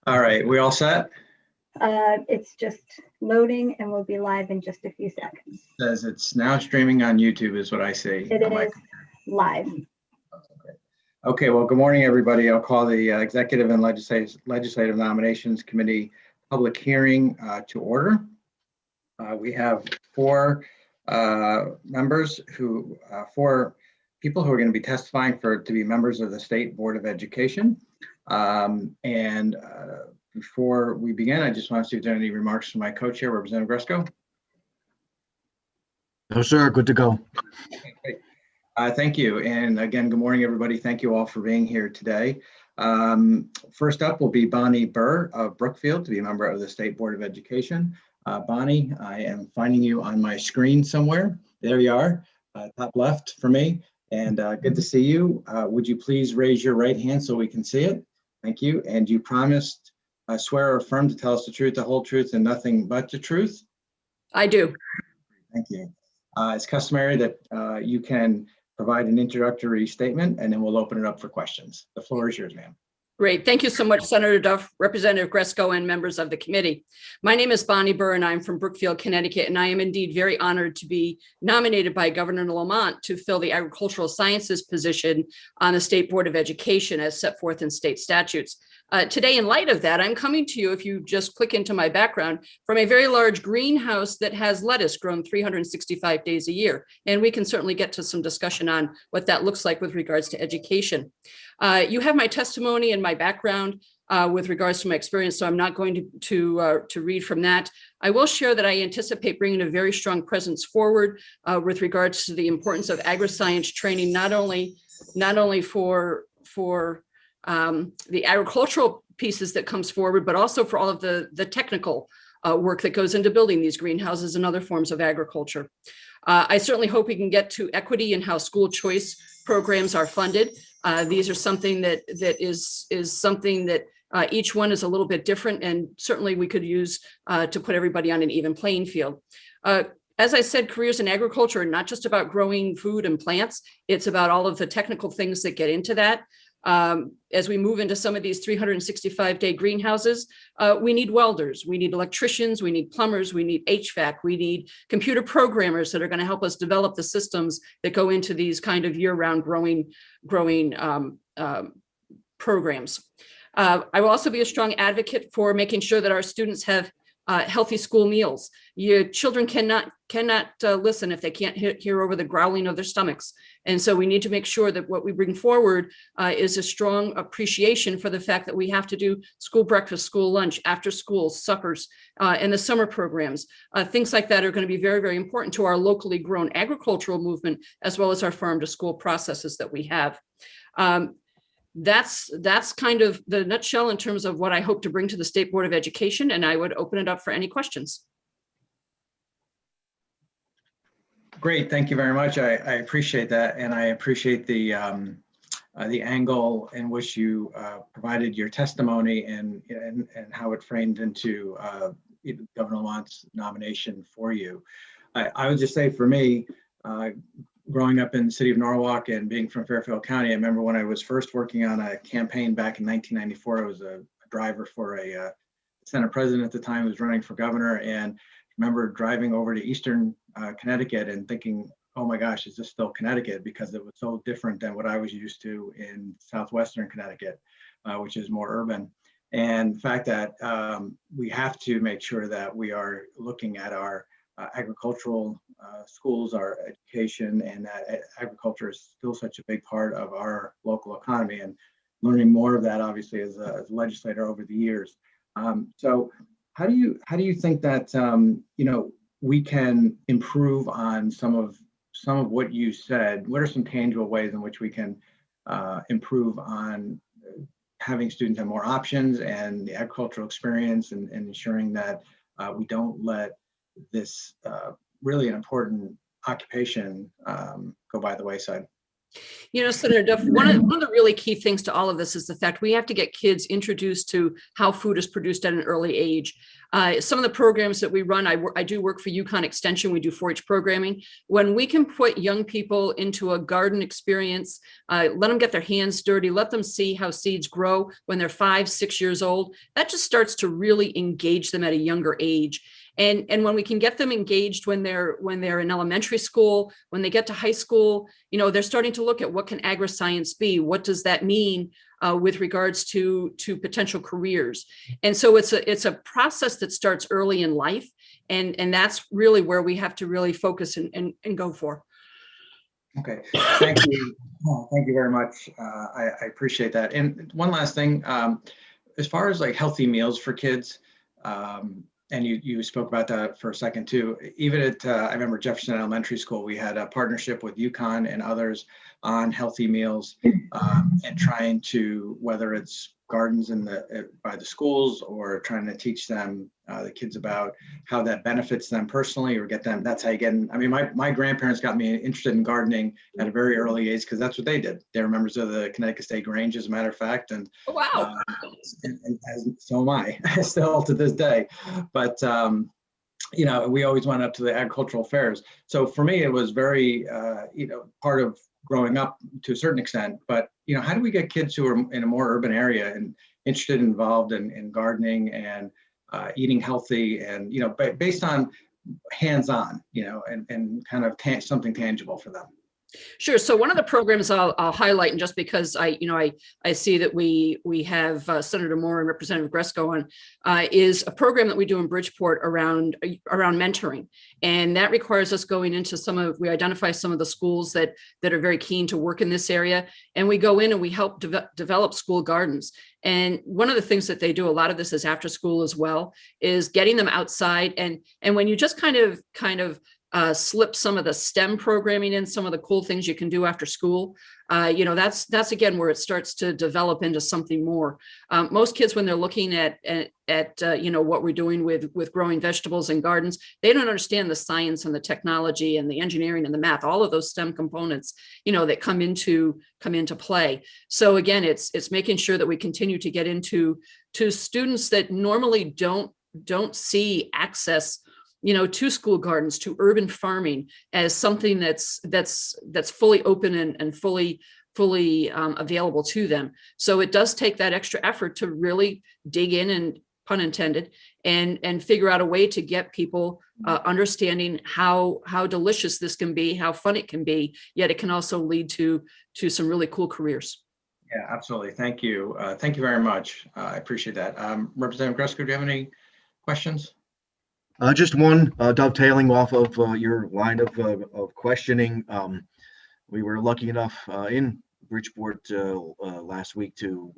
All right, we all set? It's just loading and we'll be live in just a few seconds. Says it's now streaming on YouTube is what I see. It is live. Okay, well, good morning, everybody. I'll call the Executive and Legislative Nominations Committee public hearing to order. We have four members four people who are going to be testifying to be members of the State Board of Education. Before we begin, I just want to see if there are any remarks from my co-chair, Representative Gresco. No, sir. Good to go. Okay, great. Thank you. And again, good morning, everybody. Thank you all for being here today. First up will be Bonnie Burr of Brookfield to be a member of the State Board of Education. Bonnie, I am finding you on my screen somewhere. There you are, top left for me. And good to see you. Would you please raise your right hand so we can see it? Thank you. And you promised, swear or affirm to tell us the truth, the whole truth, and nothing but the truth? I do. Thank you. It's customary that you can provide an introductory statement, and then we'll open it up for questions. The floor is yours, ma'am. Great. Thank you so much, Senator Duff, Representative Gresco, and members of the committee. My name is Bonnie Burr, and I'm from Brookfield, Connecticut, and I am indeed very honored to be nominated by Governor Lamont to fill the agricultural sciences position on the State Board of Education as set forth in state statutes. Today, in light of that, I'm coming to you, if you just click into my background, from a very large greenhouse that has lettuce grown 365 days a year. And we can certainly get to some discussion on what that looks like with regards to education. You have my testimony and my background with regards to my experience, so I'm not going to read from that. I will share that I anticipate bringing a very strong presence forward with regards to the importance of agri-science training, not only for the agricultural pieces that comes forward, but also for all of the technical work that goes into building these greenhouses and other forms of agriculture. I certainly hope we can get to equity in how school choice programs are funded. These are something that is something that each one is a little bit different, and certainly we could use to put everybody on an even playing field. As I said, careers in agriculture are not just about growing food and plants. It's about all of the technical things that get into that. As we move into some of these 365-day greenhouses, we need welders, we need electricians, we need plumbers, we need HVAC, we need computer programmers that are going to help us develop the systems that go into these kind of year-round growing programs. I will also be a strong advocate for making sure that our students have healthy school meals. Your children cannot listen if they can't hear over the growling of their stomachs. And so we need to make sure that what we bring forward is a strong appreciation for the fact that we have to do school breakfast, school lunch, after school, suppers, and the summer programs. Things like that are going to be very, very important to our locally grown agricultural movement, as well as our farm to school processes that we have. That's kind of the nutshell in terms of what I hope to bring to the State Board of Education, and I would open it up for any questions. Great, thank you very much. I appreciate that, and I appreciate the angle in which you provided your testimony and how it framed into Governor Lamont's nomination for you. I would just say, for me, growing up in the city of Norwalk and being from Fairfield County, I remember when I was first working on a campaign back in 1994. I was a driver for a Senate president at the time who was running for governor, and I remember driving over to Eastern Connecticut and thinking, oh my gosh, is this still Connecticut? Because it was so different than what I was used to in Southwestern Connecticut, which is more urban. And the fact that we have to make sure that we are looking at our agricultural schools, our education, and that agriculture is still such a big part of our local economy, and learning more of that, obviously, as a legislator over the years. So how do you think that we can improve on some of what you said? What are some tangible ways in which we can improve on having students have more options and the agricultural experience, and ensuring that we don't let this really an important occupation go by the wayside? Senator Duff, one of the really key things to all of this is the fact we have to get kids introduced to how food is produced at an early age. Some of the programs that we run, I do work for Yukon Extension. We do 4-H programming. When we can put young people into a garden experience, let them get their hands dirty, let them see how seeds grow when they're 5, 6 years old, that just starts to really engage them at a younger age. And when we can get them engaged when they're in elementary school, when they get to high school, they're starting to look at what can agri-science be? What does that mean with regards to potential careers? And so it's a process that starts early in life. And that's really where we have to really focus and go for. Okay, thank you. Thank you very much. I appreciate that. And one last thing, as far as like healthy meals for kids, and you spoke about that for a second too. Even at, I remember Jefferson Elementary School, we had a partnership with Yukon and others on healthy meals and trying to, whether it's gardens by the schools or trying to teach them, the kids about how that benefits them personally or get them, that's how you get in. I mean, my grandparents got me interested in gardening at a very early age because that's what they did. They were members of the Connecticut State Grange, as a matter of fact. And wow. And so am I still to this day. But we always went up to the agricultural fairs. So for me, it was very, part of growing up to a certain extent. But, how do we get kids who are in a more urban area and interested, involved in gardening and eating healthy and, based on hands-on, and kind of something tangible for them? Sure. So one of the programs I'll highlight, and just because I see that we have Senator Moore and Representative Gresco on, is a program that we do in Bridgeport around mentoring, and that requires us going into we identify some of the schools that are very keen to work in this area, and we go in and we help develop school gardens. And one of the things that they do, a lot of this is after school as well, is getting them outside, and when you just kind of slip some of the STEM programming in, some of the cool things you can do after school, that's again where it starts to develop into something more. Most kids, when they're looking at what we're doing with growing vegetables and gardens, they don't understand the science and the technology and the engineering and the math, all of those STEM components, that come into play. So again, it's making sure that we continue to get into students that normally don't see access to school gardens, to urban farming as something that's fully open and fully available to them. So it does take that extra effort to really dig in, and pun intended, and figure out a way to get people understanding how delicious this can be, how fun it can be, yet it can also lead to some really cool careers. Yeah, absolutely. Thank you. Thank you very much. I appreciate that. Representative Gresco, do you have any questions? Just one, dovetailing off of your line of questioning. We were lucky enough in Bridgeport last week to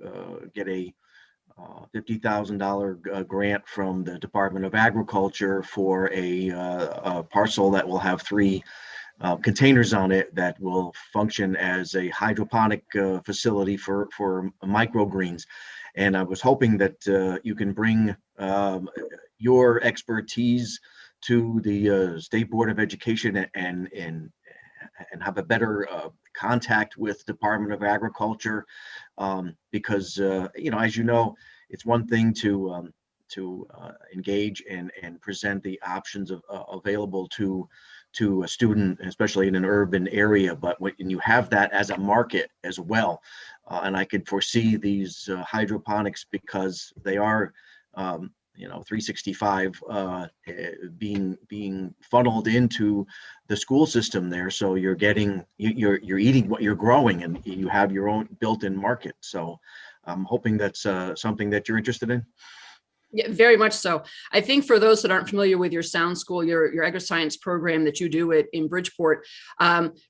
get a $50,000 grant from the Department of Agriculture for a parcel that will have 3 containers on it that will function as a hydroponic facility for microgreens. And I was hoping that you can bring your expertise to the State Board of Education and have a better contact with Department of Agriculture, because as you know, it's one thing to engage and present the options available to a student, especially in an urban area, but when you have that as a market as well, and I could foresee these hydroponics, because they are 365 being funneled into the school system there, so you're eating what you're growing, and you have your own built-in market. So I'm hoping that's something that you're interested in. Yeah, very much so. I think for those that aren't familiar with your Sound School, your agri-science program that you do in Bridgeport,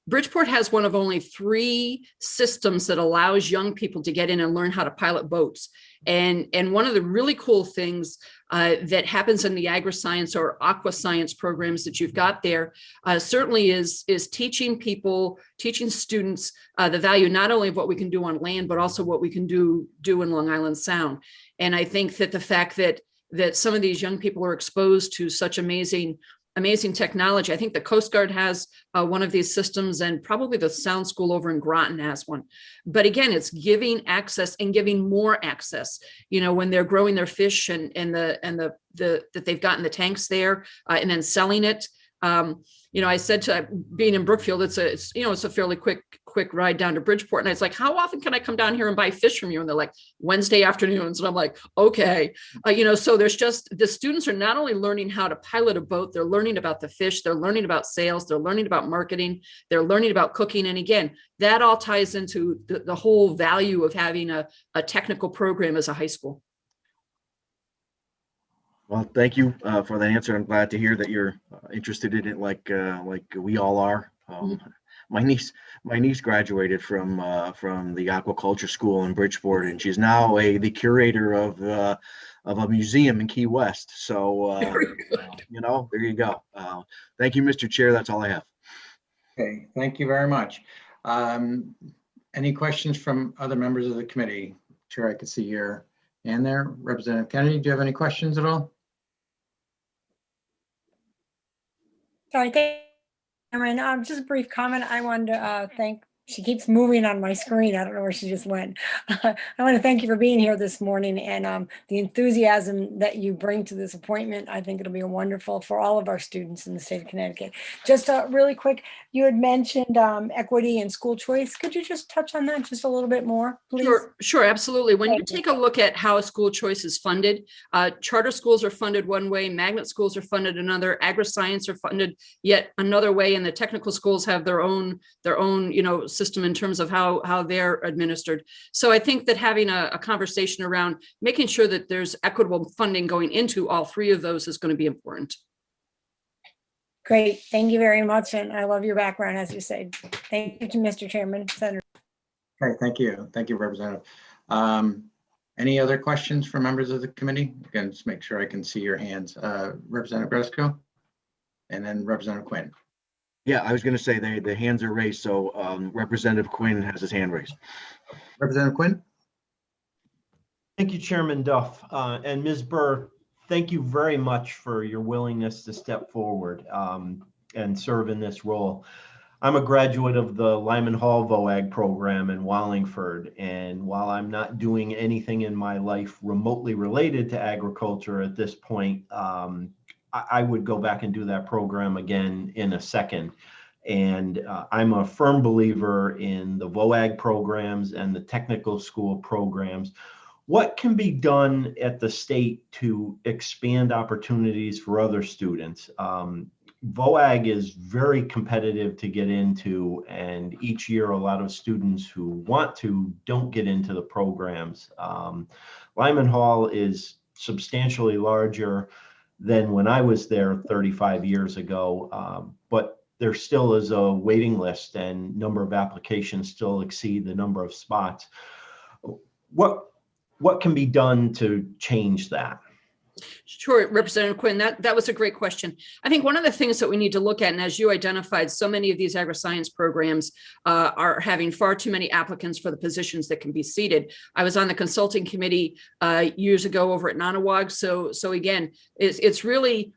Bridgeport has one of only 3 systems that allows young people to get in and learn how to pilot boats. And one of the really cool things that happens in the agri-science or aqua science programs that you've got there certainly is teaching students the value not only of what we can do on land, but also what we can do in Long Island Sound. And I think that the fact that some of these young people are exposed to such amazing amazing technology. I think the Coast Guard has one of these systems, and probably the Sound School over in Groton has one. But again, it's giving access and giving more access. When they're growing their fish and the that they've got in the tanks there, and then selling it. I said to being in Brookfield, it's a fairly quick ride down to Bridgeport. And it's like, how often can I come down here and buy fish from you? And they're like, Wednesday afternoons. And I'm like, okay. So there's the students are not only learning how to pilot a boat, they're learning about the fish, they're learning about sales, they're learning about marketing, they're learning about cooking. And again, that all ties into the whole value of having a technical program as a high school. Well, thank you for that answer. I'm glad to hear that you're interested in it, like we all are. My niece graduated from the aquaculture school in Bridgeport, and she's now the curator of a museum in Key West. So there you go. Thank you, Mr. Chair. That's all I have. Okay, thank you very much. Any questions from other members of the committee? Sure, I could see your hand there. Representative Kennedy, do you have any questions at all? Sorry, Cameron. Just a brief comment. I wanted to thank. She keeps moving on my screen. I don't know where she just went. I want to thank you for being here this morning and the enthusiasm that you bring to this appointment. I think it'll be wonderful for all of our students in the state of Connecticut. Just really quick, you had mentioned equity and school choice. Could you just touch on that just a little bit more, please? Sure, absolutely. When you take a look at how school choice is funded, charter schools are funded one way, magnet schools are funded another, agri-science are funded yet another way, and the technical schools have their own system in terms of how they're administered. So I think that having a conversation around making sure that there's equitable funding going into all three of those is going to be important. Great. Thank you very much. And I love your background, as you said. Thank you to Mr. Chairman, Senator. Okay, thank you. Thank you, Representative. Any other questions for members of the committee? Again, just make sure I can see your hands. Representative Gresco and then Representative Quinn. Yeah, I was going to say the hands are raised, so Representative Quinn has his hand raised. Representative Quinn. Thank you, Chairman Duff. And Ms. Burr, thank you very much for your willingness to step forward and serve in this role. I'm a graduate of the Lyman Hall VOAG program in Wallingford, and while I'm not doing anything in my life remotely related to agriculture at this point, I would go back and do that program again in a second. And I'm a firm believer in the VOAG programs and the technical school programs. What can be done at the state to expand opportunities for other students? VOAG is very competitive to get into, and each year a lot of students who want to don't get into the programs. Lyman Hall is substantially larger than when I was there 35 years ago, but there still is a waiting list and number of applications still exceed the number of spots. What can be done to change that? Sure, Representative Quinn, that was a great question. I think one of the things that we need to look at, and as you identified, so many of these agri-science programs are having far too many applicants for the positions that can be seated. I was on the consulting committee years ago over at Nonawag. So again, it's really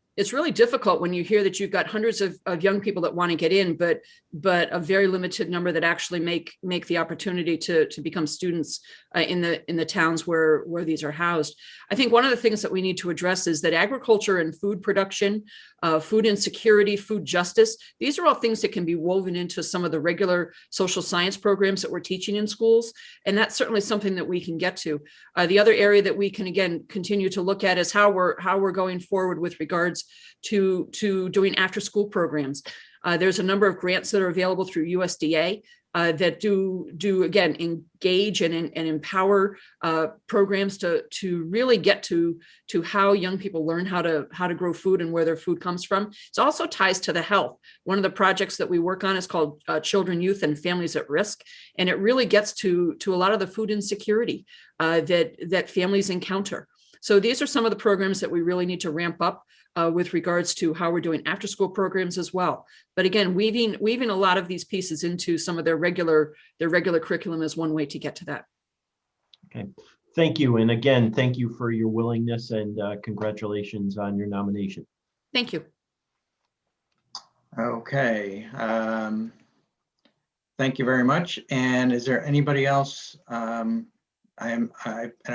difficult when you hear that you've got hundreds of young people that want to get in, but a very limited number that actually make the opportunity to become students in the towns where these are housed. I think one of the things that we need to address is that agriculture and food production, food insecurity, food justice, these are all things that can be woven into some of the regular social science programs that we're teaching in schools. And that's certainly something that we can get to. The other area that we can, again, continue to look at is how we're going forward with regards to doing after school programs. There's a number of grants that are available through USDA that do again engage and empower programs to really get to how young people learn how to grow food and where their food comes from. It also ties to the health. One of the projects that we work on is called Children, Youth, and Families at Risk, and it really gets to a lot of the food insecurity that families encounter. So these are some of the programs that we really need to ramp up with regards to how we're doing after school programs as well. But again, weaving a lot of these pieces into some of their regular curriculum is one way to get to that. Okay, thank you. And again, thank you for your willingness and congratulations on your nomination. Thank you. Okay. Thank you very much. And is there anybody else? And I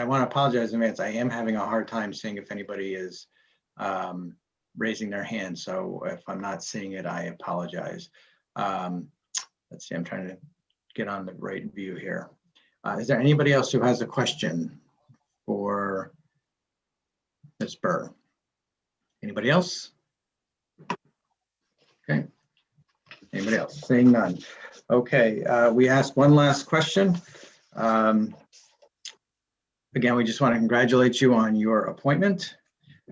want to apologize in advance. I am having a hard time seeing if anybody is raising their hand. So if I'm not seeing it, I apologize. Let's see, I'm trying to get on the right view here. Is there anybody else who has a question for Ms. Burr? Anybody else? Okay. Anybody else? Seeing none. Okay, we asked one last question. Again, we just want to congratulate you on your appointment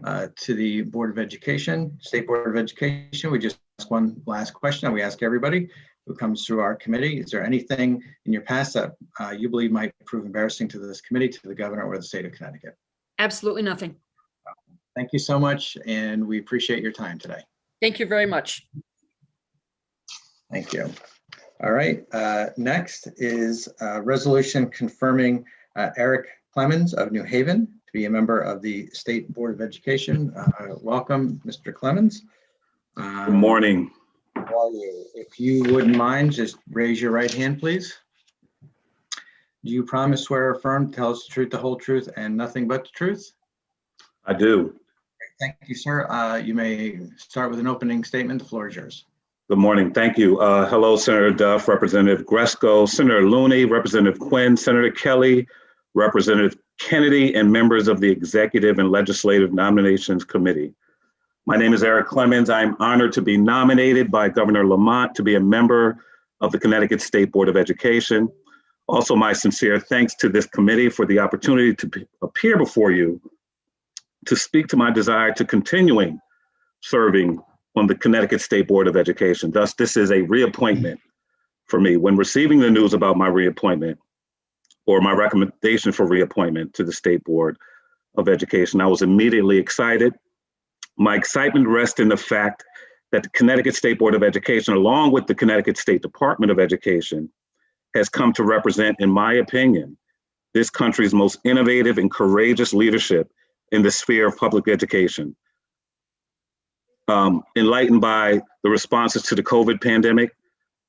to the Board of Education, State Board of Education. We just ask one last question, and we ask everybody who comes through our committee, is there anything in your past that you believe might prove embarrassing to this committee, to the governor, or the state of Connecticut? Absolutely nothing. Thank you so much, and we appreciate your time today. Thank you very much. Thank you. All right, next is a resolution confirming Eric Clemens of New Haven to be a member of the State Board of Education. Welcome, Mr. Clemens. Good morning. How are you? If you wouldn't mind, just raise your right hand, please. Do you promise, swear, or affirm to tell us the truth, the whole truth, and nothing but the truth? I do. Thank you, sir. You may start with an opening statement. The floor is yours. Good morning. Thank you. Hello, Senator Duff, Representative Gresco, Senator Looney, Representative Quinn, Senator Kelly, Representative Kennedy, and members of the Executive and Legislative Nominations Committee. My name is Eric Clemens. I'm honored to be nominated by Governor Lamont to be a member of the Connecticut State Board of Education. Also, my sincere thanks to this committee for the opportunity to appear before you to speak to my desire to continuing serving on the Connecticut State Board of Education. Thus, this is a reappointment for me. When receiving the news about my reappointment or my recommendation for reappointment to the State Board of Education, I was immediately excited. My excitement rests in the fact that the Connecticut State Board of Education, along with the Connecticut State Department of Education, has come to represent, in my opinion, this country's most innovative and courageous leadership in the sphere of public education. Enlightened by the responses to the COVID pandemic,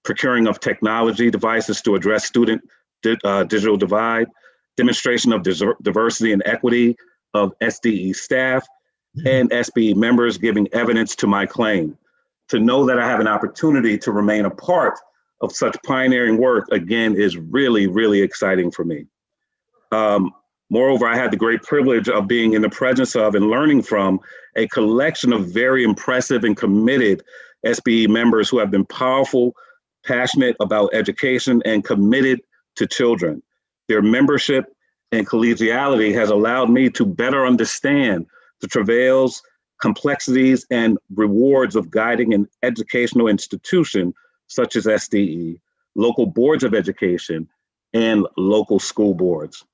procuring of technology devices to address student digital divide, demonstration of diversity and equity of SDE staff and SBE members, giving evidence to my claim. To know that I have an opportunity to remain a part of such pioneering work, again, is really, really exciting for me. Moreover, I had the great privilege of being in the presence of and learning from a collection of very impressive and committed SBE members who have been powerful, passionate about education, and committed to children. Their membership and collegiality has allowed me to better understand the travails, complexities, and rewards of guiding an educational institution such as SDE, local boards of education, and local school boards,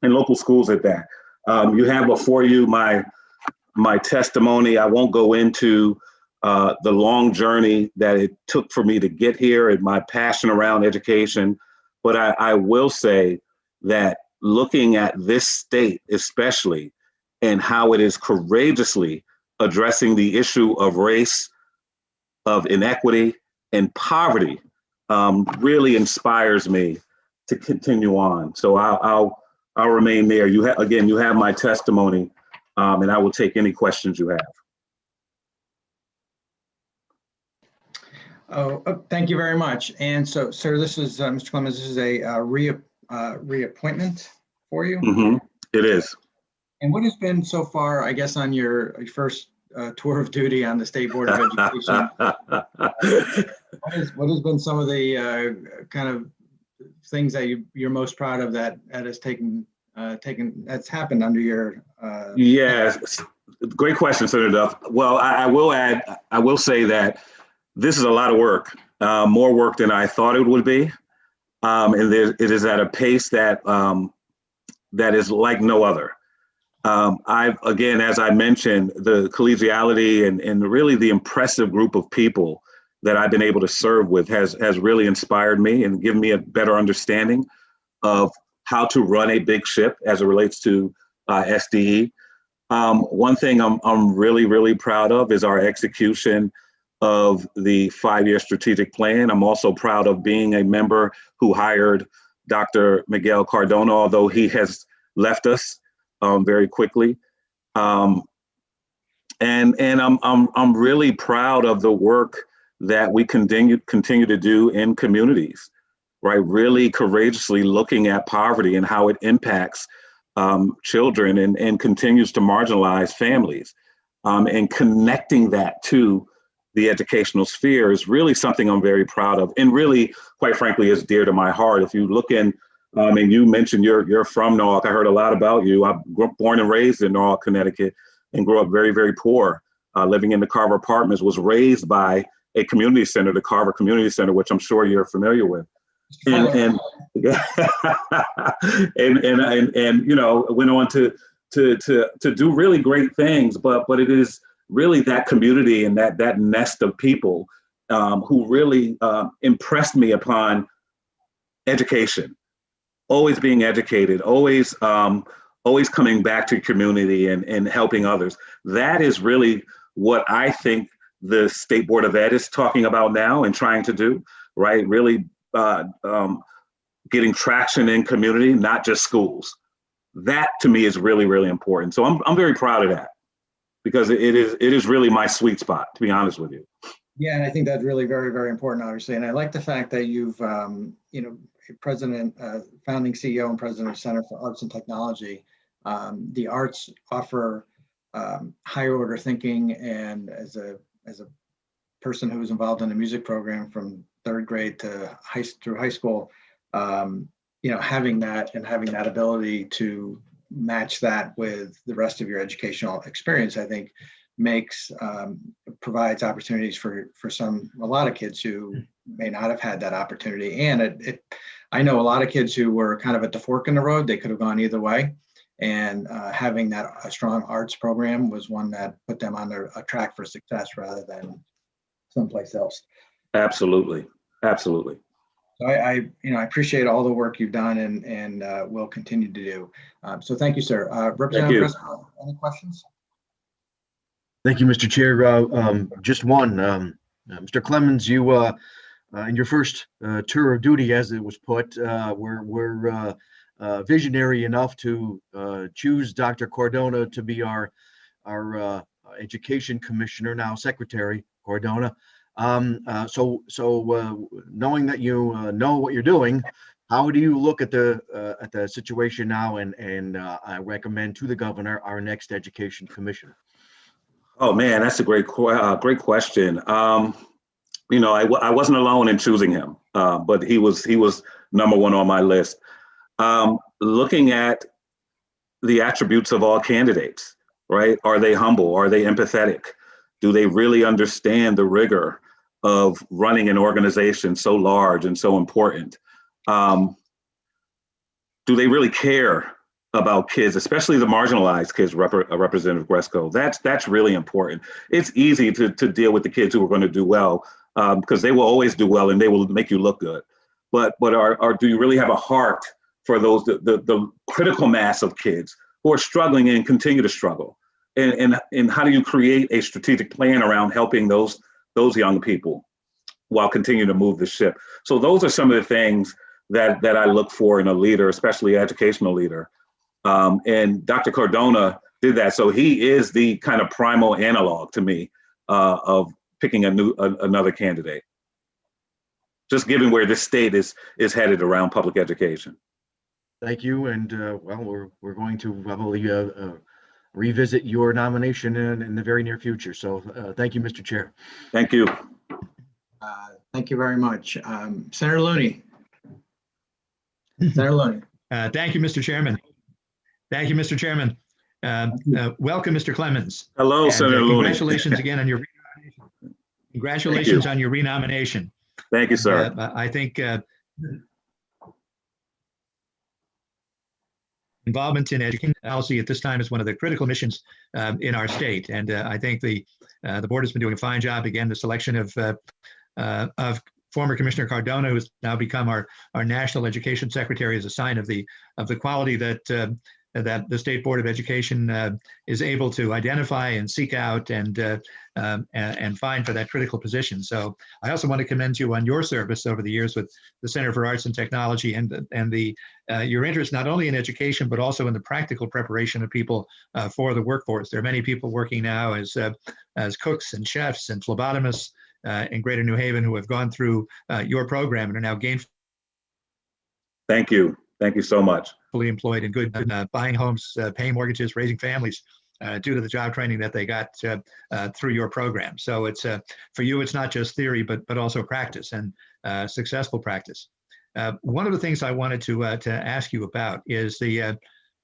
and local schools at that. You have before you my testimony. I won't go into the long journey that it took for me to get here and my passion around education, but I will say that looking at this state especially, and how it is courageously addressing the issue of race, of inequity, and poverty really inspires me to continue on. So I'll remain there. You have my testimony, and I will take any questions you have. Oh, thank you very much. And so, sir, this is Mr. Clemens. This is a reappointment for you. Mm-hmm. It is. And what has been so far, I guess, on your first tour of duty on the State Board of Education? What has been some of the kind of things that you're most proud of that has that's happened under your? Yes, great question, Senator Duff. Well, I will say that this is a lot of work, more work than I thought it would be, and it is at a pace that is like no other. Again, as I mentioned, the collegiality and really the impressive group of people that I've been able to serve with has really inspired me and given me a better understanding of how to run a big ship as it relates to SDE. One thing I'm really, really proud of is our execution of the 5-year strategic plan. I'm also proud of being a member who hired Dr. Miguel Cardona, although he has left us very quickly. And I'm really proud of the work that we continue to do in communities, right? Really courageously looking at poverty and how it impacts children and continues to marginalize families, and connecting that to the educational sphere is really something I'm very proud of, and really, quite frankly, is dear to my heart. If you look in, and you mentioned you're from Norwalk, I heard a lot about you. I grew up, born and raised in Norwalk, Connecticut, and grew up very, very poor, living in the Carver Apartments, was raised by a community center, the Carver Community Center, which I'm sure you're familiar with. And you know, went on to do really great things, but it is really that community and that nest of people who really impressed me upon education, always being educated, always coming back to community and helping others. That is really what I think the State Board of Ed is talking about now and trying to do, right? Really getting traction in community, not just schools. That to me is really, really important. So I'm very proud of that, because it is really my sweet spot, to be honest with you. Yeah, and I think that's really very, very important, obviously. And I like the fact that you've, you know, president, founding CEO and president of Center for Arts and Technology. The arts offer higher order thinking, and as a person who was involved in the music program from 3rd grade to through high school, you know, having that ability to match that with the rest of your educational experience, I think provides opportunities for a lot of kids who may not have had that opportunity. And I know a lot of kids who were kind of at the fork in the road. They could have gone either way. And having a strong arts program was one that put them on a track for success rather than someplace else. Absolutely. Absolutely. So I appreciate all the work you've done and will continue to do. So thank you, sir. Representative Griswold, any questions? Thank you, Mr. Chair. Just one, Mr. Clemens, you in your first tour of duty, as it was put, were visionary enough to choose Dr. Cardona to be our education commissioner, now Secretary Cardona. So knowing that you know what you're doing, how do you look at the situation now? And I recommend to the governor our next education commissioner. Oh man, that's a great question. You know, I wasn't alone in choosing him, but he was number one on my list. Looking at the attributes of all candidates, right? Are they humble? Are they empathetic? Do they really understand the rigor of running an organization so large and so important? Do they really care about kids, especially the marginalized kids, Representative Gresco? That's really important. It's easy to deal with the kids who are going to do well, because they will always do well and they will make you look good. But do you really have a heart for those the critical mass of kids who are struggling and continue to struggle? And how do you create a strategic plan around helping those young people while continuing to move the ship? So those are some of the things that I look for in a leader, especially an educational leader. And Dr. Cardona did that. So he is the kind of primal analog to me of picking another candidate, just given where this state is headed around public education. Thank you. And well, we're going to probably revisit your nomination in the very near future. So thank you, Mr. Chair. Thank you. Thank you very much. Senator Looney. Senator Looney. Thank you, Mr. Chairman. Thank you, Mr. Chairman. Welcome, Mr. Clemens. Hello, And, Senator Looney. Congratulations again on your renomination. Congratulations on your renomination. Thank you, sir. I think involvement in education policy at this time is one of the critical missions in our state, and I think the board has been doing a fine job. Again, the selection of former Commissioner Cardona, who has now become our national education secretary, is a sign of the quality that that the State Board of Education is able to identify and seek out and find for that critical position. So I also want to commend you on your service over the years with the Center for Arts and Technology and your interest not only in education, but also in the practical preparation of people for the workforce. There are many people working now as cooks and chefs and phlebotomists in Greater New Haven who have gone through your program and are now gainfully Thank you. Thank you so much. employed in good buying homes, paying mortgages, raising families due to the job training that they got through your program. So it's for you, it's not just theory, but also practice and successful practice. One of the things I wanted to ask you about is the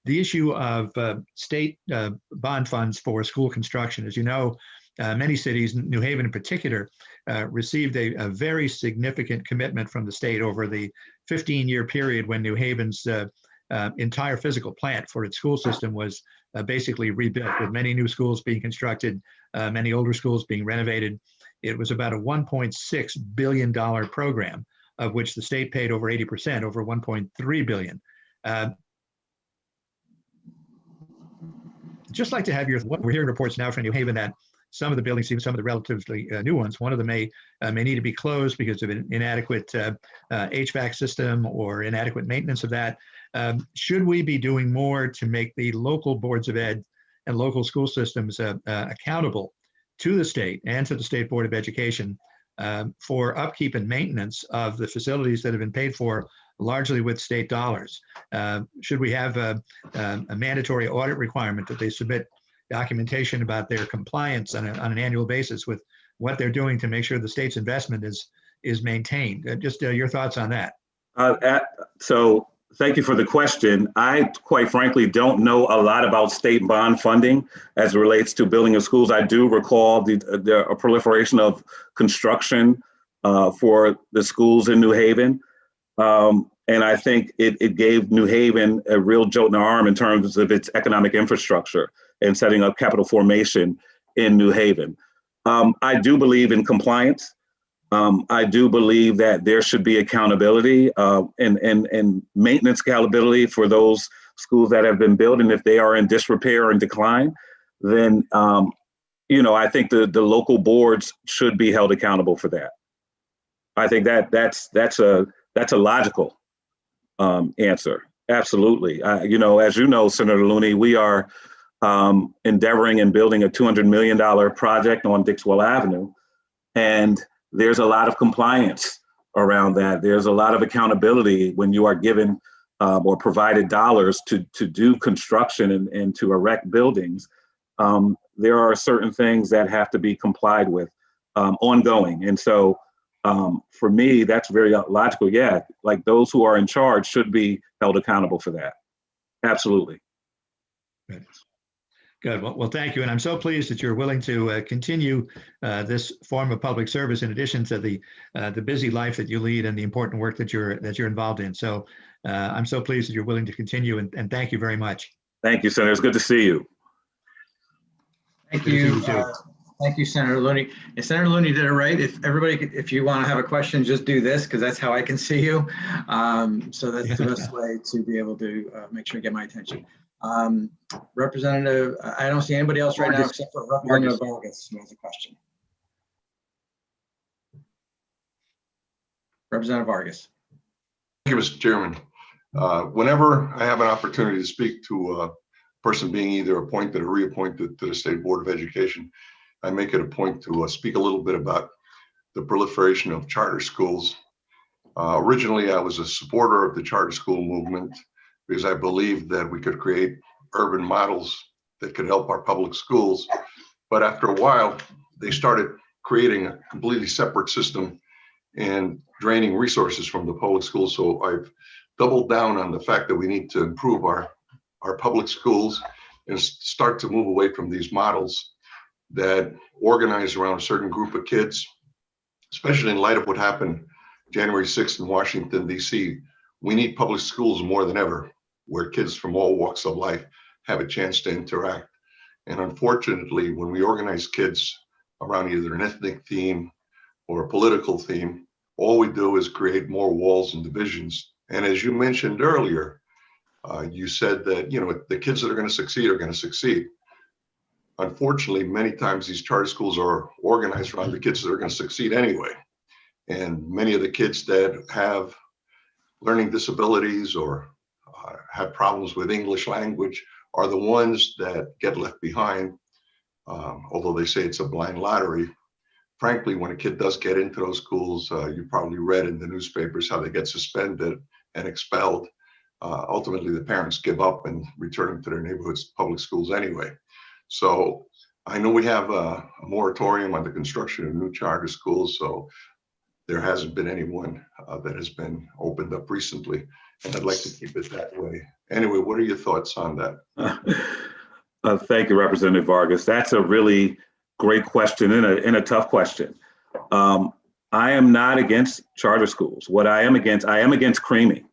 issue of state bond funds for school construction. As you know, many cities, New Haven in particular, received a very significant commitment from the state over the 15-year period when New Haven's entire physical plant for its school system was basically rebuilt, with many new schools being constructed, many older schools being renovated. It was about a $1.6 billion program, of which the state paid over 80%, over $1.3 billion. Just like to have your, we're hearing reports now from New Haven that some of the buildings, even some of the relatively new ones, one of them may need to be closed because of an inadequate HVAC system or inadequate maintenance of that. Should we be doing more to make the local boards of ed and local school systems accountable to the state and to the State Board of Education for upkeep and maintenance of the facilities that have been paid for largely with state dollars? Should we have a mandatory audit requirement that they submit documentation about their compliance on an annual basis with what they're doing to make sure the state's investment is maintained? Just your thoughts on that. So thank you for the question. I quite frankly don't know a lot about state bond funding as it relates to building of schools. I do recall the proliferation of construction for the schools in New Haven. And I think it gave New Haven a real jolt in the arm in terms of its economic infrastructure and setting up capital formation in New Haven. I do believe in compliance. I do believe that there should be accountability and maintenance accountability for those schools that have been built. And if they are in disrepair and decline, then I think the local boards should be held accountable for that. I think that's a logical answer. Absolutely. As you know, Senator Looney, we are endeavoring and building a $200 million project on Dixwell Avenue. And there's a lot of compliance around that. There's a lot of accountability when you are given or provided dollars to do construction and to erect buildings. There are certain things that have to be complied with ongoing. And so for me, that's very logical. Yeah, like those who are in charge should be held accountable for that. Absolutely. Good. Well, thank you. And I'm so pleased that you're willing to continue this form of public service in addition to the busy life that you lead and the important work that you're involved in. So I'm so pleased that you're willing to continue, and thank you very much. Thank you, Senator. It's good to see you. Thank you. Thank you, Senator Looney. And Senator Looney did it right. If you want to have a question, just do this, because that's how I can see you. So that's the best way to be able to make sure you get my attention. Representative, I don't see anybody else right now except for Representative Vargas who has a question. Representative Vargas. Thank you, Mr. Chairman. Whenever I have an opportunity to speak to a person being either appointed or reappointed to the State Board of Education, I make it a point to speak a little bit about the proliferation of charter schools. Originally, I was a supporter of the charter school movement because I believed that we could create urban models that could help our public schools. But after a while, they started creating a completely separate system and draining resources from the public schools. So I've doubled down on the fact that we need to improve our public schools and start to move away from these models that organize around a certain group of kids, especially in light of what happened January 6th in Washington, D.C. We need public schools more than ever, where kids from all walks of life have a chance to interact. And unfortunately, when we organize kids around either an ethnic theme or a political theme, all we do is create more walls and divisions. And as you mentioned earlier, You said that, the kids that are going to succeed. Unfortunately, many times these charter schools are organized around the kids that are going to succeed anyway. And many of the kids that have learning disabilities or have problems with English language are the ones that get left behind. Although they say it's a blind lottery, frankly, when a kid does get into those schools, you probably read in the newspapers how they get suspended and expelled. Ultimately, the parents give up and return them to their neighborhood's public schools anyway. So I know we have a moratorium on the construction of new charter schools, so there hasn't been anyone that has been opened up recently, and I'd like to keep it that way. Anyway, what are your thoughts on that? Thank you, Representative Vargas. That's a really great question and a tough question. I am not against charter schools. What I am against creaming,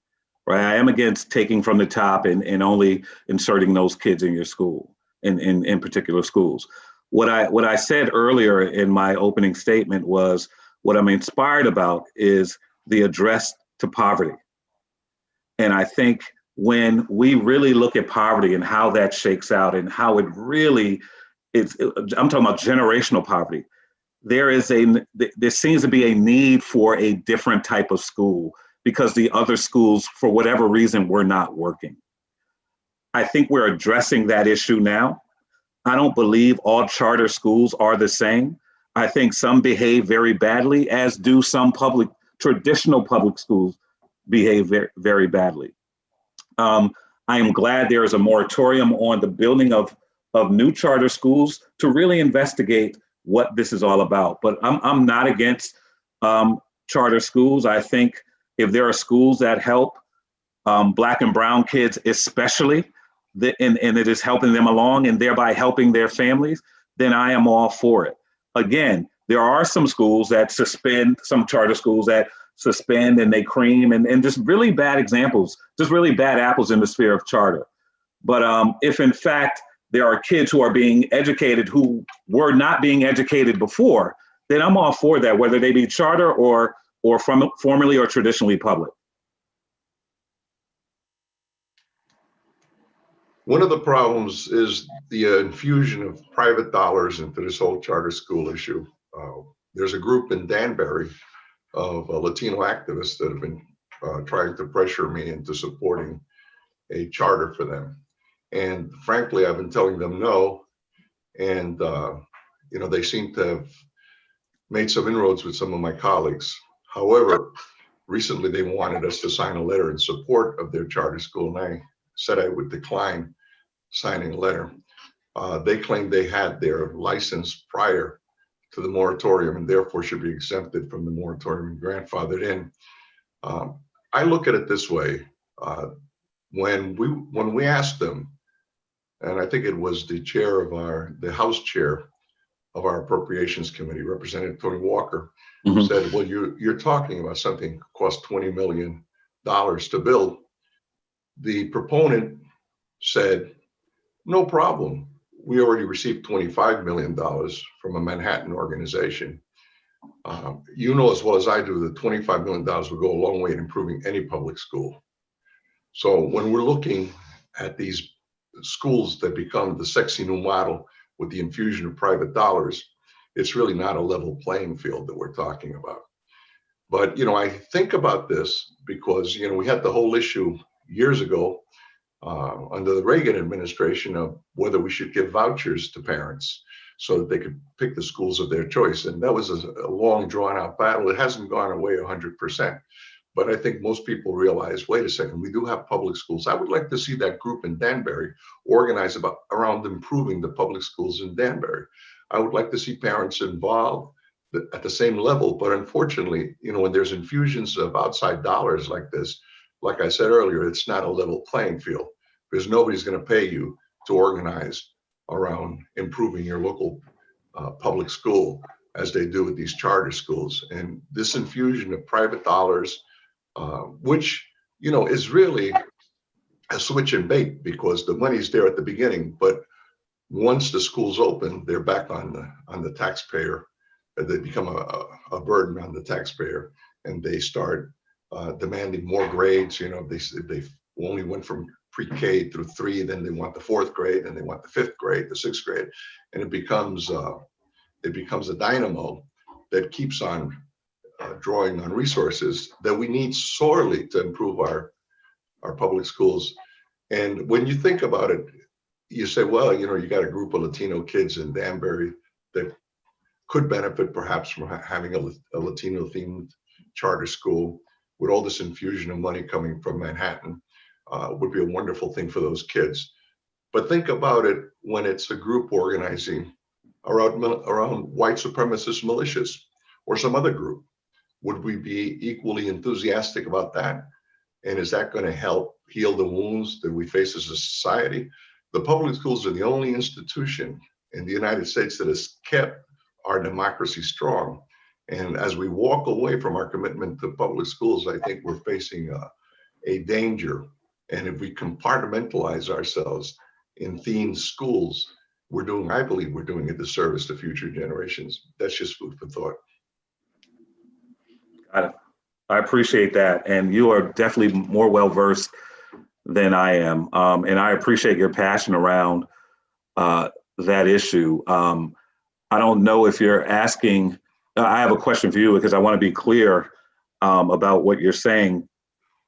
right? I am against taking from the top and only inserting those kids in your school, in particular schools. What I said earlier in my opening statement was what I'm inspired about is the address to poverty. And I think when we really look at poverty and how that shakes out and how it really is, I'm talking about generational poverty. There seems to be a need for a different type of school because the other schools, for whatever reason, were not working. I think we're addressing that issue now. I don't believe all charter schools are the same. I think some behave very badly, as do some traditional public schools behave very, very badly. I am glad there is a moratorium on the building of new charter schools to really investigate what this is all about. But I'm not against charter schools. I think if there are schools that help Black and brown kids especially, and it is helping them along and thereby helping their families, then I am all for it. Again, there are some schools that suspend, some charter schools that suspend and they cream and just really bad examples, just really bad apples in the sphere of charter. But if in fact there are kids who are being educated who were not being educated before, then I'm all for that, whether they be charter or formerly or traditionally public. One of the problems is the infusion of private dollars into this whole charter school issue. There's a group in Danbury of Latino activists that have been trying to pressure me into supporting a charter for them. And frankly, I've been telling them no. And, they seem to have made some inroads with some of my colleagues. However, recently they wanted us to sign a letter in support of their charter school, and I said I would decline signing a letter. They claimed they had their license prior to the moratorium and therefore should be exempted from the moratorium and grandfathered in. I look at it this way. When we asked them, and I think it was the House chair of our Appropriations Committee, Representative Tony Walker, said, well, you're talking about something that cost $20 million to build. The proponent said, no problem. We already received $25 million from a Manhattan organization. You know as well as I do that $25 million will go a long way in improving any public school. So when we're looking at these schools that become the sexy new model with the infusion of private dollars, it's really not a level playing field that we're talking about. But, I think about this because, we had the whole issue years ago under the Reagan administration of whether we should give vouchers to parents so that they could pick the schools of their choice. And that was a long drawn out battle. It hasn't gone away 100%. But I think most people realize, wait a second, we do have public schools. I would like to see that group in Danbury organize around improving the public schools in Danbury. I would like to see parents involved at the same level. But unfortunately, when there's infusions of outside dollars like this, like I said earlier, it's not a level playing field because nobody's going to pay you to organize around improving your local public school as they do with these charter schools. And this infusion of private dollars, which, is really a switch and bait because the money's there at the beginning, but once the schools open, they're back on the taxpayer. They become a burden on the taxpayer, and they start demanding more grades. They only went from pre-K through 3, then they want the 4th grade, and they want the 5th grade, the 6th grade, and it becomes a dynamo that keeps on drawing on resources that we need sorely to improve our public schools. And when you think about it, you say, well, you know, you got a group of Latino kids in Danbury that could benefit perhaps from having a Latino themed charter school with all this infusion of money coming from Manhattan. Would be a wonderful thing for those kids. But think about it when it's a group organizing around white supremacist militias or some other group. Would we be equally enthusiastic about that? And is that going to help heal the wounds that we face as a society? The public schools are the only institution in the United States that has kept our democracy strong. And as we walk away from our commitment to public schools, I think we're facing a danger. And if we compartmentalize ourselves in themed schools, I believe we're doing a disservice to future generations. That's just food for thought. Got it. I appreciate that. And you are definitely more well-versed than I am. And I appreciate your passion around that issue. I don't know if you're asking, I have a question for you because I want to be clear about what you're saying.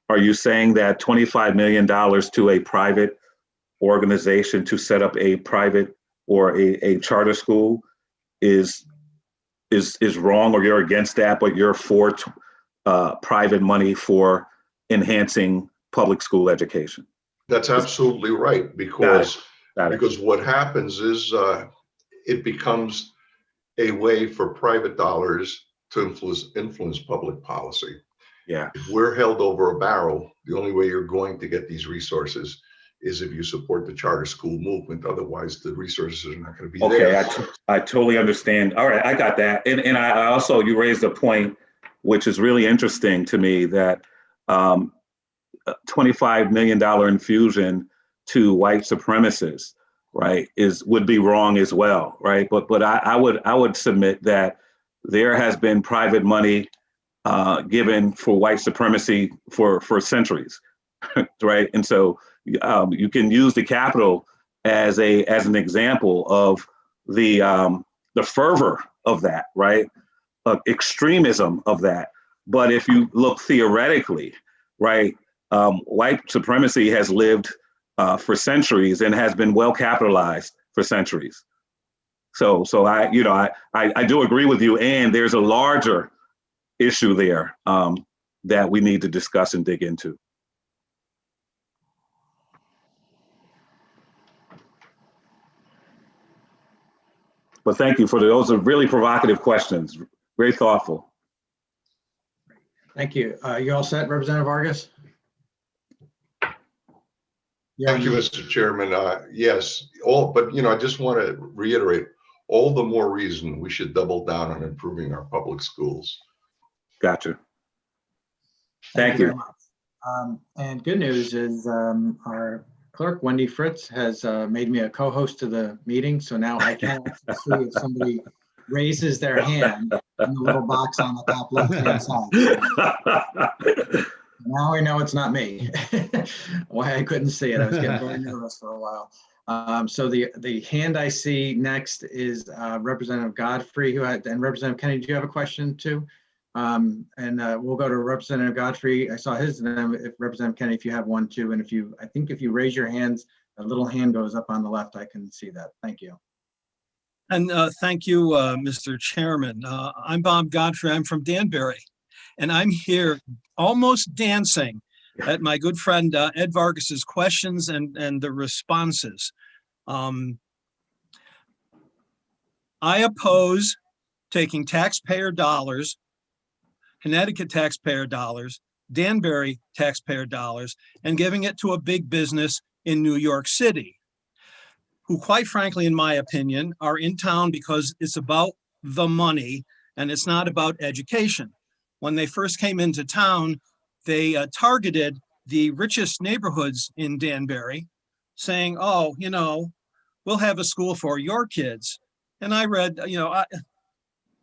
Are you saying that $25 million to a private organization to set up a private or a charter school is wrong, or you're against that, but you're for private money for enhancing public school education? That's absolutely right, because what happens is it becomes a way for private dollars to influence public policy. Yeah. If we're held over a barrel, the only way you're going to get these resources is if you support the charter school movement. Otherwise, the resources are not going to be there. Okay, I totally understand. All right, I got that. And I also, you raised a point which is really interesting to me, that $25 million infusion to white supremacists, right, would be wrong as well, right? But I would submit that there has been private money given for white supremacy for centuries, right? And so you can use the Capitol as an example of the fervor of that, right? Extremism of that. But if you look theoretically, right, white supremacy has lived for centuries and has been well capitalized for centuries. So I do agree with you, and there's a larger issue there that we need to discuss and dig into. But thank you for those are really provocative questions, very thoughtful. Thank you. You all set, Representative Vargas? Thank you, Mr. Chairman. Yes, but I just want to reiterate, all the more reason we should double down on improving our public schools. Gotcha. Thank you very much. And good news is our clerk, Wendy Fritz, has made me a co-host to the meeting. So now I can see if somebody raises their hand in the little box on the top left-hand side. Now I know it's not me. Why I couldn't see it. I was getting very nervous for a while. So the hand I see next is Representative Godfrey, and Representative Kennedy, do you have a question too? And we'll go to Representative Godfrey. I saw his, and then if Representative Kennedy, if you have one too, and I think if you raise your hands, a little hand goes up on the left. I can see that. Thank you. And thank you, Mr. Chairman. I'm Bob Godfrey. I'm from Danbury, and I'm here almost dancing at my good friend Ed Vargas's questions and the responses. I oppose taking taxpayer dollars, Connecticut taxpayer dollars, Danbury taxpayer dollars, and giving it to a big business in New York City, who quite frankly, in my opinion, are in town because it's about the money and it's not about education. When they first came into town, they targeted the richest neighborhoods in Danbury, saying, oh, we'll have a school for your kids. And I read,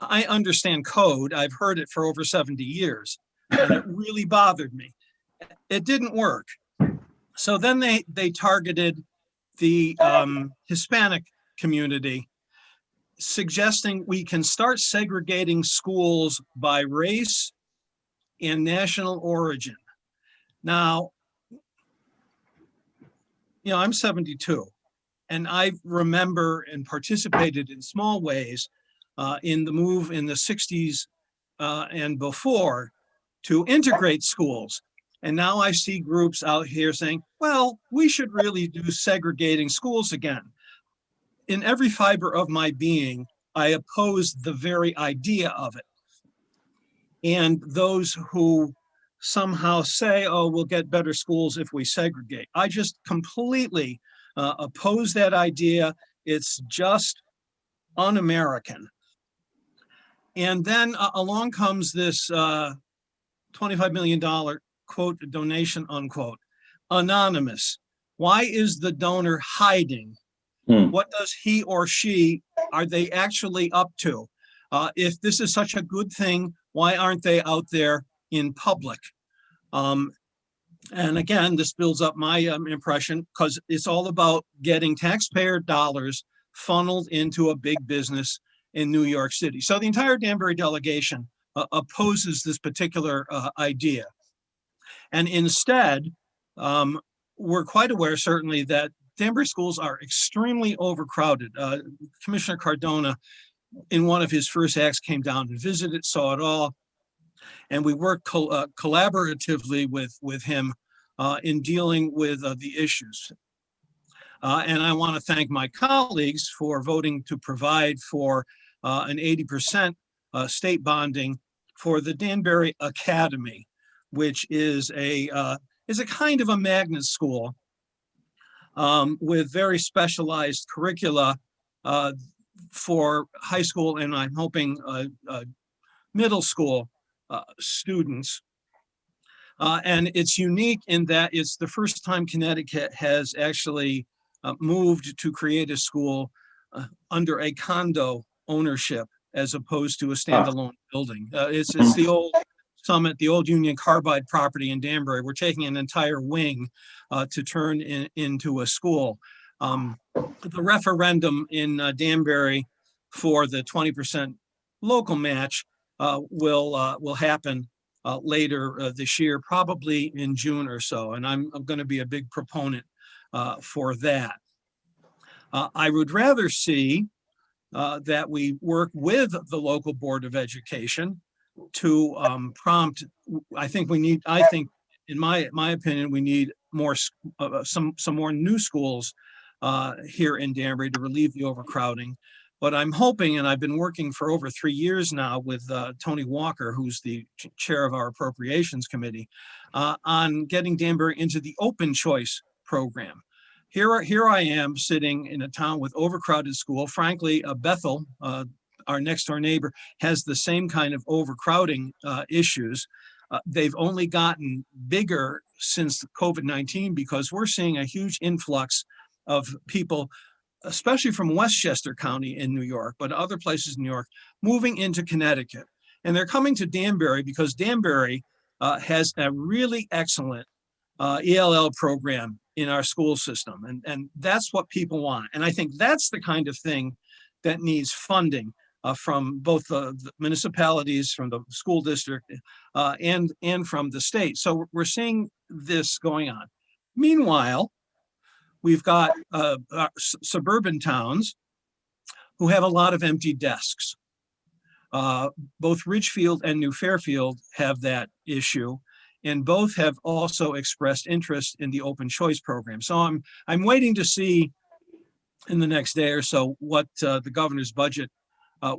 I understand code. I've heard it for over 70 years, and it really bothered me. It didn't work. So then they targeted the Hispanic community, suggesting we can start segregating schools by race and national origin. Now, I'm 72, and I remember and participated in small ways in the move in the 60s and before to integrate schools. And now I see groups out here saying, well, we should really do segregating schools again. In every fiber of my being, I oppose the very idea of it. And those who somehow say, oh, we'll get better schools if we segregate, I just completely oppose that idea. It's just un-American. And then along comes this $25 million quote donation, unquote, anonymous. Why is the donor hiding? What does he or she, are they actually up to? If this is such a good thing, why aren't they out there in public? And again, this builds up my impression, because it's all about getting taxpayer dollars funneled into a big business in New York City. So the entire Danbury delegation opposes this particular idea. And instead, we're quite aware, certainly, that Danbury schools are extremely overcrowded. Commissioner Cardona, in one of his first acts, came down and visited, saw it all. And we worked collaboratively with him in dealing with the issues. And I want to thank my colleagues for voting to provide for an 80% state bonding for the Danbury Academy, which is a kind of a magnet school with very specialized curricula for high school, and I'm hoping middle school students. And it's unique in that it's the first time Connecticut has actually moved to create a school under a condo ownership as opposed to a standalone building. It's the old Summit, the old Union Carbide property in Danbury. We're taking an entire wing to turn into a school. The referendum in Danbury for the 20% local match will happen later this year, probably in June or so. And I'm going to be a big proponent for that. I would rather see that we work with the local Board of Education to prompt. I think, in my opinion, we need more some more new schools here in Danbury to relieve the overcrowding. But I'm hoping, and I've been working for over 3 years now with Tony Walker, who's the chair of our Appropriations Committee, on getting Danbury into the open choice program. Here I am sitting in a town with overcrowded school. Frankly, Bethel, our next door neighbor, has the same kind of overcrowding issues. They've only gotten bigger since COVID-19 because we're seeing a huge influx of people, especially from Westchester County in New York, but other places in New York, moving into Connecticut. And they're coming to Danbury because Danbury has a really excellent ELL program in our school system. And that's what people want. And I think that's the kind of thing that needs funding from both the municipalities, from the school district, and from the state. So we're seeing this going on. Meanwhile, we've got suburban towns who have a lot of empty desks. Both Ridgefield and New Fairfield have that issue, and both have also expressed interest in the open choice program. So I'm waiting to see in the next day or so what the governor's budget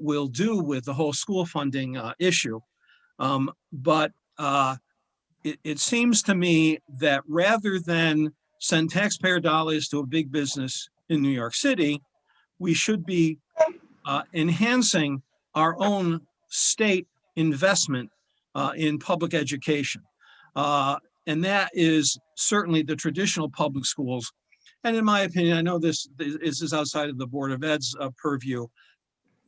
will do with the whole school funding issue. But it seems to me that rather than send taxpayer dollars to a big business in New York City, we should be enhancing our own state investment in public education. And that is certainly the traditional public schools. And in my opinion, I know this is outside of the Board of Ed's purview,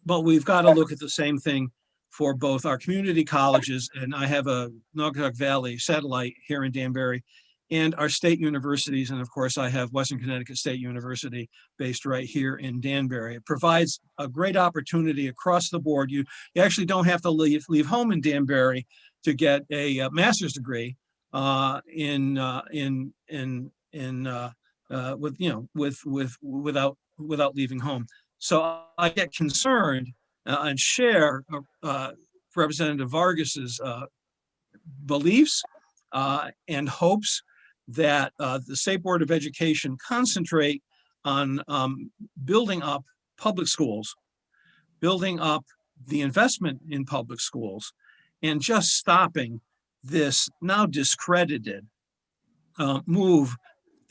but we've got to look at the same thing for both our community colleges, and I have a Naugatuck Valley satellite here in Danbury, and our state universities. And of course, I have Western Connecticut State University based right here in Danbury. It provides a great opportunity across the board. You actually don't have to leave home in Danbury to get a master's degree without leaving home. So I get concerned and share Representative Vargas's beliefs and hopes that the State Board of Education concentrate on building up public schools, building up the investment in public schools, and just stopping this now discredited move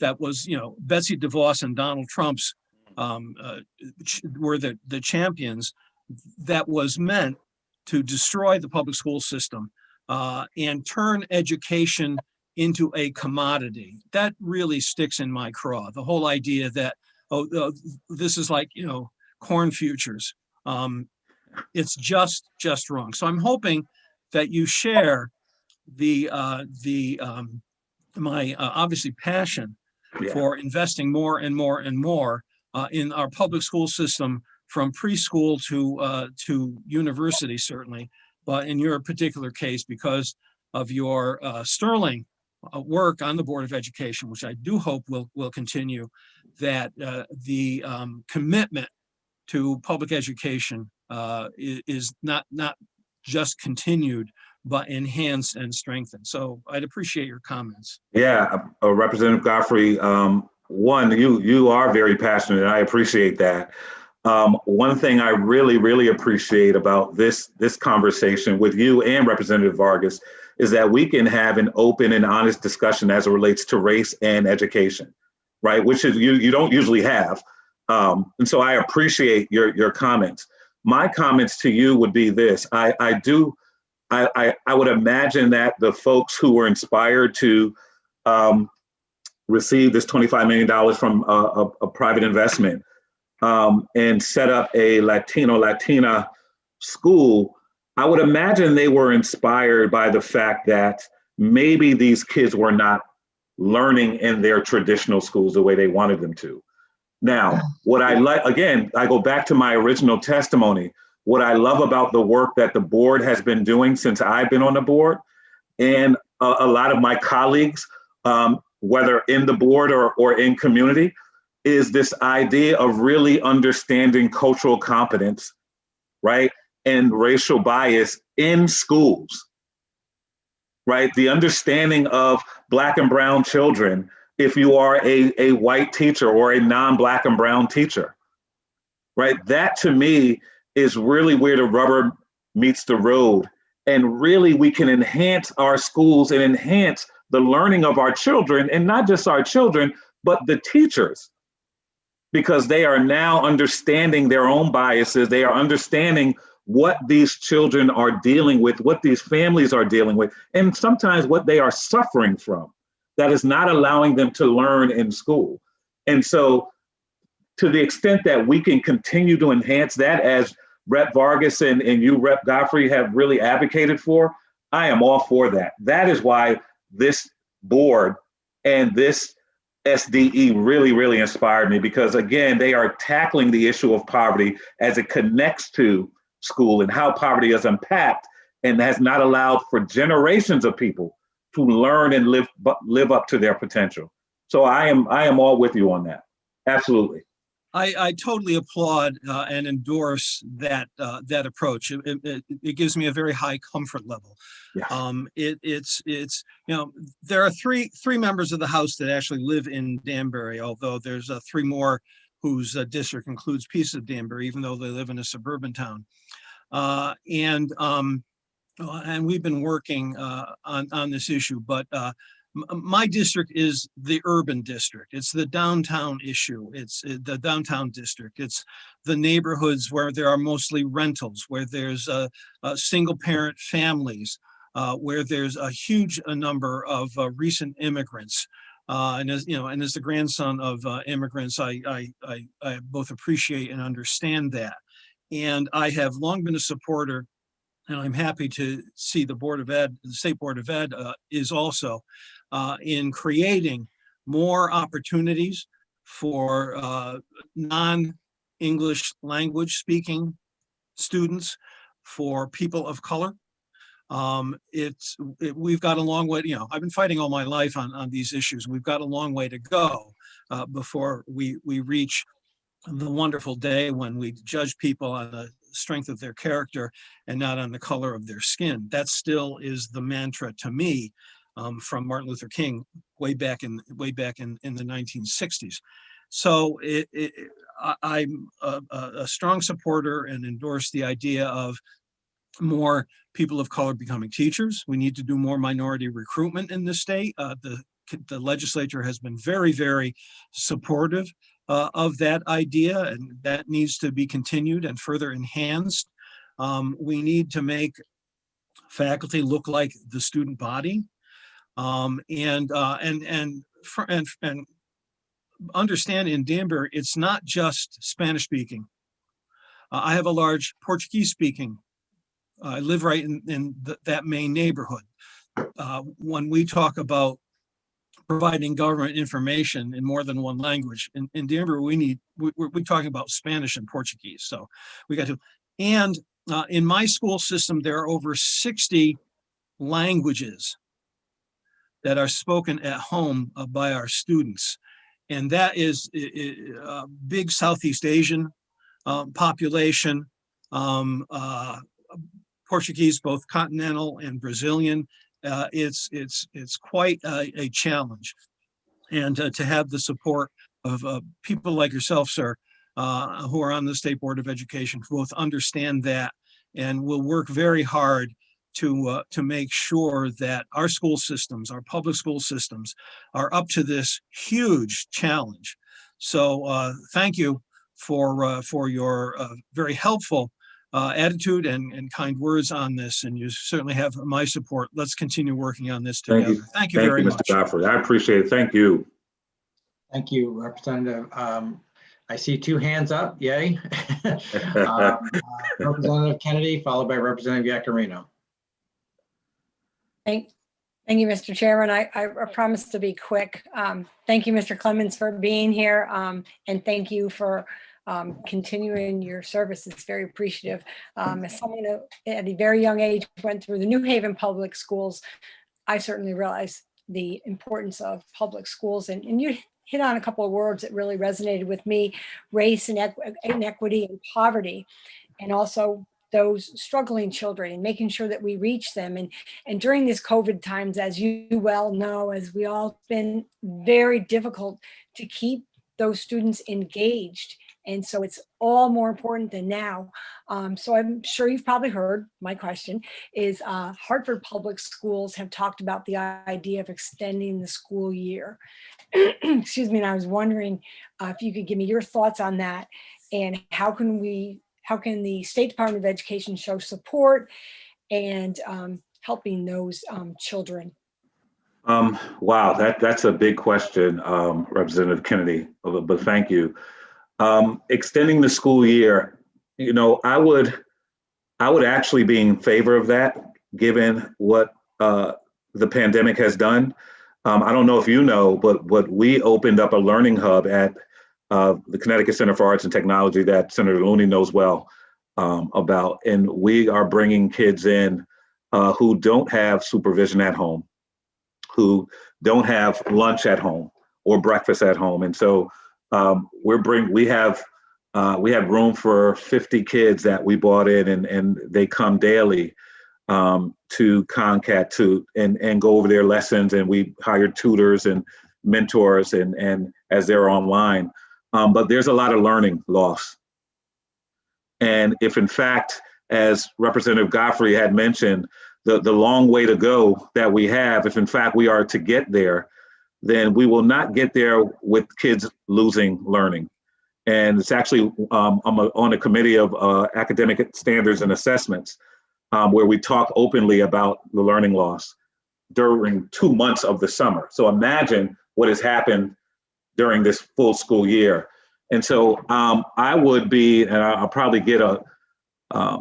that was, Betsy DeVos and Donald Trump's were the champions, that was meant to destroy the public school system and turn education into a commodity. That really sticks in my craw. The whole idea that, this is like, corn futures. It's just wrong. So I'm hoping that you share my obviously passion for investing more and more and more in our public school system, from preschool to university, certainly, but in your particular case, because of your sterling work on the Board of Education, which I do hope will continue, that the commitment to public education is not just continued, but enhanced and strengthened. So I'd appreciate your comments. Yeah, Representative Godfrey, one, you are very passionate, and I appreciate that. One thing I really appreciate about this conversation with you and Representative Vargas is that we can have an open and honest discussion as it relates to race and education, right? Which is you don't usually have. And so I appreciate your comments. My comments to you would be this: I would imagine that the folks who were inspired to receive this $25 million from a private investment and set up a Latina school, I would imagine they were inspired by the fact that maybe these kids were not learning in their traditional schools the way they wanted them to. Now, what I like, again, I go back to my original testimony. What I love about the work that the board has been doing since I've been on the board, and a lot of my colleagues, whether in the board or in community, is this idea of really understanding cultural competence, right? And racial bias in schools, right? The understanding of Black and brown children, if you are a white teacher or a non-Black and brown teacher, right? That to me is really where the rubber meets the road. And really we can enhance our schools and enhance the learning of our children, and not just our children, but the teachers, because they are now understanding their own biases. They are understanding what these children are dealing with, what these families are dealing with, and sometimes what they are suffering from that is not allowing them to learn in school. And so to the extent that we can continue to enhance that, as Rep. Vargas and you, Rep. Godfrey, have really advocated for, I am all for that. That is why this board and this SDE really inspired me, because again, they are tackling the issue of poverty as it connects to school and how poverty has impacted and has not allowed for generations of people to learn and live up to their potential. So I am all with you on that. Absolutely. I totally applaud and endorse that approach. It gives me a very high comfort level. Yes. It's there are three members of the House that actually live in Danbury, although there's three more whose district includes pieces of Danbury, even though they live in a suburban town. And we've been working on this issue, but my district is the urban district. It's the downtown issue. It's the downtown district. It's the neighborhoods where there are mostly rentals, where there's single parent families, where there's a huge number of recent immigrants. And as the grandson of immigrants, I both appreciate and understand that. And I have long been a supporter, and I'm happy to see the Board of Ed, the State Board of Ed is also, in creating more opportunities for non-English language speaking students, for people of color. We've got a long way, I've been fighting all my life on these issues. We've got a long way to go before we reach the wonderful day when we judge people on the strength of their character and not on the color of their skin. That still is the mantra to me from Martin Luther King way back in the 1960s. So I'm a strong supporter and endorse the idea of more people of color becoming teachers. We need to do more minority recruitment in this state. The legislature has been very, very supportive of that idea, and that needs to be continued and further enhanced. We need to make faculty look like the student body, and understand in Danbury, it's not just Spanish speaking. I have a large Portuguese speaking. I live right in that main neighborhood. When we talk about providing government information in more than one language, in Danbury, we're talking about Spanish and Portuguese. So we got to, and in my school system, there are over 60 languages that are spoken at home by our students. And that is a big Southeast Asian population, Portuguese, both continental and Brazilian. It's quite a challenge. And to have the support of people like yourself, sir, who are on the State Board of Education, who both understand that and will work very hard to make sure that our school systems, our public school systems, are up to this huge challenge. So thank you for your very helpful attitude and kind words on this, and you certainly have my support. Let's continue working on this together. Thank you very much. Mr. Godfrey. I appreciate it. Thank you. Thank you, Representative. I see two hands up. Yay. Representative Kennedy, followed by Representative Yaccarino. Thank you, Mr. Chairman. I promise to be quick. Thank you, Mr. Clemens, for being here, and thank you for continuing your service. It's very appreciative. As someone who at a very young age went through the New Haven public schools, I certainly realize the importance of public schools. And you hit on a couple of words that really resonated with me: race and inequity and poverty, and also those struggling children and making sure that we reach them. And during these COVID times, as you well know, as we all, it's been very difficult to keep those students engaged. And so it's all more important than now. So I'm sure you've probably heard my question is Hartford Public Schools have talked about the idea of extending the school year. Excuse me. And I was wondering if you could give me your thoughts on that, and how can the State Department of Education show support and helping those children? Wow, that's a big question, Representative Kennedy, but thank you. Extending the school year, I would actually be in favor of that, given what the pandemic has done. I don't know if you know, but we opened up a learning hub at the Connecticut Center for Arts and Technology that Senator Looney knows well about, and we are bringing kids in who don't have supervision at home, who don't have lunch at home or breakfast at home, and so we have room for 50 kids that we brought in, and they come daily to Concat and go over their lessons, and we hired tutors and mentors and as they're online. But there's a lot of learning loss. And if in fact, as Representative Godfrey had mentioned, the long way to go that we have, if in fact we are to get there, then we will not get there with kids losing learning. And it's actually, I'm on a committee of academic standards and assessments where we talk openly about the learning loss during 2 months of the summer. So imagine what has happened during this full school year. And so I would be, and I'll probably get a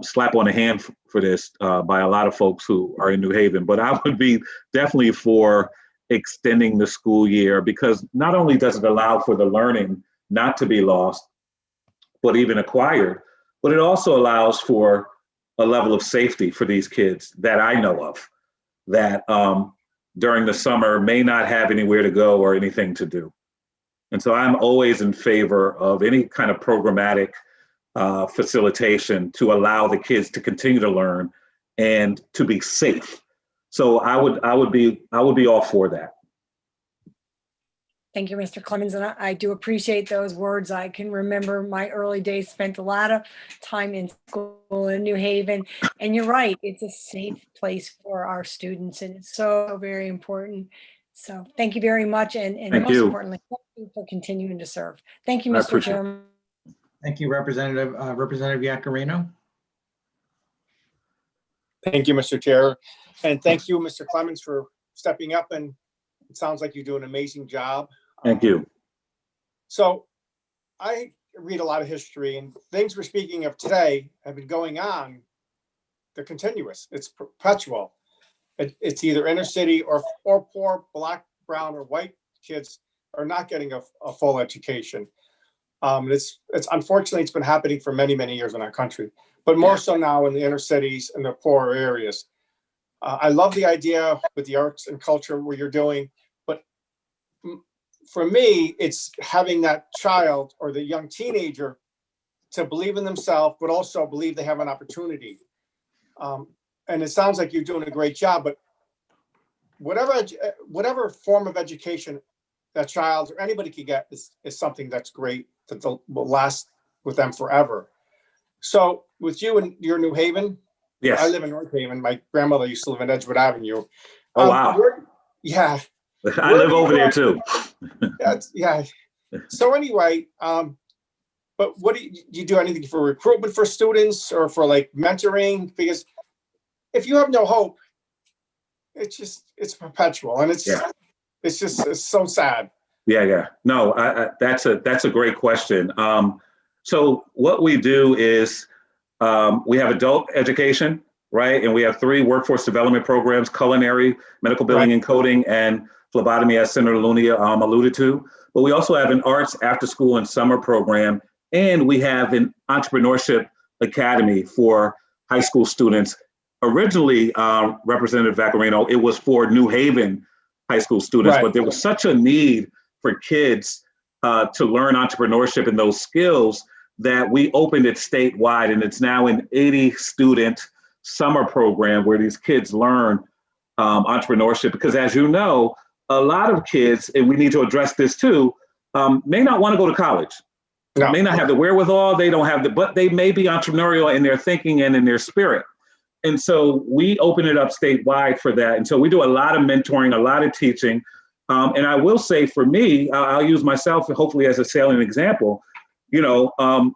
slap on the hand for this by a lot of folks who are in New Haven, but I would be definitely for extending the school year, because not only does it allow for the learning not to be lost, but even acquired, but it also allows for a level of safety for these kids that I know of that during the summer may not have anywhere to go or anything to do. And so I'm always in favor of any kind of programmatic facilitation to allow the kids to continue to learn and to be safe. So I would be all for that. Thank you, Mr. Clemens, and I do appreciate those words. I can remember my early days, spent a lot of time in school in New Haven, and you're right, it's a safe place for our students, and it's so very important. So thank you very much, and Thank most you. importantly, thank you for continuing to serve. Thank you, I Mr. appreciate it. Chairman. Thank you, Representative Iaccarino. Thank you, Mr. Chair. And thank you, Mr. Clemens, for stepping up. And it sounds like you do an amazing job. Thank you. So I read a lot of history, and things we're speaking of today have been going on. They're continuous. It's perpetual. It's either inner city or poor Black, brown, or white kids are not getting a full education. It's unfortunately, it's been happening for many, many years in our country, but more so now in the inner cities and the poorer areas. I love the idea with the arts and culture what you're doing, but for me, it's having that child or the young teenager to believe in themselves, but also believe they have an opportunity. And it sounds like you're doing a great job, but whatever form of education that child or anybody could get is something that's great, that will last with them forever. So with you and your New Haven, Yes. I live in North Haven. My grandmother used to live in Edgewood Avenue. Oh, wow. Yeah. I live over there too. Yeah. So anyway, but what do you do anything for recruitment for students or for like mentoring? Because if you have no hope, it's perpetual, and it's so sad. Yeah. No, that's a great question. So what we do is we have adult education, right? And we have 3 workforce development programs: culinary, medical billing and coding, and phlebotomy, as Senator Lunia alluded to. But we also have an arts after school and summer program, and we have an entrepreneurship academy for high school students. Originally, Representative Vaccarino, it was for New Haven high school students, but there was such a need for kids to learn entrepreneurship and those skills that we opened it statewide, and it's now an 80-student summer program where these kids learn entrepreneurship. Because as you know, a lot of kids, and we need to address this too, may not want to go to college, may not have the wherewithal, they don't have but they may be entrepreneurial in their thinking and in their spirit. And so we open it up statewide for that. And so we do a lot of mentoring, a lot of teaching. And I will say for me, I'll use myself hopefully as a salient example. I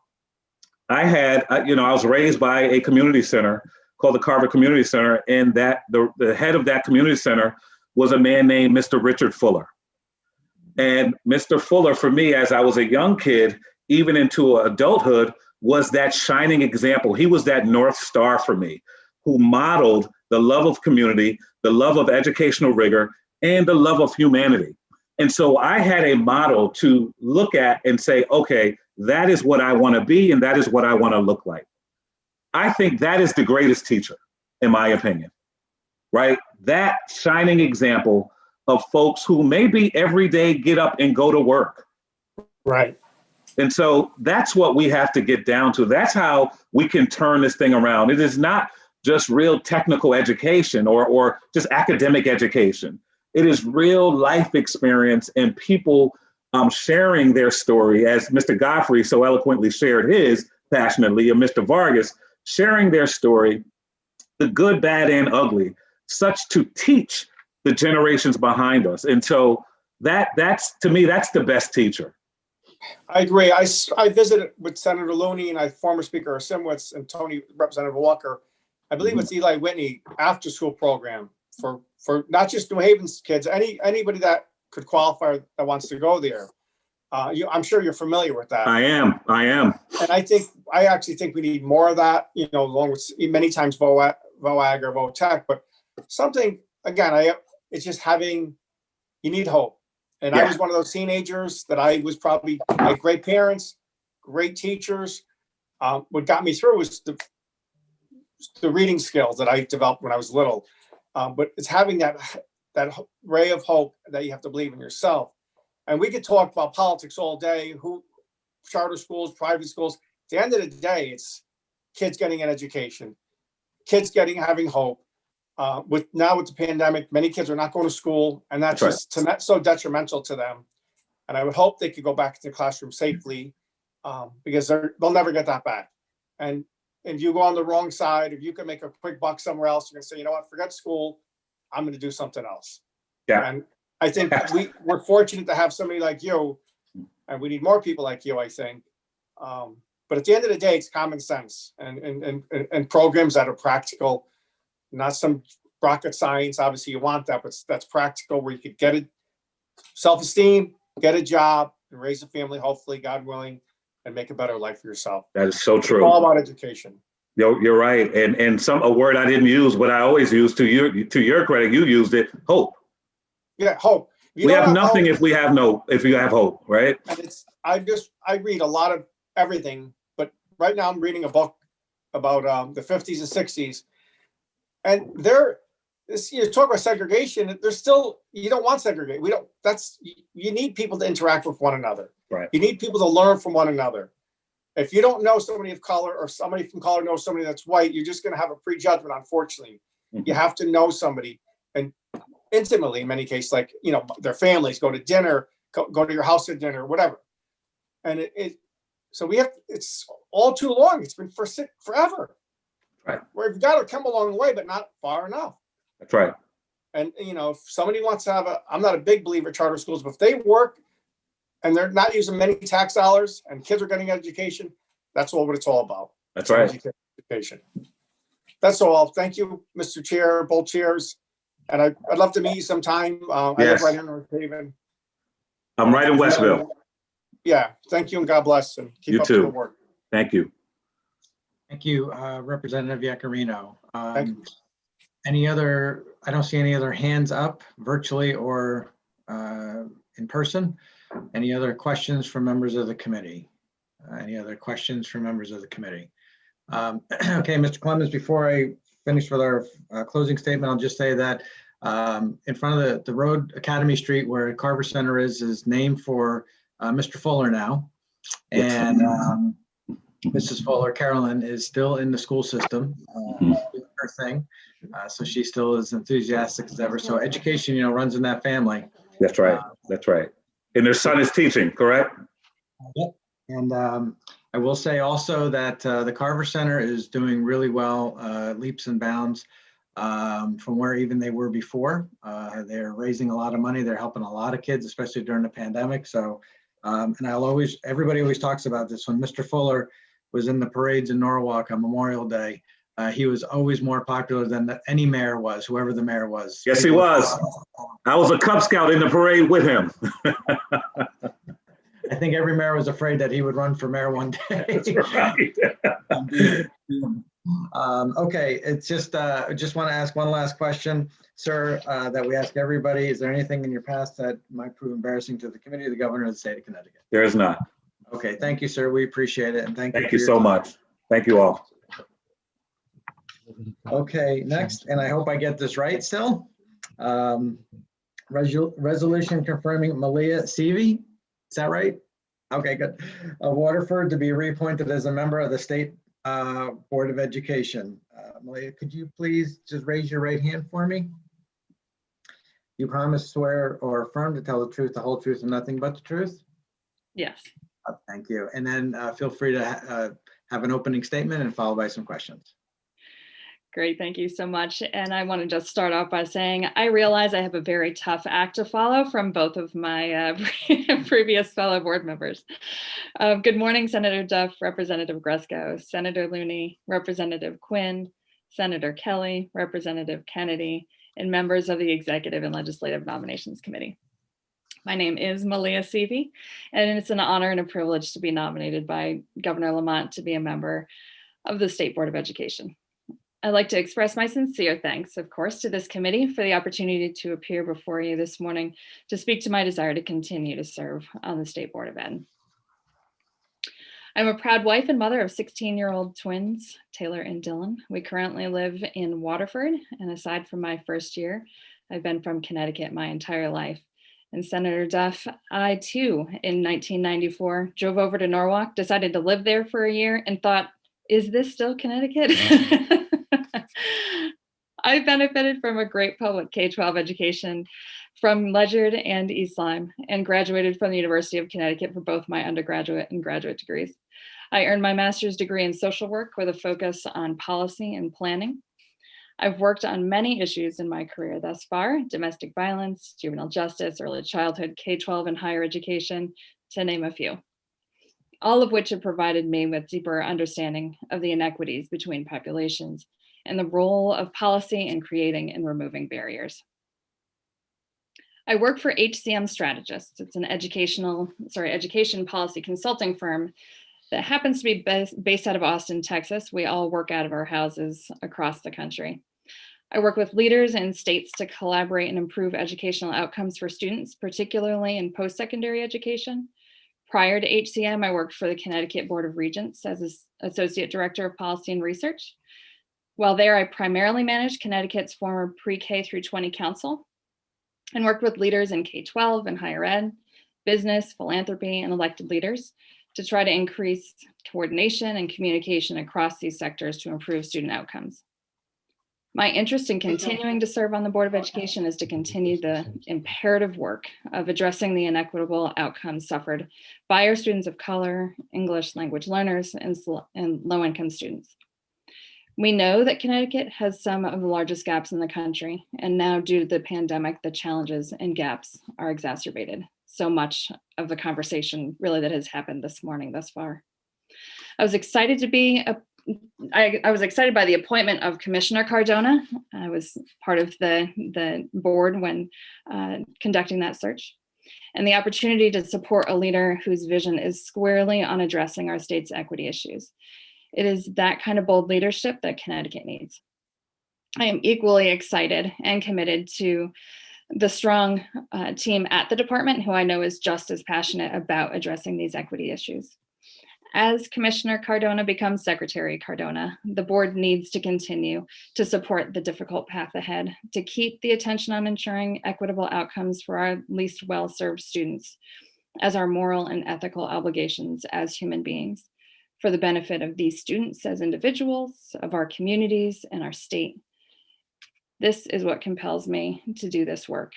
was raised by a community center called the Carver Community Center, and that the head of that community center was a man named Mr. Richard Fuller. And Mr. Fuller, for me, as I was a young kid, even into adulthood, was that shining example. He was that North Star for me, who modeled the love of community, the love of educational rigor, and the love of humanity. And so I had a model to look at and say, okay, that is what I want to be, and that is what I want to look like. I think that is the greatest teacher, in my opinion, right? That shining example of folks who maybe every day get up and go to work. Right. And so that's what we have to get down to. That's how we can turn this thing around. It is not just real technical education or just academic education. It is real life experience and people sharing their story, as Mr. Godfrey so eloquently shared his passionately, and Mr. Vargas sharing their story, the good, bad, and ugly, such to teach the generations behind us. And so that's to me, that's the best teacher. I agree. I visited with Senator Looney and former Speaker Simwitz and Representative Walker. I believe it's Eli Whitney after school program for not just New Haven's kids, anybody that could qualify that wants to go there. I'm sure you're familiar with that. I am. And I actually think we need more of that, along with many times VOAG or VOTech, but something, again, it's just having you need hope. And I Yeah. was one of those teenagers that I was probably like great parents, great teachers. What got me through was the reading skills that I developed when I was little. But it's having that ray of hope that you have to believe in yourself. And we could talk about politics all day, charter schools, private schools. At the end of the day, it's kids getting an education, kids having hope. With the pandemic, many kids are not going to school, and that's just so detrimental to them. And I would hope they could go back to the classroom safely, because they'll never get that back. And if you go on the wrong side, if you can make a quick buck somewhere else, you're gonna say, you know what, forget school, I'm gonna do something else. Yeah. And I think we're fortunate to have somebody like you, and we need more people like you, I think. But at the end of the day, it's common sense and programs that are practical, not some rocket science. Obviously, you want that, but that's practical where you could get it, self-esteem, get a job, and raise a family, hopefully, God willing, and make a better life for yourself. That is so true. It's all about education. You're right. And a word I didn't use, but I always use, to your credit, you used it, hope. Yeah, hope. We have nothing if you have hope, right? And I read a lot of everything, but right now I'm reading a book about the 50s and 60s. And you talk about segregation, there's still, you don't want segregation. You need people to interact with one another. Right. You need people to learn from one another. If you don't know somebody of color, or somebody from color knows somebody that's white, you're just going to have a prejudgment, unfortunately. Mm-hmm. You have to know somebody, and intimately in many cases, like, their families, go to dinner, go to your house at dinner, whatever. And it's all too long. It's been forever. Right. Where we've got to come a long way, but not far enough. That's right. And, if somebody wants to I'm not a big believer in charter schools, but if they work and they're not using many tax dollars and kids are getting education, that's what it's all about. That's right. Education. That's all. Thank you, Mr. Chair, both chairs. And I'd love to meet you sometime. I live right here in North Haven. I'm right in Westville. Yeah. Thank you, and God bless. And keep up the good work. Thank you. Thank you, Representative Yaccarino. Thank you. I don't see any other hands up virtually or in person. Any other questions from members of the committee? Okay, Mr. Clemens, before I finish with our closing statement, I'll just say that in front of the road, Academy Street, where Carver Center is named for Mr. Fuller now. And Mrs. Fuller, Carolyn, is still in the school system, doing her thing. So she still is enthusiastic as ever. So education, runs in that family. That's right. That's right. And their son is teaching, correct? Yep. And I will say also that the Carver Center is doing really well, leaps and bounds from where even they were before. They're raising a lot of money. They're helping a lot of kids, especially during the pandemic. So, and everybody always talks about this. When Mr. Fuller was in the parades in Norwalk on Memorial Day, he was always more popular than any mayor was, whoever the mayor was. Yes, he was. I was a Cub Scout in the parade with him. I think every mayor was afraid that he would run for mayor one day. That's right. Okay, it's just want to ask one last question, sir, that we ask everybody. Is there anything in your past that might prove embarrassing to the committee or the governor of the state of Connecticut? There is not. Okay, thank you, sir. We appreciate it. And thank you so much. Thank you all. Okay, next, and I hope I get this right still. Resolution confirming Malia Seavey. Is that right? Okay, good. Waterford to be reappointed as a member of the State Board of Education. Malia, could you please just raise your right hand for me? You promise, swear, or affirm to tell the truth, the whole truth, and nothing but the truth? Yes. Thank you. And then feel free to have an opening statement and followed by some questions. Great, thank you so much. And I want to just start off by saying I realize I have a very tough act to follow from both of my previous fellow board members. Good morning, Senator Duff, Representative Gresco, Senator Looney, Representative Quinn, Senator Kelly, Representative Kennedy, and members of the Executive and Legislative Nominations Committee. My name is Malia Seavey, and it's an honor and a privilege to be nominated by Governor Lamont to be a member of the State Board of Education. I'd like to express my sincere thanks, of course, to this committee for the opportunity to appear before you this morning to speak to my desire to continue to serve on the State Board of Ed. I'm a proud wife and mother of 16-year-old twins, Taylor and Dylan. We currently live in Waterford, and aside from my first year, I've been from Connecticut my entire life. And Senator Duff, I too, in 1994, drove over to Norwalk, decided to live there for a year, and thought, is this still Connecticut? I benefited from a great public K-12 education from Ledyard and East Lyme, and graduated from the University of Connecticut for both my undergraduate and graduate degrees. I earned my master's degree in social work with a focus on policy and planning. I've worked on many issues in my career thus far: domestic violence, juvenile justice, early childhood, K-12 and higher education, to name a few, all of which have provided me with deeper understanding of the inequities between populations and the role of policy in creating and removing barriers. I work for HCM Strategists. It's an education policy consulting firm that happens to be based out of Austin, Texas. We all work out of our houses across the country. I work with leaders and states to collaborate and improve educational outcomes for students, particularly in post-secondary education. Prior to HCM, I worked for the Connecticut Board of Regents as Associate Director of Policy and Research. While there, I primarily managed Connecticut's former pre-K through 20 council and worked with leaders in K-12 and higher ed, business, philanthropy, and elected leaders to try to increase coordination and communication across these sectors to improve student outcomes. My interest in continuing to serve on the Board of Education is to continue the imperative work of addressing the inequitable outcomes suffered by our students of color, English language learners, and low-income students. We know that Connecticut has some of the largest gaps in the country, and now due to the pandemic, the challenges and gaps are exacerbated. So much of the conversation really that has happened this morning thus far. I was excited by the appointment of Commissioner Cardona. I was part of the board when conducting that search, and the opportunity to support a leader whose vision is squarely on addressing our state's equity issues. It is that kind of bold leadership that Connecticut needs. I am equally excited and committed to the strong team at the department, who I know is just as passionate about addressing these equity issues. As Commissioner Cardona becomes Secretary Cardona, the board needs to continue to support the difficult path ahead, to keep the attention on ensuring equitable outcomes for our least well-served students as our moral and ethical obligations as human beings, for the benefit of these students as individuals, of our communities, and our state. This is what compels me to do this work,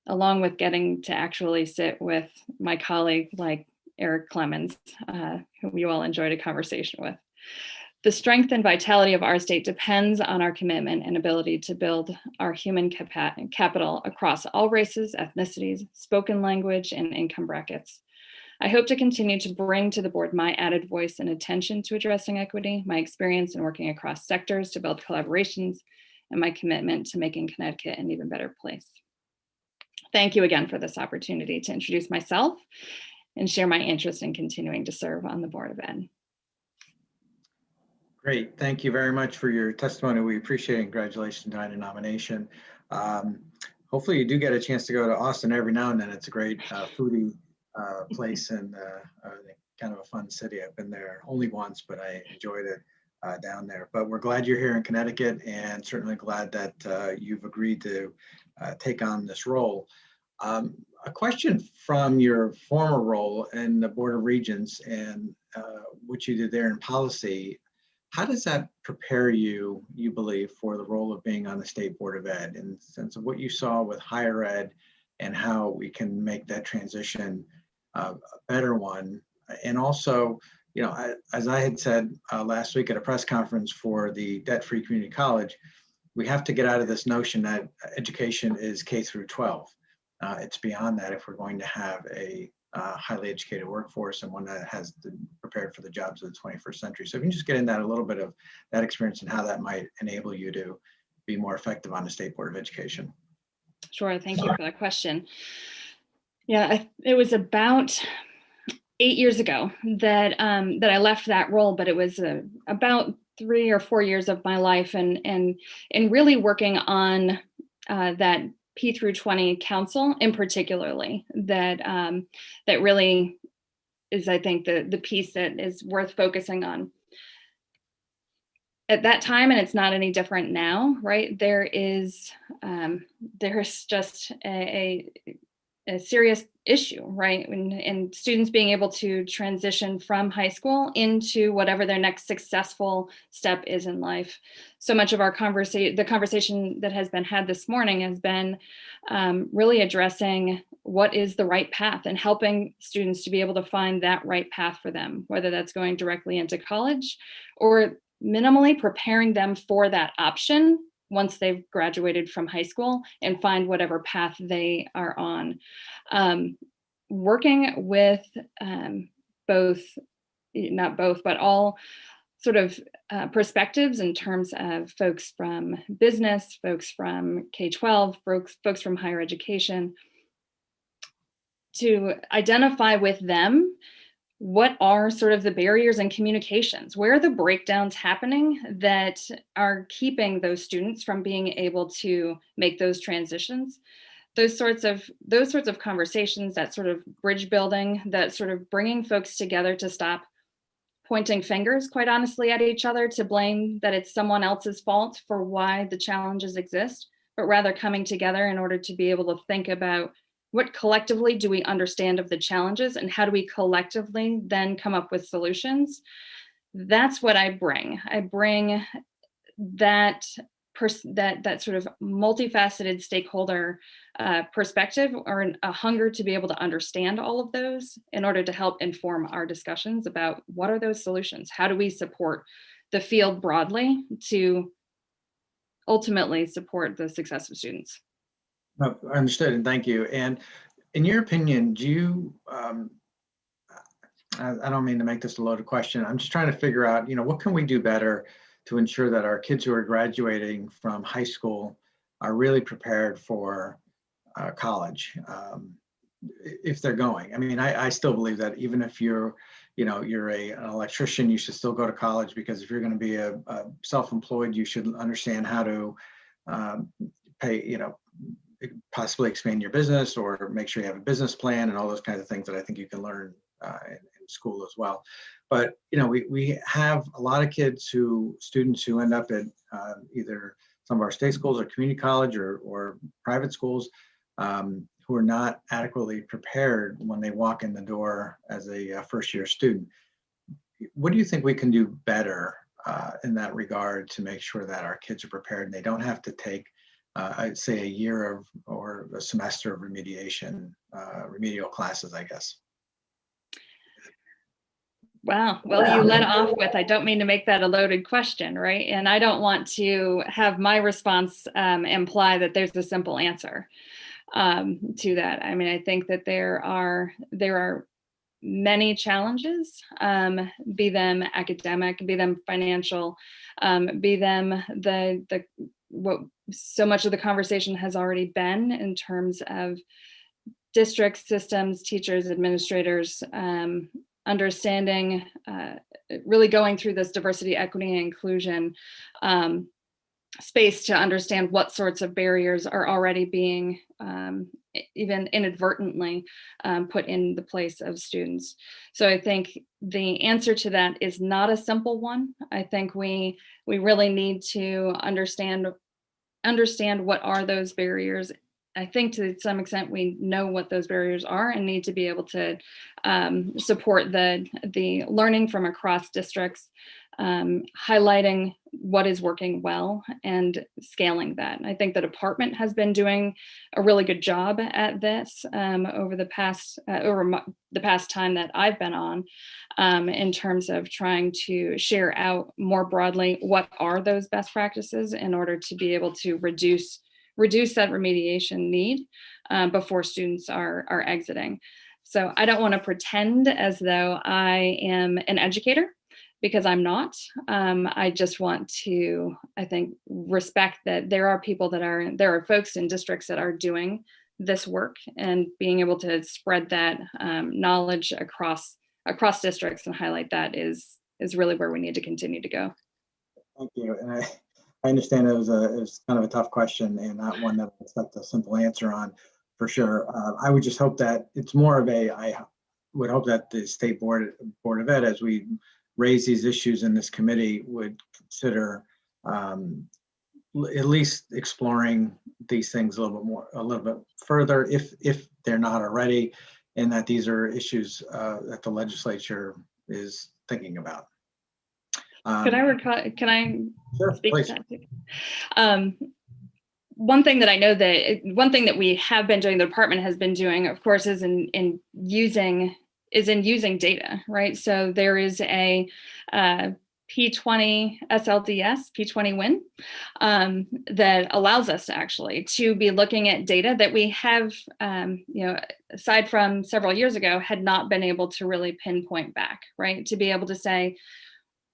along with getting to actually sit with my colleague like Eric Clemens, who you all enjoyed a conversation with. The strength and vitality of our state depends on our commitment and ability to build our human capital across all races, ethnicities, spoken language, and income brackets. I hope to continue to bring to the board my added voice and attention to addressing equity, my experience in working across sectors to build collaborations, and my commitment to making Connecticut an even better place. Thank you again for this opportunity to introduce myself and share my interest in continuing to serve on the Board of Ed. Great, thank you very much for your testimony. We appreciate it. Congratulations on your nomination. Hopefully you do get a chance to go to Austin every now and then. It's a great foodie place and kind of a fun city. I've been there only once, but I enjoyed it down there. But we're glad you're here in Connecticut, and certainly glad that you've agreed to take on this role. A question from your former role in the Board of Regents and what you did there in policy. How does that prepare you, you believe, for the role of being on the State Board of Ed, in the sense of what you saw with higher ed and how we can make that transition a better one? And also, you know, as I had said last week at a press conference for the Debt-Free Community College, we have to get out of this notion that education is K through 12. It's beyond that if we're going to have a highly educated workforce and one that has prepared for the jobs of the 21st century. So if you can just get in that a little bit of that experience and how that might enable you to be more effective on the State Board of Education. Sure, thank you for that question. Yeah, it was about 8 years ago that I left that role, but it was about 3 or 4 years of my life, and really working on that P through 20 council in particularly, that that really is, I think, the piece that is worth focusing on. At that time, and it's not any different now, right? There's just a serious issue, right? And students being able to transition from high school into whatever their next successful step is in life. So much of our the conversation that has been had this morning has been really addressing what is the right path and helping students to be able to find that right path for them, whether that's going directly into college or minimally preparing them for that option once they've graduated from high school and find whatever path they are on. Working with not both, but all sort of perspectives in terms of folks from business, folks from K-12, folks from higher education, to identify with them what are sort of the barriers in communications? Where are the breakdowns happening that are keeping those students from being able to make those transitions? Those sorts of conversations, that sort of bridge building, that sort of bringing folks together to stop pointing fingers, quite honestly, at each other to blame that it's someone else's fault for why the challenges exist, but rather coming together in order to be able to think about what collectively do we understand of the challenges and how do we collectively then come up with solutions. That's what I bring. I bring that sort of multifaceted stakeholder perspective, or a hunger to be able to understand all of those in order to help inform our discussions about what are those solutions? How do we support the field broadly to ultimately support the success of students? Understood, and thank you. And in your opinion, do you, I don't mean to make this a loaded question. I'm just trying to figure out, what can we do better to ensure that our kids who are graduating from high school are really prepared for college, if they're going. I mean, I still believe that even if you're an electrician, you should still go to college, because if you're going to be a self-employed, you should understand how to pay, possibly expand your business or make sure you have a business plan and all those kinds of things that I think you can learn in school as well. But we have a lot of students who end up at either some of our state schools or community college or private schools who are not adequately prepared when they walk in the door as a first-year student. What do you think we can do better in that regard to make sure that our kids are prepared and they don't have to take I'd say a year or a semester of remedial classes, I guess? Wow. Well, you led off with, I don't mean to make that a loaded question, right? And I don't want to have my response imply that there's a simple answer to that. I mean, I think that there are many challenges, be them academic, be them financial, be them what so much of the conversation has already been in terms of district systems, teachers, administrators, understanding, really going through this diversity, equity, and inclusion space to understand what sorts of barriers are already being even inadvertently put in the place of students. So I think the answer to that is not a simple one. I think we really need to understand what are those barriers. I think to some extent we know what those barriers are and need to be able to support the learning from across districts, highlighting what is working well and scaling that. I think the department has been doing a really good job at this over the past time that I've been on, in terms of trying to share out more broadly what are those best practices in order to be able to reduce that remediation need before students are exiting. So I don't want to pretend as though I am an educator, because I'm not. I just want to, I think, respect that there are folks in districts that are doing this work, and being able to spread that knowledge across districts and highlight that is really where we need to continue to go. Thank you. And I understand it was kind of a tough question and not one that I expect a simple answer on for sure. I would just hope that it's more of I would hope that the State Board of Ed, as we raise these issues in this committee, would consider at least exploring these things a little bit further if they're not already, and that these are issues that the legislature is thinking about. Can I Sure, speak please. to that too? One thing that we have been doing, the department has been doing, of course, is in using data, right? So there is a P20 SLDS, P20 win that allows us actually to be looking at data that we have, aside from several years ago, had not been able to really pinpoint back, right? To be able to say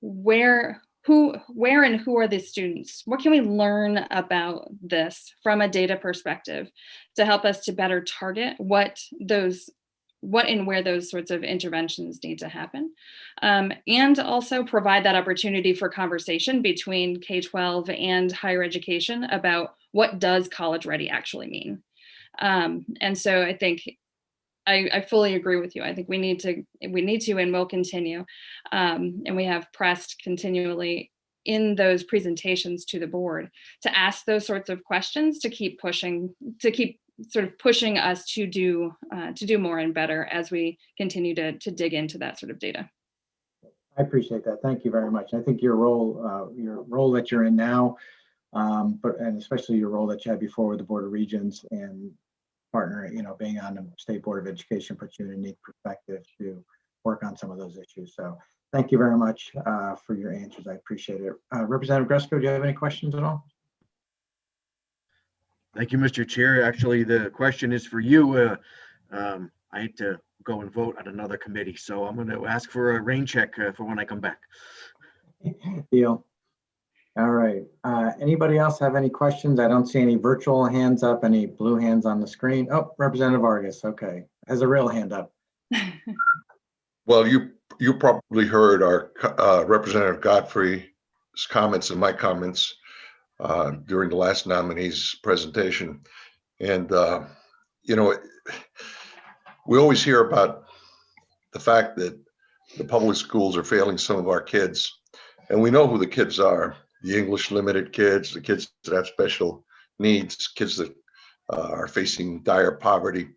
where and who are the students? What can we learn about this from a data perspective to help us to better target what and where those sorts of interventions need to happen, and also provide that opportunity for conversation between K-12 and higher education about what does college ready actually mean. And so I think I fully agree with you. I think we need to and will continue. And we have pressed continually in those presentations to the board to ask those sorts of questions, to keep sort of pushing us to do more and better as we continue to dig into that sort of data. I appreciate that. Thank you very much. I think your role that you're in now, and especially your role that you had before with the Board of Regents and partner, being on the State Board of Education puts you in a unique perspective to work on some of those issues. So thank you very much for your answers. I appreciate it. Representative Gresko, do you have any questions at all? Thank you, Mr. Chair. Actually, the question is for you. I hate to go and vote on another committee, so I'm going to ask for a rain check for when I come back. Deal. All right. Anybody else have any questions? I don't see any virtual hands up, any blue hands on the screen. Oh, Representative Vargas. Okay. Has a real hand up. Well, you probably heard our Representative Godfrey's comments and my comments during the last nominee's presentation. And, we always hear about the fact that the public schools are failing some of our kids. And we know who the kids are: the English limited kids, the kids that have special needs, kids that are facing dire poverty.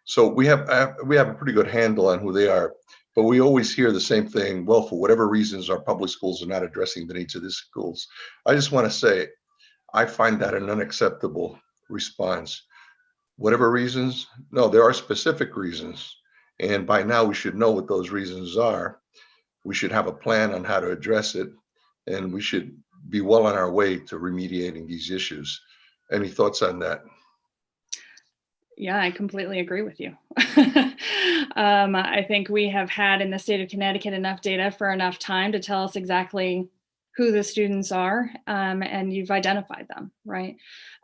So we have a pretty good handle on who they are. But we always hear the same thing: well, for whatever reasons, our public schools are not addressing the needs of these schools. I just want to say, I find that an unacceptable response. Whatever reasons? No, there are specific reasons. And by now we should know what those reasons are. We should have a plan on how to address it. And we should be well on our way to remediating these issues. Any thoughts on that? Yeah, I completely agree with you. I think we have had in the state of Connecticut enough data for enough time to tell us exactly who the students are, and you've identified them, right?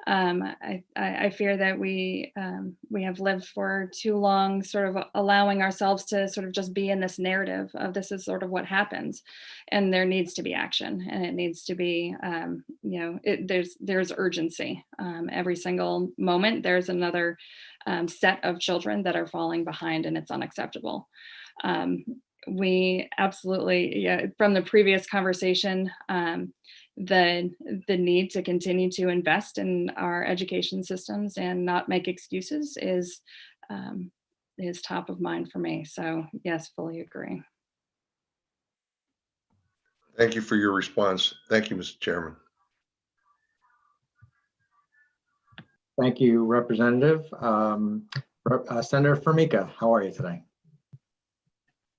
I fear that we have lived for too long sort of allowing ourselves to sort of just be in this narrative of this is sort of what happens, and there needs to be action, and it needs to be, there's urgency. Every single moment there's another set of children that are falling behind, and it's unacceptable. We absolutely, from the previous conversation, the need to continue to invest in our education systems and not make excuses is top of mind for me. So yes, fully agree. Thank you for your response. Thank you, Mr. Chairman. Thank you, Representative. Senator Formica, how are you today?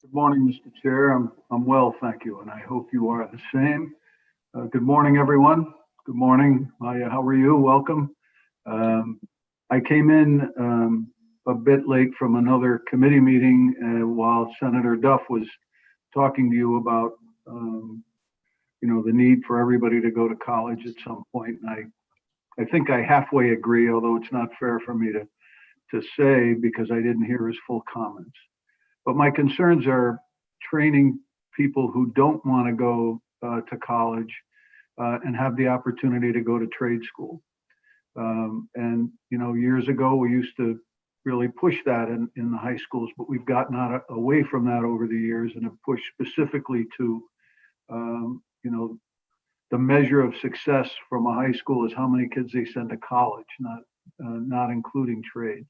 Good morning, Mr. Chair. I'm well, thank you, and I hope you are the same. Good morning, everyone. Good morning, Maya. How are you? Welcome. I came in a bit late from another committee meeting while Senator Duff was talking to you about, the need for everybody to go to college at some point. And I think I halfway agree, although it's not fair for me to say because I didn't hear his full comments. But my concerns are training people who don't want to go to college and have the opportunity to go to trade school. And, you know, years ago, we used to really push that in the high schools, but we've gotten away from that over the years and have pushed specifically to, you know, the measure of success from a high school is how many kids they send to college, not including trades.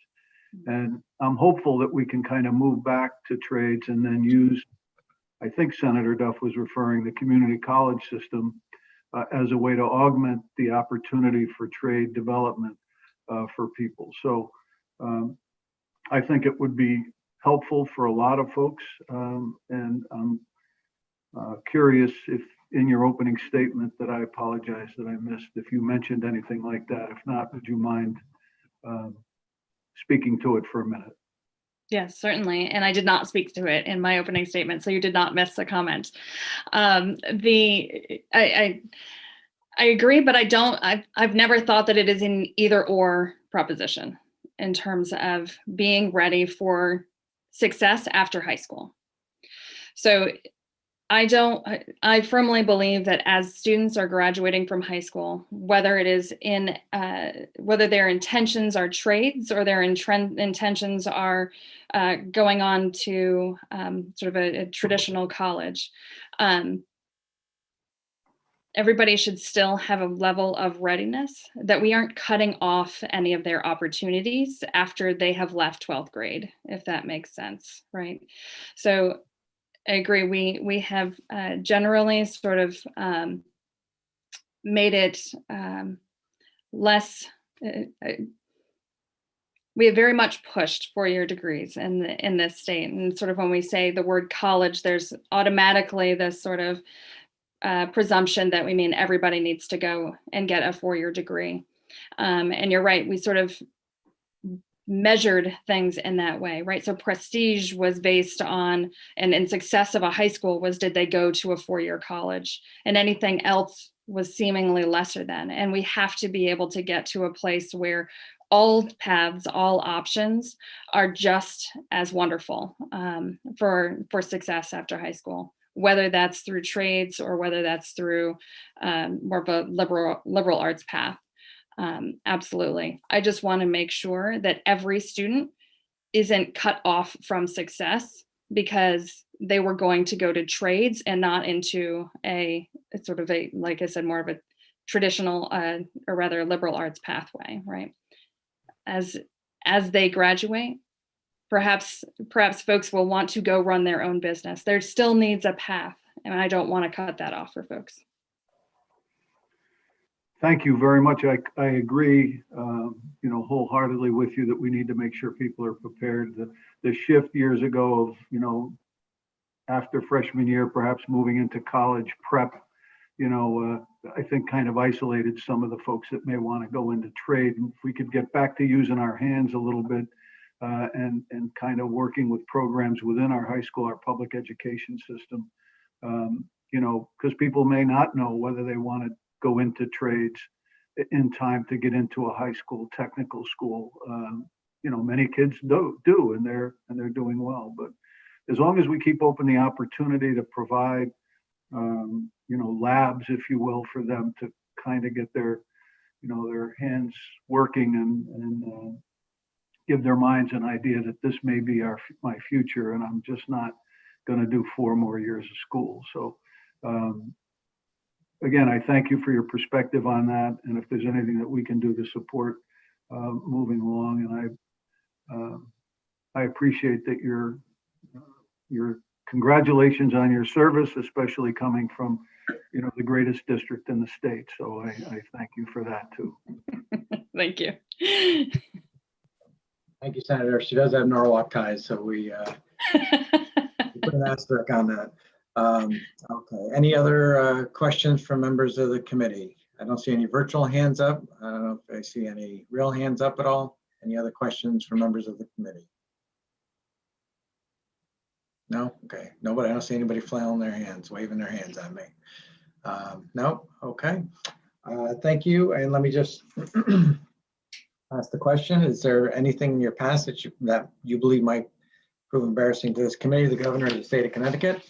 And I'm hopeful that we can kind of move back to trades and then use, I think Senator Duff was referring the community college system as a way to augment the opportunity for trade development for people. So I think it would be helpful for a lot of folks. And I'm curious if in your opening statement that I apologize that I missed, if you mentioned anything like that. If not, would you mind speaking to it for a minute? Yes, certainly. And I did not speak to it in my opening statement, so you did not miss the comment. I agree, but I've never thought that it is an either or proposition in terms of being ready for success after high school. So I firmly believe that as students are graduating from high school, whether it is in, whether their intentions are trades or their intentions are going on to sort of a traditional college, everybody should still have a level of readiness, that we aren't cutting off any of their opportunities after they have left 12th grade, if that makes sense, right? So I agree. We have generally sort of made it less. We have very much pushed four-year degrees in this state, and sort of when we say the word college, there's automatically this sort of presumption that we mean everybody needs to go and get a four-year degree. And you're right. We sort of measured things in that way, right? So prestige was based on, and success of a high school was, did they go to a four-year college? And anything else was seemingly lesser than. And we have to be able to get to a place where all paths, all options are just as wonderful for success after high school, whether that's through trades or whether that's through more of a liberal arts path. Absolutely. I just want to make sure that every student isn't cut off from success because they were going to go to trades and not into a sort of a, like I said, more of a traditional or rather liberal arts pathway, right? As they graduate, perhaps folks will want to go run their own business. There still needs a path, and I don't want to cut that off for folks. Thank you very much. I agree, you know, wholeheartedly with you that we need to make sure people are prepared. The shift years ago of, you know, after freshman year, perhaps moving into college prep, you know, I think kind of isolated some of the folks that may want to go into trade. And if we could get back to using our hands a little bit and kind of working with programs within our high school, our public education system, you know, because people may not know whether they want to go into trades in time to get into a high school technical school. You know, many kids do, and they're doing well. But as long as we keep open the opportunity to provide, you know, labs, if you will, for them to kind of get their, you know, their hands working and give their minds an idea that this may be my future, and I'm just not going to do 4 more years of school. So. Again, I thank you for your perspective on that, and if there's anything that we can do to support moving along, and I appreciate that your congratulations on your service, especially coming from, you know, the greatest district in the state. So I thank you for that too. Thank you. Thank you, Senator. She does have Norwalk ties, so we put an asterisk on that. Okay, any other questions from members of the committee? I don't see any virtual hands up. I don't know if I see any real hands up at all. Any other questions from members of the committee? No? Okay, nobody. I don't see anybody flailing their hands, waving their hands at me. No? Okay. Thank you. And let me just ask the question. Is there anything in your past that you believe might prove embarrassing to this committee, the governor of the state of Connecticut?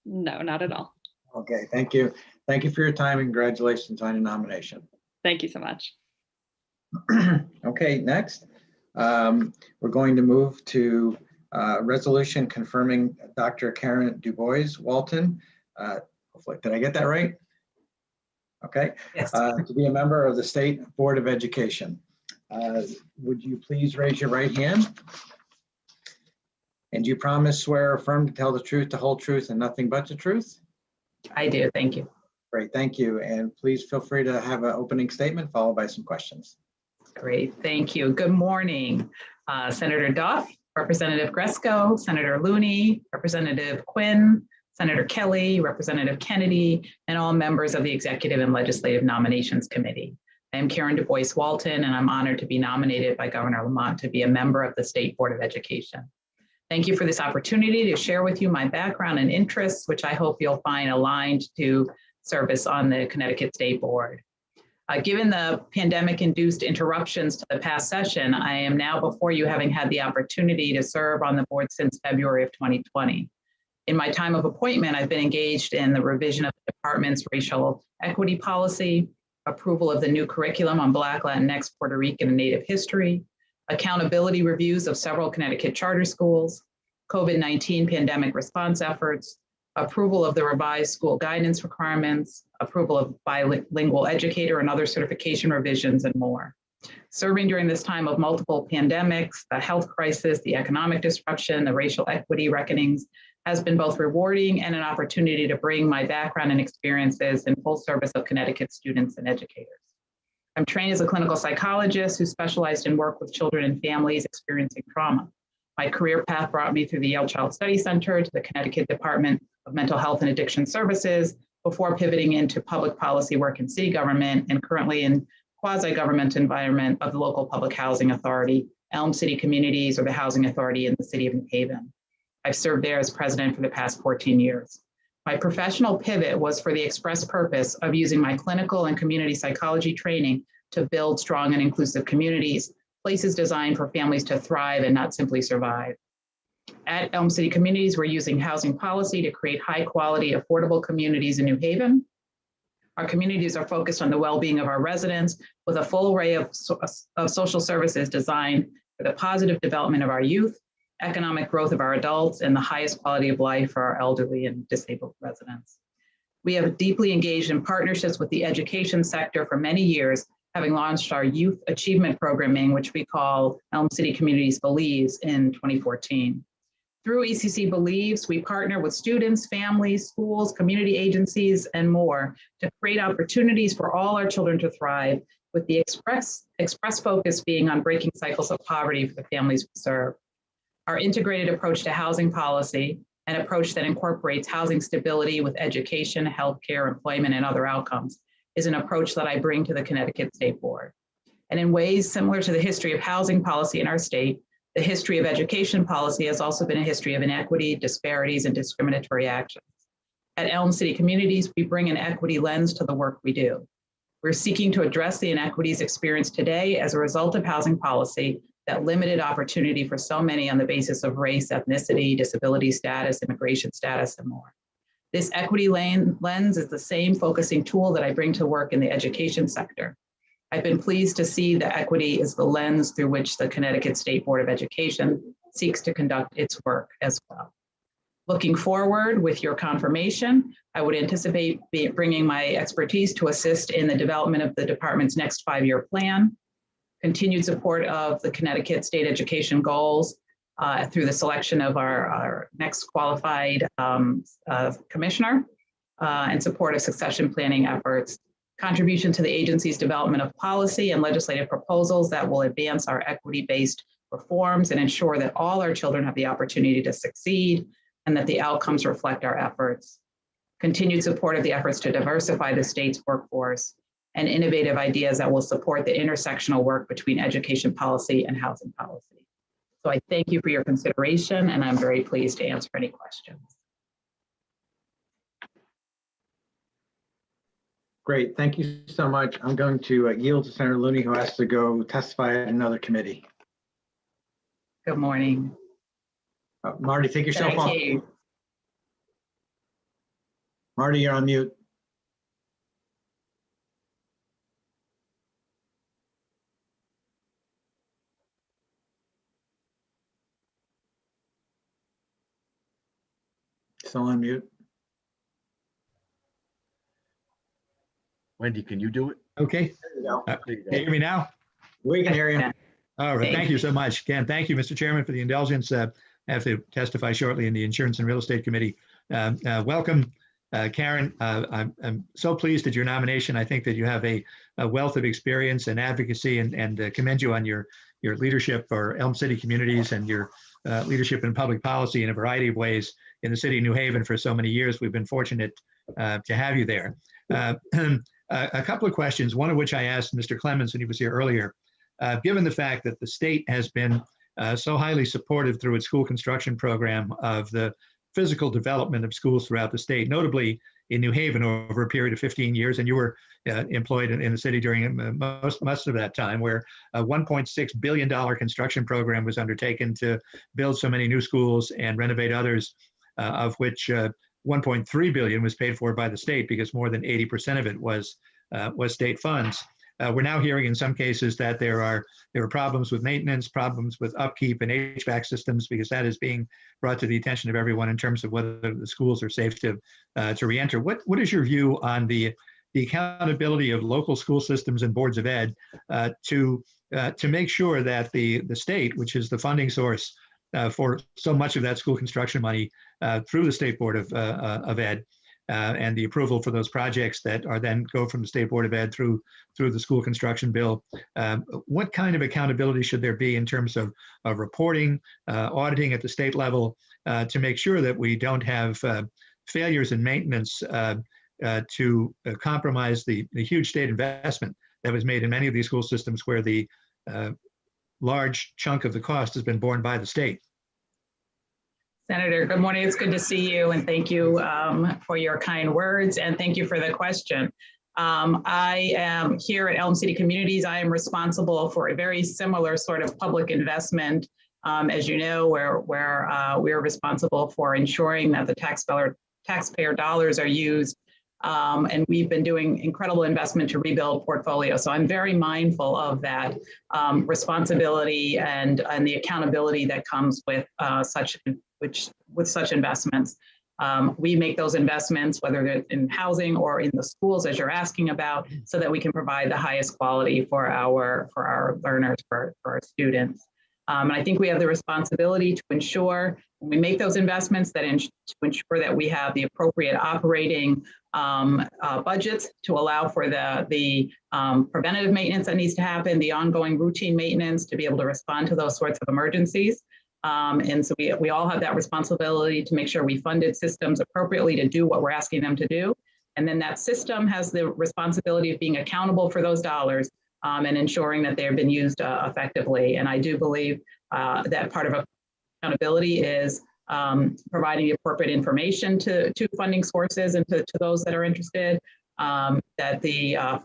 No, not at all. Okay, thank you. Thank you for your time and congratulations on your nomination. Thank you so much. Okay, next, we're going to move to resolution confirming Dr. Karen DuBois Walton. Hopefully, did I get that right? Okay. Yes. To be a member of the State Board of Education. Would you please raise your right hand? And do you promise, swear, or affirm to tell the truth, the whole truth, and nothing but the truth? I do. Thank you. Great, thank you. And please feel free to have an opening statement followed by some questions. Great. Thank you. Good morning, Senator Duff, Representative Gresco, Senator Looney, Representative Quinn, Senator Kelly, Representative Kennedy, and all members of the Executive and Legislative Nominations Committee. I am Karen DuBois Walton, and I'm honored to be nominated by Governor Lamont to be a member of the State Board of Education. Thank you for this opportunity to share with you my background and interests, which I hope you'll find aligned to service on the Connecticut State Board. Given the pandemic-induced interruptions to the past session, I am now before you having had the opportunity to serve on the board since February of 2020. In my time of appointment, I've been engaged in the revision of the department's racial equity policy, approval of the new curriculum on Black, Latinx, Puerto Rican, and Native history, accountability reviews of several Connecticut charter schools, COVID-19 pandemic response efforts, approval of the revised school guidance requirements, approval of bilingual educator and other certification revisions, and more. Serving during this time of multiple pandemics, the health crisis, the economic disruption, the racial equity reckonings has been both rewarding and an opportunity to bring my background and experiences in full service of Connecticut students and educators. I'm trained as a clinical psychologist who specialized in work with children and families experiencing trauma. My career path brought me through the Yale Child Study Center to the Connecticut Department of Mental Health and Addiction Services before pivoting into public policy work in city government and currently in quasi-government environment of the local public housing authority, Elm City Communities, or the Housing Authority in the city of New Haven. I've served there as president for the past 14 years. My professional pivot was for the express purpose of using my clinical and community psychology training to build strong and inclusive communities, places designed for families to thrive and not simply survive. At Elm City Communities, we're using housing policy to create high quality, affordable communities in New Haven. Our communities are focused on the well-being of our residents with a full array of social services designed for the positive development of our youth, economic growth of our adults, and the highest quality of life for our elderly and disabled residents. We have deeply engaged in partnerships with the education sector for many years, having launched our youth achievement programming, which we call Elm City Communities Believes, in 2014. Through ECC Believes, we partner with students, families, schools, community agencies, and more to create opportunities for all our children to thrive, with the express focus being on breaking cycles of poverty for the families we serve. Our integrated approach to housing policy, an approach that incorporates housing stability with education, healthcare, employment, and other outcomes, is an approach that I bring to the Connecticut State Board. And in ways similar to the history of housing policy in our state, the history of education policy has also been a history of inequity, disparities, and discriminatory actions. At Elm City Communities, we bring an equity lens to the work we do. We're seeking to address the inequities experienced today as a result of housing policy that limited opportunity for so many on the basis of race, ethnicity, disability status, immigration status, and more. This equity lens is the same focusing tool that I bring to work in the education sector. I've been pleased to see that equity is the lens through which the Connecticut State Board of Education seeks to conduct its work as well. Looking forward, with your confirmation, I would anticipate bringing my expertise to assist in the development of the department's next 5-year plan, continued support of the Connecticut State Education goals through the selection of our next qualified commissioner, and support of succession planning efforts, contribution to the agency's development of policy and legislative proposals that will advance our equity-based reforms and ensure that all our children have the opportunity to succeed and that the outcomes reflect our efforts. Continued support of the efforts to diversify the state's workforce and innovative ideas that will support the intersectional work between education policy and housing policy. So I thank you for your consideration, and I'm very pleased to answer any questions. Great, thank you so much. I'm going to yield to Senator Looney, who has to go testify at another committee. Good morning. Marty, take yourself off. Marty, you're on mute. Still on mute. Wendy, can you do it? Okay. There you go. There you Can you go. hear me now? We can hear you. All right. Thank Thank you so much. Again, thank you, Mr. Chairman, for the indulgence. I have to testify shortly in the Insurance and Real Estate Committee. Welcome, Karen. I'm so pleased at your nomination. I think that you have a wealth of experience and advocacy, and commend you on your leadership for Elm City communities and your leadership in public policy in a variety of ways in the city of New Haven for so many years. We've been fortunate to have you there. A couple of questions, one of which I asked Mr. Clemens when he was here earlier. Given the fact that the state has been so highly supportive through its school construction program of the physical development of schools throughout the state, notably in New Haven over a period of 15 years, and you were employed in the city during most of that time, where a $1.6 billion construction program was undertaken to build so many new schools and renovate others, of which 1.3 billion was paid for by the state because more than 80% of it was state funds. We're now hearing in some cases that there are problems with maintenance, problems with upkeep and HVAC systems, because that is being brought to the attention of everyone in terms of whether the schools are safe to reenter. What is your view on the accountability of local school systems and boards of ed to make sure that the state, which is the funding source for so much of that school construction money through the State Board of Ed, and the approval for those projects that are then go from the State Board of Ed through the school construction bill. What kind of accountability should there be in terms of reporting, auditing at the state level to make sure that we don't have failures in maintenance to compromise the huge state investment that was made in many of these school systems where the large chunk of the cost has been borne by the state? Senator, good morning. It's good to see you, and thank you for your kind words, and thank you for the question. I am here at Elm City Communities. I am responsible for a very similar sort of public investment. As you know, where we're responsible for ensuring that the taxpayer dollars are used, and we've been doing incredible investment to rebuild portfolios. So I'm very mindful of that responsibility and the accountability that comes with such investments. We make those investments, whether they're in housing or in the schools, as you're asking about, so that we can provide the highest quality for our learners, for our students. And I think we have the responsibility to ensure when we make those investments to ensure that we have the appropriate operating budgets to allow for the preventative maintenance that needs to happen, the ongoing routine maintenance to be able to respond to those sorts of emergencies. And so we all have that responsibility to make sure we funded systems appropriately to do what we're asking them to do. And then that system has the responsibility of being accountable for those dollars and ensuring that they've been used effectively. And I do believe that part of accountability is providing the appropriate information to funding sources and to those that are interested, that the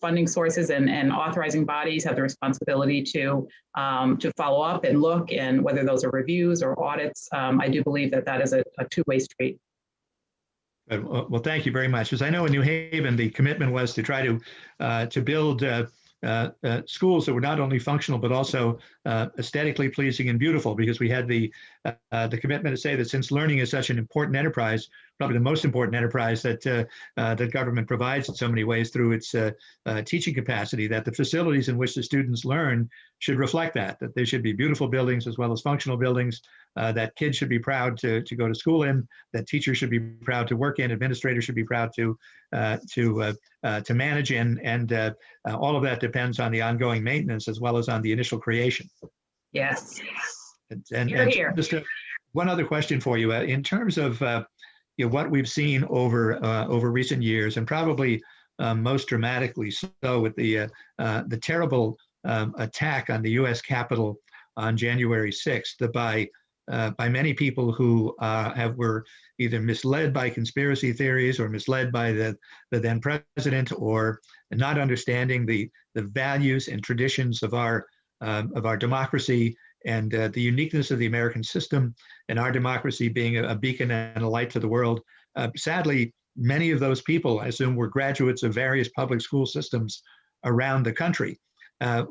funding sources and authorizing bodies have the responsibility to follow up and look, and whether those are reviews or audits. I do believe that is a two-way street. Well, thank you very much. As I know in New Haven, the commitment was to try to build schools that were not only functional, but also aesthetically pleasing and beautiful, because we had the commitment to say that since learning is such an important enterprise, probably the most important enterprise that government provides in so many ways through its teaching capacity, that the facilities in which the students learn should reflect that they should be beautiful buildings as well as functional buildings, that kids should be proud to go to school in, that teachers should be proud to work in, administrators should be proud to manage in, and all of that depends on the ongoing maintenance as well as on the initial creation. Yes. And here. Just one other question for you. In terms of what we've seen over recent years, and probably most dramatically so with the terrible attack on the U.S. Capitol on January 6th by many people who were either misled by conspiracy theories or misled by the then president, or not understanding the values and traditions of our democracy and the uniqueness of the American system, and our democracy being a beacon and a light to the world. Sadly, many of those people, I assume, were graduates of various public school systems around the country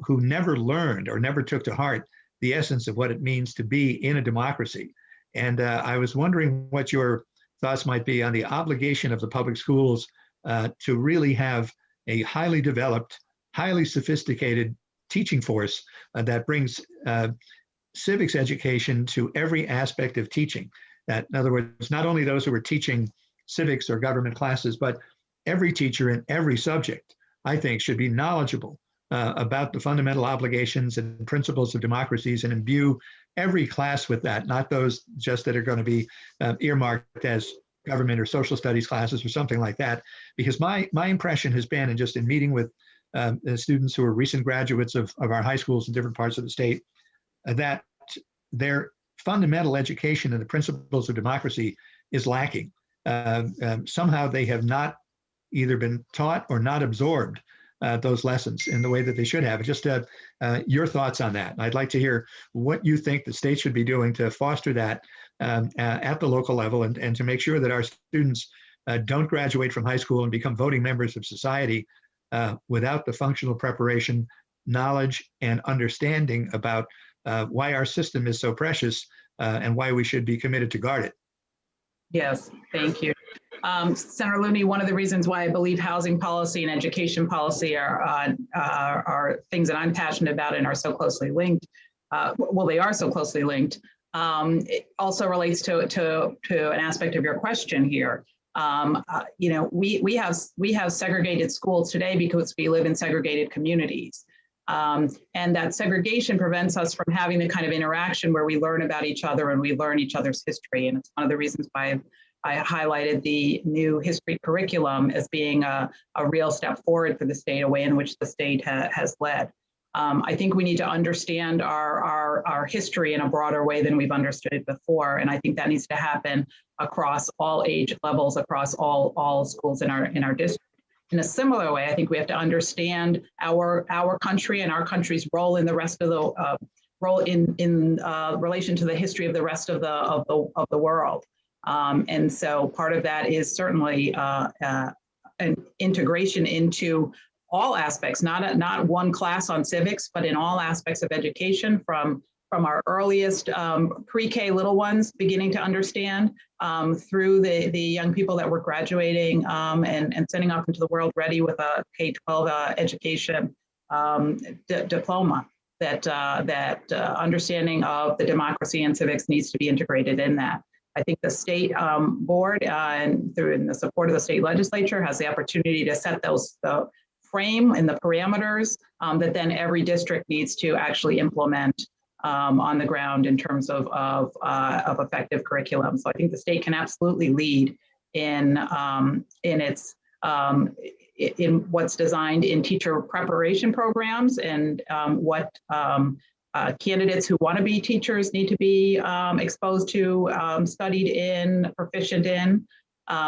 who never learned or never took to heart the essence of what it means to be in a democracy. And I was wondering what your thoughts might be on the obligation of the public schools to really have a highly developed, highly sophisticated teaching force that brings civics education to every aspect of teaching. That, in other words, not only those who are teaching civics or government classes, but every teacher in every subject, I think, should be knowledgeable about the fundamental obligations and principles of democracies and imbue every class with that, not those just that are going to be earmarked as government or social studies classes or something like that. Because my impression has been, and just in meeting with the students who are recent graduates of our high schools in different parts of the state, that their fundamental education in the principles of democracy is lacking. Somehow they have not either been taught or not absorbed those lessons in the way that they should have. Just your thoughts on that. I'd like to hear what you think the state should be doing to foster that at the local level and to make sure that our students don't graduate from high school and become voting members of society without the functional preparation, knowledge, and understanding about why our system is so precious and why we should be committed to guard it. Yes, thank you. Senator Looney, one of the reasons why I believe housing policy and education policy are things that I'm passionate about and are so closely linked. Well, they are so closely linked. It also relates to an aspect of your question here. You know, we have segregated schools today because we live in segregated communities. And that segregation prevents us from having the kind of interaction where we learn about each other and we learn each other's history. And it's one of the reasons why I highlighted the new history curriculum as being a real step forward for the state, a way in which the state has led. I think we need to understand our history in a broader way than we've understood it before. And I think that needs to happen across all age levels, across all schools in our district. In a similar way, I think we have to understand our country and our country's role in the rest of the role in relation to the history of the rest of the world. And so part of that is certainly an integration into all aspects, not one class on civics, but in all aspects of education from our earliest pre-K little ones beginning to understand through the young people that were graduating and sending off into the world ready with a K-12 education diploma. That understanding of the democracy and civics needs to be integrated in that. I think the state board and through the support of the state legislature has the opportunity to set the frame and the parameters that then every district needs to actually implement on the ground in terms of effective curriculum. So I think the state can absolutely lead in what's designed in teacher preparation programs and what candidates who want to be teachers need to be exposed to, studied in, proficient in,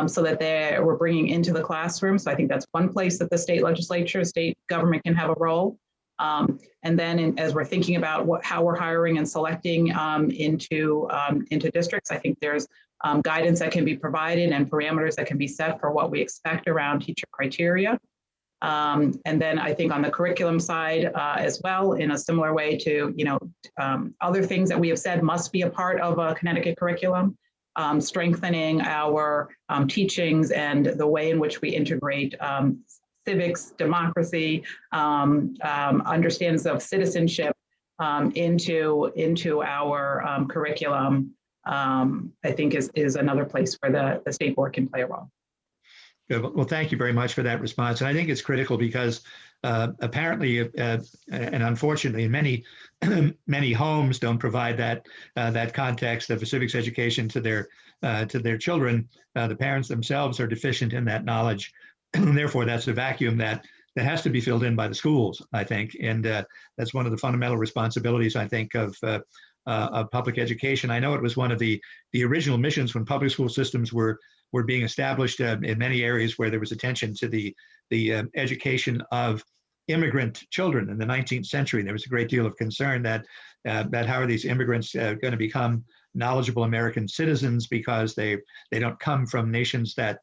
so that we're bringing into the classroom. So I think that's one place that the state legislature, state government can have a role. And then as we're thinking about how we're hiring and selecting into districts, I think there's guidance that can be provided and parameters that can be set for what we expect around teacher criteria. And then I think on the curriculum side as well, in a similar way to other things that we have said must be a part of a Connecticut curriculum, strengthening our teachings and the way in which we integrate civics, democracy, understandings of citizenship into our curriculum, I think is another place where the state board can play a role. Good. Well, thank you very much for that response. And I think it's critical because apparently and unfortunately, many homes don't provide that context of a civics education to their children. The parents themselves are deficient in that knowledge. Therefore, that's a vacuum that has to be filled in by the schools, I think. And that's one of the fundamental responsibilities, I think, of public education. I know it was one of the original missions when public school systems were being established in many areas where there was attention to the education of immigrant children in the 19th century. There was a great deal of concern that how are these immigrants going to become knowledgeable American citizens because they don't come from nations that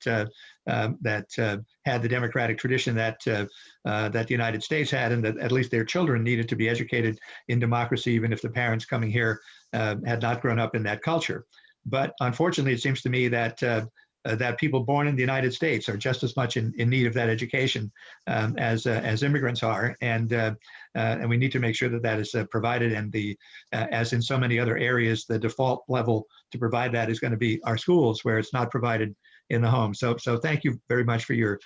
that had the democratic tradition that the United States had, and that at least their children needed to be educated in democracy, even if the parents coming here had not grown up in that culture. But unfortunately, it seems to me that that people born in the United States are just as much in need of that education as immigrants are, and we need to make sure that that is provided. And as in so many other areas, the default level to provide that is going to be our schools, where it's not provided in the home. So thank you very much for your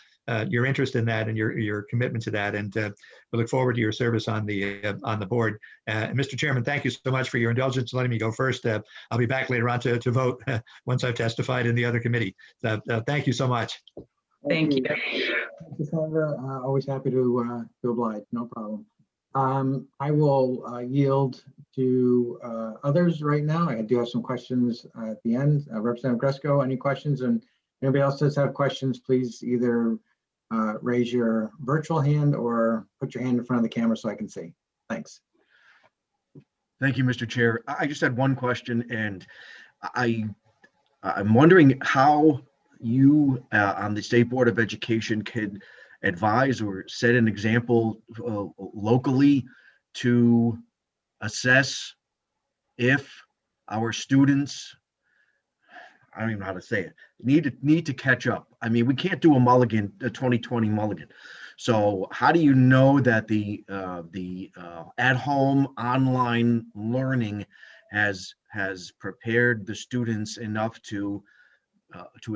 interest in that and your commitment to that, and we look forward to your service on the board. Mr. Chairman, thank you so much for your indulgence in letting me go first. I'll be back later on to vote once I've testified in the other committee. Thank you so much. Thank you. Thank you, Senator. Always happy to oblige. No problem. I will yield to others right now. I do have some questions at the end. Representative Gresco, any questions? And anybody else does have questions, please either raise your virtual hand or put your hand in front of the camera so I can see. Thanks. Thank you, Mr. Chair. I just had one question, and I'm wondering how you on the State Board of Education could advise or set an example locally to assess if our students, I don't even know how to say it, need to catch up. I mean, we can't do a 2020 mulligan. So how do you know that the at-home online learning has prepared the students enough to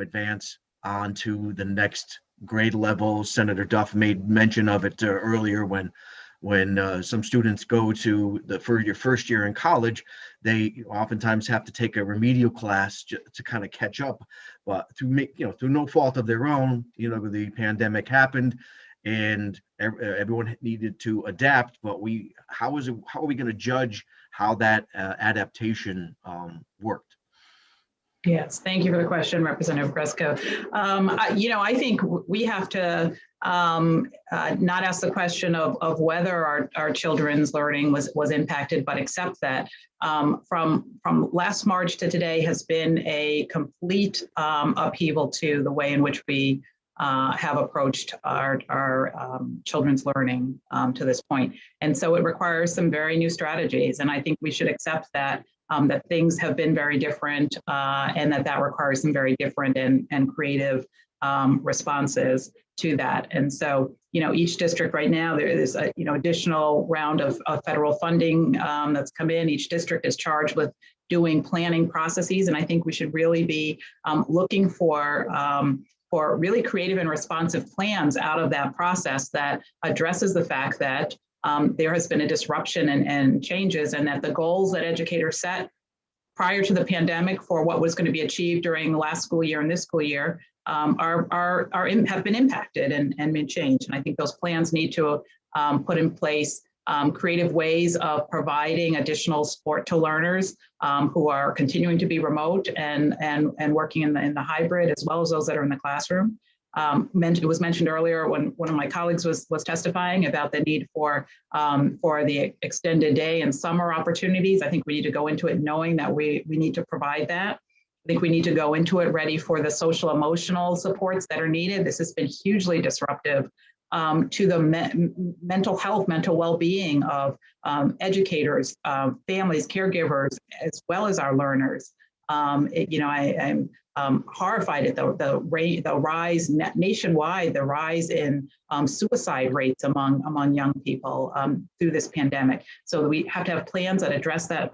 advance onto the next grade level? Senator Duff made mention of it earlier when some students go to your first year in college, they oftentimes have to take a remedial class to kind of catch up. But through no fault of their own, the pandemic happened, and everyone needed to adapt. But how are we going to judge how that adaptation worked? Yes, thank you for the question, Representative Gresco. I think we have to not ask the question of whether our children's learning was impacted, but accept that from last March to today has been a complete upheaval to the way in which we have approached our children's learning to this point. And so it requires some very new strategies. And I think we should accept that things have been very different and that requires some very different and creative responses to that. And so, each district right now, there is a, additional round of federal funding that's come in. Each district is charged with doing planning processes. And I think we should really be looking for really creative and responsive plans out of that process that addresses the fact that there has been a disruption and changes, and that the goals that educators set prior to the pandemic for what was going to be achieved during the last school year and this school year have been impacted and been changed. And I think those plans need to put in place creative ways of providing additional support to learners who are continuing to be remote and working in the hybrid, as well as those that are in the classroom. It was mentioned earlier when one of my colleagues was testifying about the need for the extended day and summer opportunities. I think we need to go into it knowing that we need to provide that. I think we need to go into it ready for the social emotional supports that are needed. This has been hugely disruptive to the mental health, mental well-being of educators, families, caregivers, as well as our learners. I'm horrified at the rise nationwide, the rise in suicide rates among young people through this pandemic. So we have to have plans that address that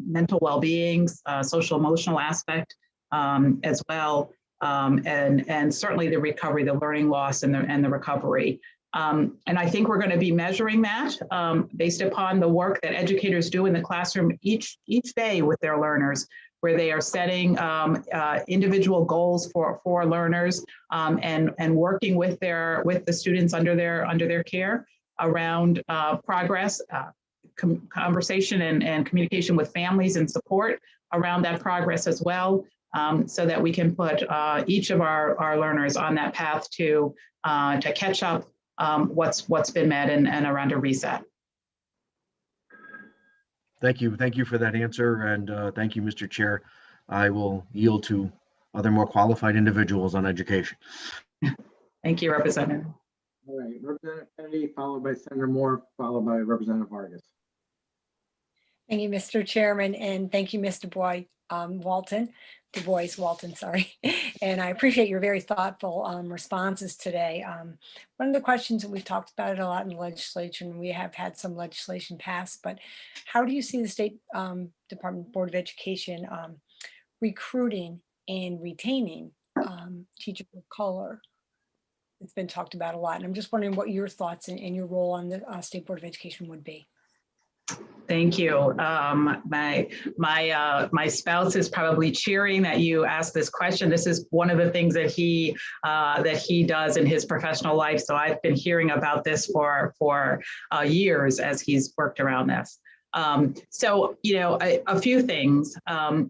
mental well-being, social emotional aspect as well, and certainly the recovery, the learning loss, and the recovery. And I think we're going to be measuring that based upon the work that educators do in the classroom each day with their learners, where they are setting individual goals for learners and working with the students under their care around progress, conversation and communication with families and support around that progress as well, so that we can put each of our learners on that path to catch up what's been met and around a reset. Thank you for that answer, and thank you, Mr. Chair. I will yield to other more qualified individuals on education. Thank you, Representative. All right, Representative Kennedy, followed by Senator Moore, followed by Representative Vargas. Thank you, Mr. Chairman, and thank you, Mr. Du Bois Walton, sorry. And I appreciate your very thoughtful responses today. One of the questions that we've talked about it a lot in the legislature, and we have had some legislation passed, but how do you see the State Department Board of Education recruiting and retaining teachers of color? It's been talked about a lot, and I'm just wondering what your thoughts and your role on the State Board of Education would be. Thank you. My spouse is probably cheering that you asked this question. This is one of the things that he does in his professional life. So I've been hearing about this for years as he's worked around this. So, a few things.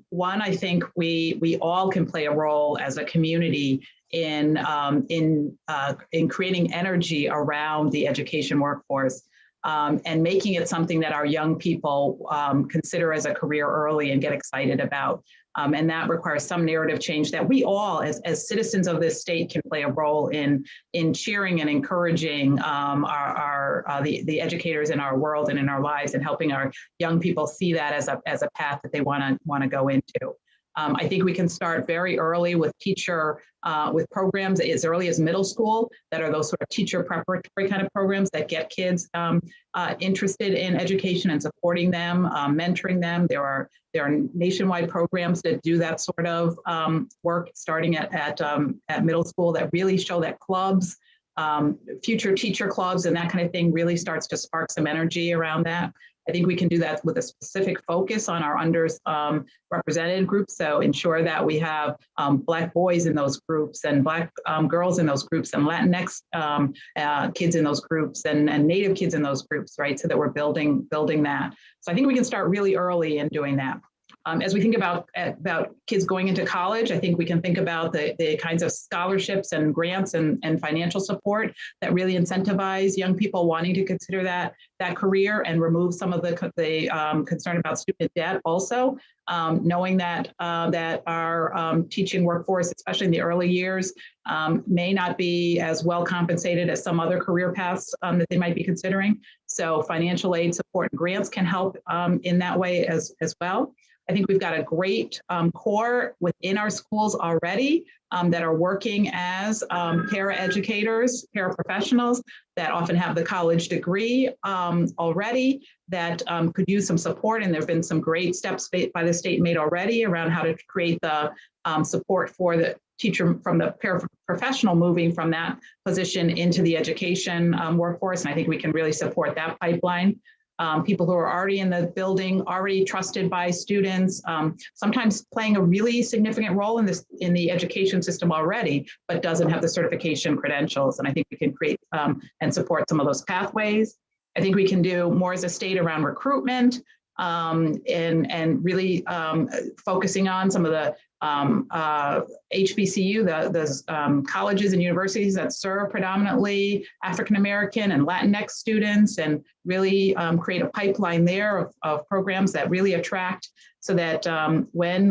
One, I think we all can play a role as a community in creating energy around the education workforce. And making it something that our young people consider as a career early and get excited about. And that requires some narrative change that we all, as citizens of this state, can play a role in cheering and encouraging the educators in our world and in our lives, and helping our young people see that as a path that they want to go into. I think we can start very early with with programs as early as middle school that are those sort of teacher preparatory kind of programs that get kids interested in education and supporting them, mentoring them. There are nationwide programs that do that sort of work starting at middle school that really show that clubs, future teacher clubs and that kind of thing really starts to spark some energy around that. I think we can do that with a specific focus on our underrepresented groups. So ensure that we have Black boys in those groups and Black girls in those groups and Latinx kids in those groups and Native kids in those groups, right? So that we're building that. So I think we can start really early in doing that. As we think about kids going into college, I think we can think about the kinds of scholarships and grants and financial support that really incentivize young people wanting to consider that career and remove some of the concern about student debt also. Knowing that our teaching workforce, especially in the early years, may not be as well compensated as some other career paths that they might be considering. So financial aid, support, and grants can help in that way as well. I think we've got a great core within our schools already that are working as paraeducators, paraprofessionals that often have the college degree already that could use some support. And there have been some great steps by the state made already around how to create the support for the teacher from the paraprofessional moving from that position into the education workforce. And I think we can really support that pipeline. People who are already in the building, already trusted by students, sometimes playing a really significant role in the education system already, but doesn't have the certification credentials. And I think we can create and support some of those pathways. I think we can do more as a state around recruitment and really focusing on some of the HBCU, the colleges and universities that serve predominantly African-American and Latinx students, and really create a pipeline there of programs that really attract, so that when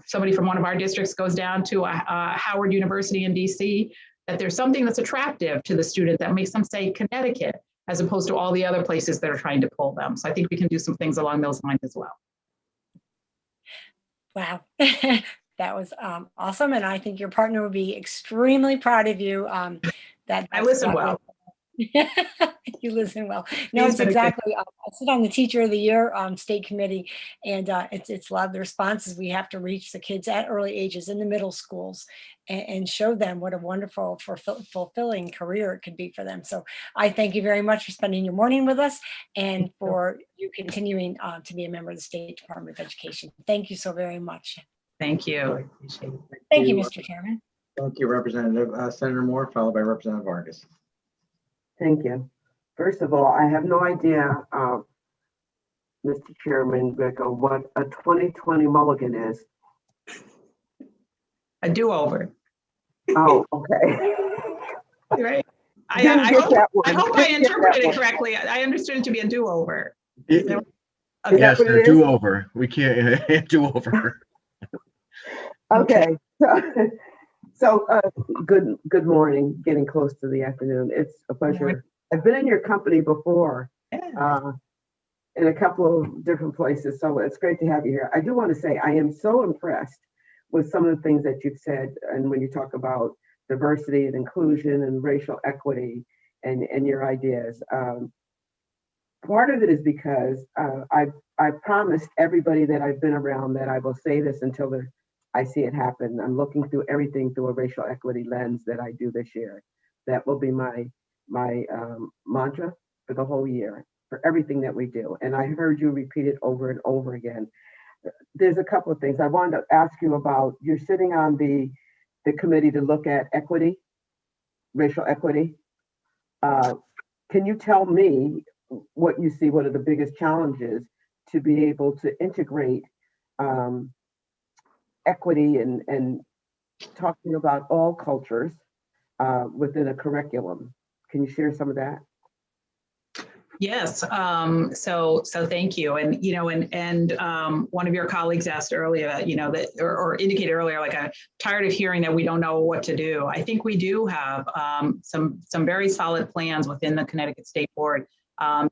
somebody from one of our districts goes down to Howard University in DC, that there's something that's attractive to the student that makes them say Connecticut, as opposed to all the other places that are trying to pull them. So I think we can do some things along those lines as well. Wow, that was awesome. And I think your partner would be extremely proud of you. I listen well. You listen well. No, it's exactly. I sit on the Teacher of the Year state committee, and it's a lot of the responses. We have to reach the kids at early ages in the middle schools and show them what a wonderful, fulfilling career it could be for them. So I thank you very much for spending your morning with us and for you continuing to be a member of the State Department of Education. Thank you so very much. Thank you. Thank you, Mr. Chairman. Thank you, Representative. Senator Moore, followed by Representative Vargas. Thank you. First of all, I have no idea, Mr. Chairman, Rico, what a 2020 mulligan is. A do-over. Oh, okay. Right. I hope I interpreted it correctly. I understood it to be a do-over. Yes, a do-over. We can't do-over. Okay. Good morning, getting close to the afternoon. It's a pleasure. I've been in your company before in a couple of different places, so it's great to have you here. I do want to say I am so impressed with some of the things that you've said, and when you talk about diversity and inclusion and racial equity and your ideas. Part of it is because I've promised everybody that I've been around that I will say this until I see it happen. I'm looking through everything through a racial equity lens that I do this year. That will be my mantra for the whole year, for everything that we do. And I heard you repeat it over and over again. There's a couple of things I wanted to ask you about. You're sitting on the committee to look at equity, racial equity. Can you tell me what you see, what are the biggest challenges to be able to integrate equity and talking about all cultures within a curriculum? Can you share some of that? Yes. So thank you. And, one of your colleagues asked earlier, that, or indicated earlier, like, I'm tired of hearing that we don't know what to do. I think we do have some very solid plans within the Connecticut State Board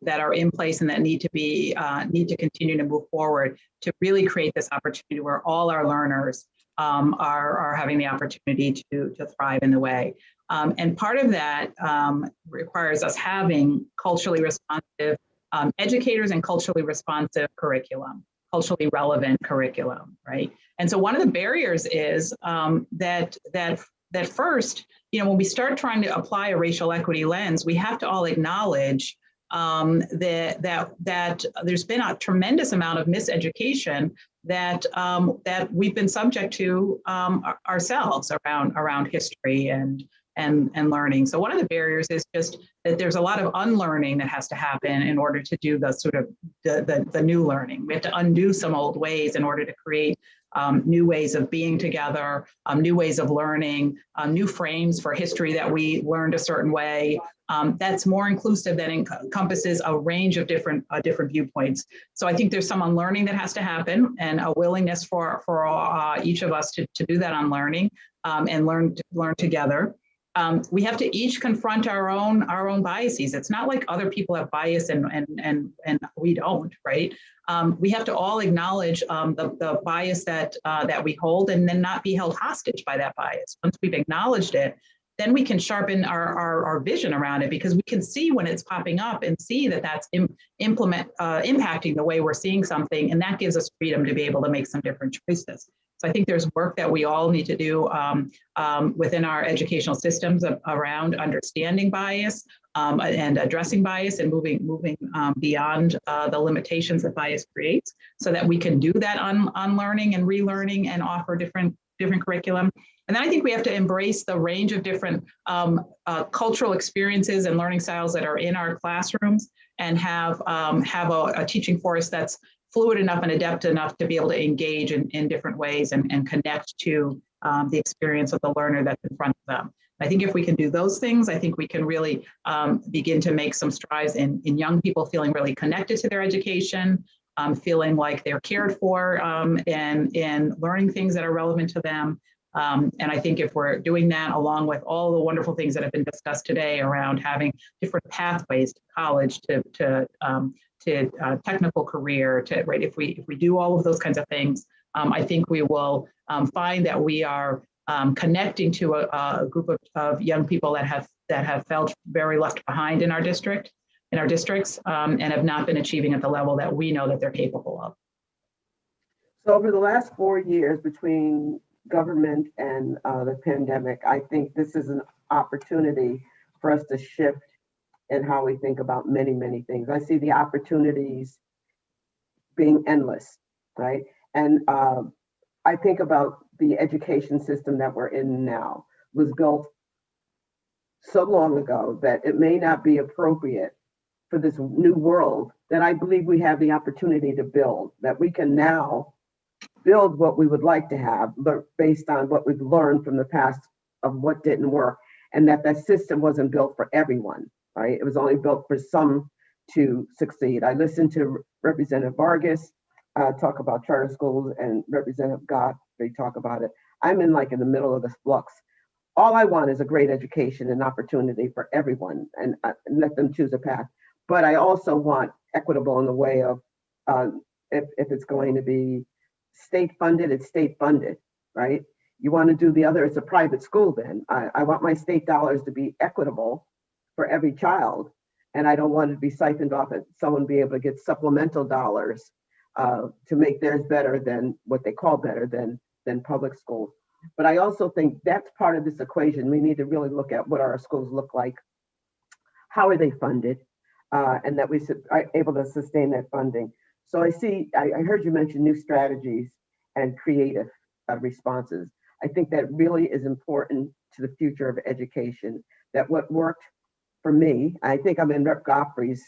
that are in place and that need to continue to move forward to really create this opportunity where all our learners are having the opportunity to thrive in the way. And part of that requires us having culturally responsive educators and culturally responsive curriculum, culturally relevant curriculum, right? And so one of the barriers is that first, when we start trying to apply a racial equity lens, we have to all acknowledge that there's been a tremendous amount of miseducation that we've been subject to ourselves around history and learning. So one of the barriers is just that there's a lot of unlearning that has to happen in order to do the sort of the new learning. We have to undo some old ways in order to create new ways of being together, new ways of learning, new frames for history that we learned a certain way. That's more inclusive, that encompasses a range of different viewpoints. So I think there's some unlearning that has to happen, and a willingness for each of us to do that unlearning and learn together. We have to each confront our own biases. It's not like other people have bias and we don't, right? We have to all acknowledge the bias that we hold, and then not be held hostage by that bias. Once we've acknowledged it, then we can sharpen our vision around it, because we can see when it's popping up and see that that's impacting the way we're seeing something, and that gives us freedom to be able to make some different choices. So I think there's work that we all need to do within our educational systems around understanding bias and addressing bias, and moving beyond the limitations that bias creates, so that we can do that unlearning and relearning and offer different curriculum. And then I think we have to embrace the range of different cultural experiences and learning styles that are in our classrooms, and have a teaching force that's fluid enough and adept enough to be able to engage in different ways and connect to the experience of the learner that's in front of them. I think if we can do those things, I think we can really begin to make some strides in young people feeling really connected to their education, feeling like they're cared for, and learning things that are relevant to them. And I think if we're doing that, along with all the wonderful things that have been discussed today around having different pathways to college, to technical career, right? If we do all of those kinds of things, I think we will find that we are connecting to a group of young people that have felt very left behind in our districts, and have not been achieving at the level that we know that they're capable of. So over the last 4 years, between government and the pandemic, I think this is an opportunity for us to shift in how we think about many, many things. I see the opportunities being endless, right? And I think about the education system that we're in now was built so long ago that it may not be appropriate for this new world that I believe we have the opportunity to build, that we can now build what we would like to have, but based on what we've learned from the past of what didn't work, and that system wasn't built for everyone, right? It was only built for some to succeed. I listened to Representative Vargas talk about charter schools, and Representative Gott, they talk about it. I'm in like in the middle of this flux. All I want is a great education and opportunity for everyone, and let them choose a path. But I also want equitable in the way of if it's going to be state funded, it's state funded, right? You want to do the other, it's a private school then. I want my state dollars to be equitable for every child. And I don't want it to be siphoned off and someone be able to get supplemental dollars to make theirs better than what they call better than public schools. But I also think that's part of this equation. We need to really look at what our schools look like, how are they funded, and that we are able to sustain that funding. So I heard you mention new strategies and creative responses. I think that really is important to the future of education, that what worked for me, I think I'm in Rep. Godfrey's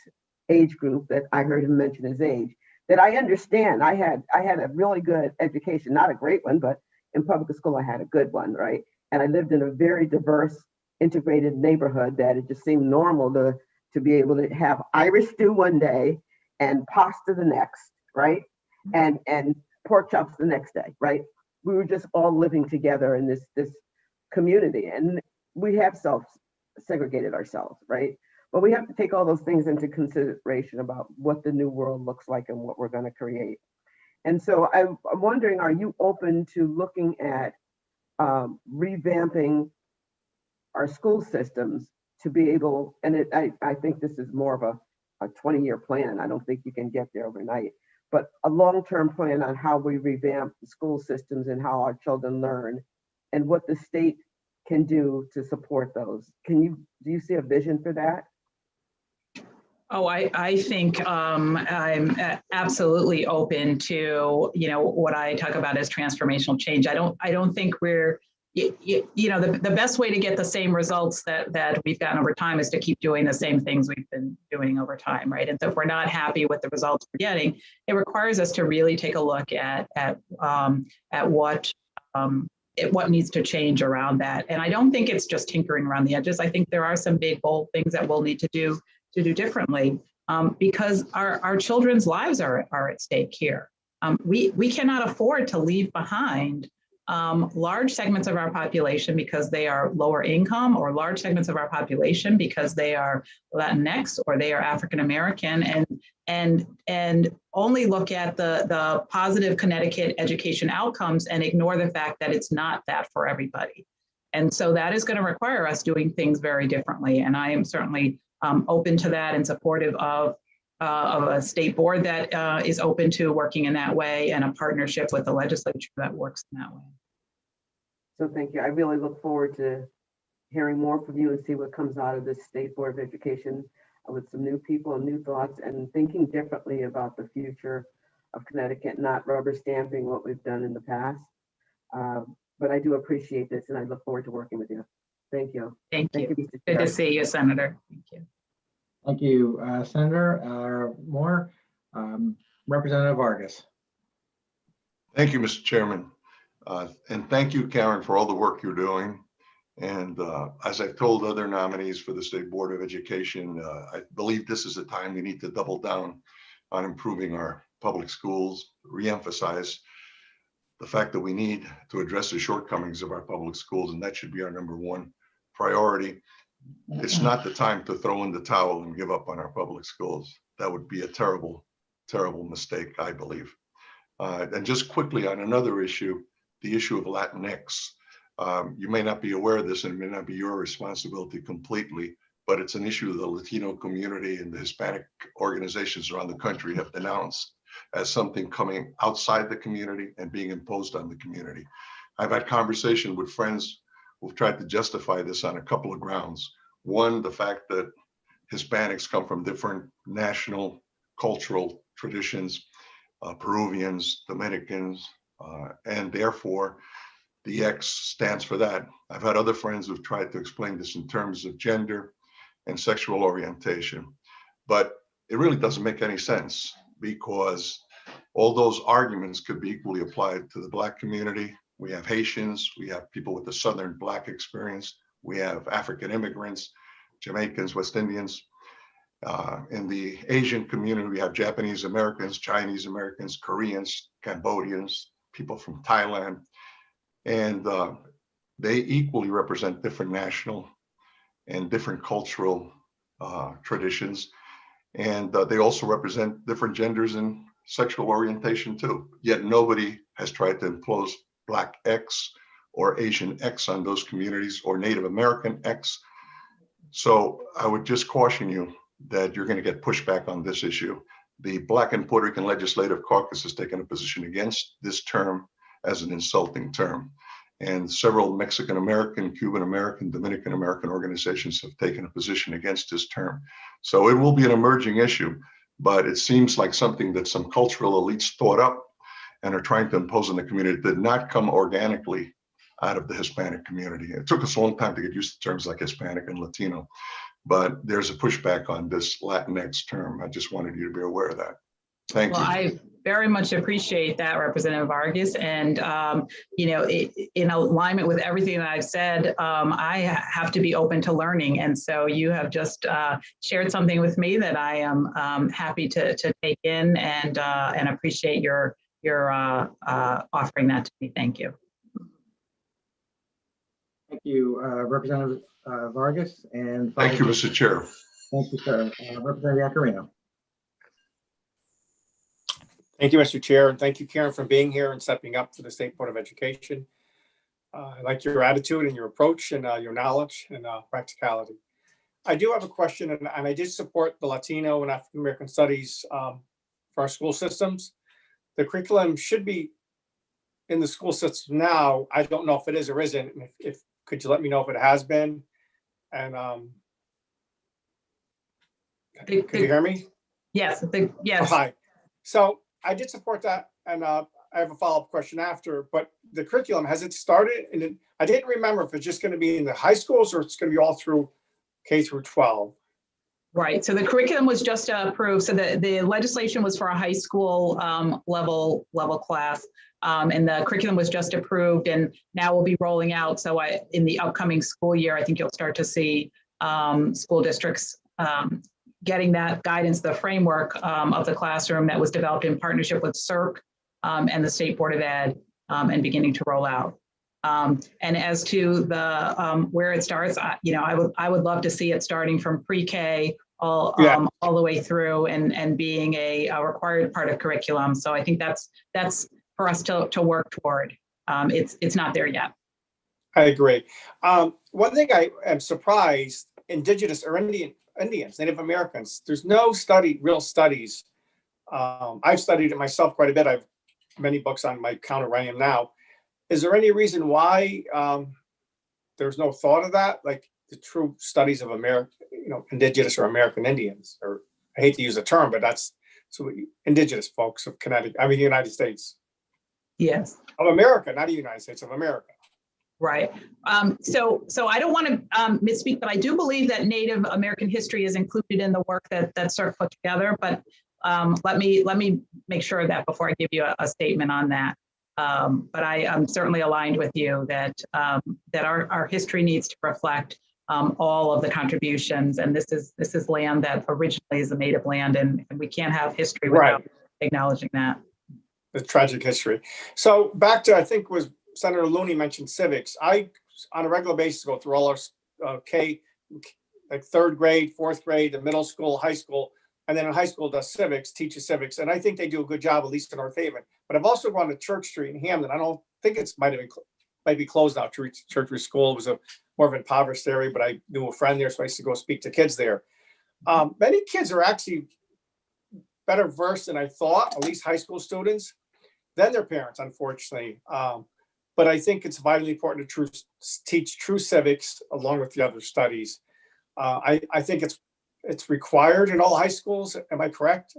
age group that I heard him mention his age, that I understand. I had a really good education, not a great one, but in public school, I had a good one, right? And I lived in a very diverse, integrated neighborhood that it just seemed normal to be able to have Irish stew one day and pasta the next, right? And pork chops the next day, right? We were just all living together in this community, and we have segregated ourselves, right? But we have to take all those things into consideration about what the new world looks like and what we're going to create. And so I'm wondering, are you open to looking at revamping our school systems to be able, and I think this is more of a 20-year plan. I don't think you can get there overnight, but a long-term plan on how we revamp the school systems and how our children learn and what the state can do to support those. Do you see a vision for that? Oh, I think I'm absolutely open to, what I talk about as transformational change. I don't think we're, the best way to get the same results that we've gotten over time is to keep doing the same things we've been doing over time, right? And so if we're not happy with the results we're getting, it requires us to really take a look at what needs to change around that. And I don't think it's just tinkering around the edges. I think there are some big, bold things that we'll need to do differently, because our children's lives are at stake here. We cannot afford to leave behind large segments of our population because they are lower income, or large segments of our population because they are Latinx or they are African American, and only look at the positive Connecticut education outcomes and ignore the fact that it's not that for everybody. And so that is going to require us doing things very differently. And I am certainly open to that and supportive of a state board that is open to working in that way, and a partnership with the legislature that works in that way. So thank you. I really look forward to hearing more from you and see what comes out of this State Board of Education with some new people and new thoughts and thinking differently about the future of Connecticut, not rubber stamping what we've done in the past. But I do appreciate this, and I look forward to working with you. Thank you. Thank you. Mr. Good Chair. to see you, Senator. Thank you. Thank you, Senator Moore. Representative Vargas. Thank you, Mr. Chairman. And thank you, Karen, for all the work you're doing. And as I've told other nominees for the State Board of Education, I believe this is the time we need to double down on improving our public schools, reemphasize the fact that we need to address the shortcomings of our public schools, and that should be our number one priority. It's not the time to throw in the towel and give up on our public schools. That would be a terrible, terrible mistake, I believe. And just quickly on another issue, the issue of Latinx. You may not be aware of this, and it may not be your responsibility completely, but it's an issue the Latino community and the Hispanic organizations around the country have denounced as something coming outside the community and being imposed on the community. I've had conversation with friends who've tried to justify this on a couple of grounds. One, the fact that Hispanics come from different national cultural traditions, Peruvians, Dominicans, and therefore the X stands for that. I've had other friends who've tried to explain this in terms of gender and sexual orientation, but it really doesn't make any sense, because all those arguments could be equally applied to the Black community. We have Haitians, we have people with the Southern Black experience, we have African immigrants, Jamaicans, West Indians. In the Asian community, we have Japanese Americans, Chinese Americans, Koreans, Cambodians, people from Thailand. And they equally represent different national and different cultural traditions. And they also represent different genders and sexual orientation too. Yet nobody has tried to impose Black X or Asian X on those communities, or Native American X. So I would just caution you that you're going to get pushback on this issue. The Black and Puerto Rican Legislative Caucus has taken a position against this term as an insulting term. And several Mexican American, Cuban American, Dominican American organizations have taken a position against this term. So it will be an emerging issue, but it seems like something that some cultural elites thought up and are trying to impose on the community. It did not come organically out of the Hispanic community. It took us a long time to get used to terms like Hispanic and Latino, but there's a pushback on this Latinx term. I just wanted you to be aware of that. Thank you. I very much appreciate that, Representative Vargas. And, you know, in alignment with everything that I've said, I have to be open to learning. And so you have just shared something with me that I am happy to take in, and appreciate your offering that to me. Thank you. Thank you, Representative Vargas. And thank you, Mr. Chair. Thank you, sir. Representative Yacarino. Thank you, Mr. Chair, and thank you, Karen, for being here and stepping up for the State Board of Education. I like your attitude and your approach and your knowledge and practicality. I do have a question, and I did support the Latino and African American Studies for our school systems. The curriculum should be in the school system now. I don't know if it is or isn't. And if could you let me know if it has been? And could you hear me? Yes. Yes. Oh, hi. So I did support that, and I have a follow-up question after, but the curriculum, has it started? And I didn't remember if it's just going to be in the high schools or it's going to be all through K through 12. Right. So the curriculum was just approved. So the legislation was for a high school level class, and the curriculum was just approved, and now we'll be rolling out. So in the upcoming school year, I think you'll start to see school districts getting that guidance, the framework of the classroom that was developed in partnership with CERC and the State Board of Ed, and beginning to roll out. And as to the where it starts, you know, I would love to see it starting from pre-K all the way through, and being a required part of curriculum. So I think that's for us to work toward. It's not there yet. I agree. One thing I am surprised, Indigenous or Indians, Native Americans, there's no real studies. I've studied it myself quite a bit. I have many books on my counter where I am now. Is there any reason why there's no thought of that? Like the true studies of America, you know, Indigenous or American Indians, or I hate to use the term, but that's so Indigenous folks of Connecticut, I mean, the United States. Yes. Of America, not the United States, of America. Right. So I don't want to misspeak, but I do believe that Native American history is included in the work that CERC put together. But let me make sure of that before I give you a statement on that. But I am certainly aligned with you that our history needs to reflect all of the contributions, and this is land that originally is a Native land, and we can't have history without acknowledging that. The tragic history. So back to, I think was Senator Looney mentioned civics. I, on a regular basis, go through all our K, like third grade, fourth grade, the middle school, high school, and then in high school does civics, teaches civics, and I think they do a good job, at least in North Haven. But I've also gone to Church Street in Hamden. I don't think it's might be closed now. Church Street School was more of an impoverished area, but I knew a friend there, so I used to go speak to kids there. Many kids are actually better versed than I thought, at least high school students, than their parents, unfortunately. But I think it's vitally important to teach true civics along with the other studies. I think it's required in all high schools. Am I correct?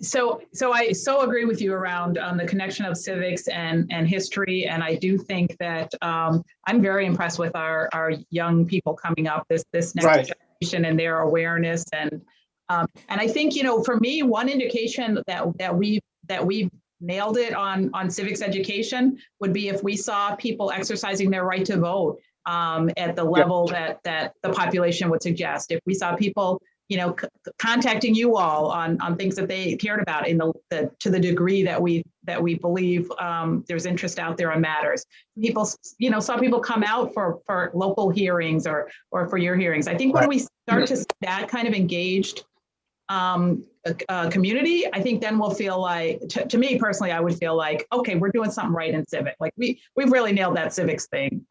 So I so agree with you around the connection of civics and history. And I do think that I'm very impressed with our young people coming up, this next generation, and their awareness. And I think, you know, for me, one indication that we've nailed it on civics education would be if we saw people exercising their right to vote at the level that the population would suggest. If we saw people contacting you all on things that they cared about to the degree that we believe there's interest out there on matters. People, some people come out for local hearings or for your hearings. I think when we start to see that kind of engaged community, I think then we'll feel like, to me personally, I would feel like, okay, we're doing something right in civic. Like we've really nailed that civics thing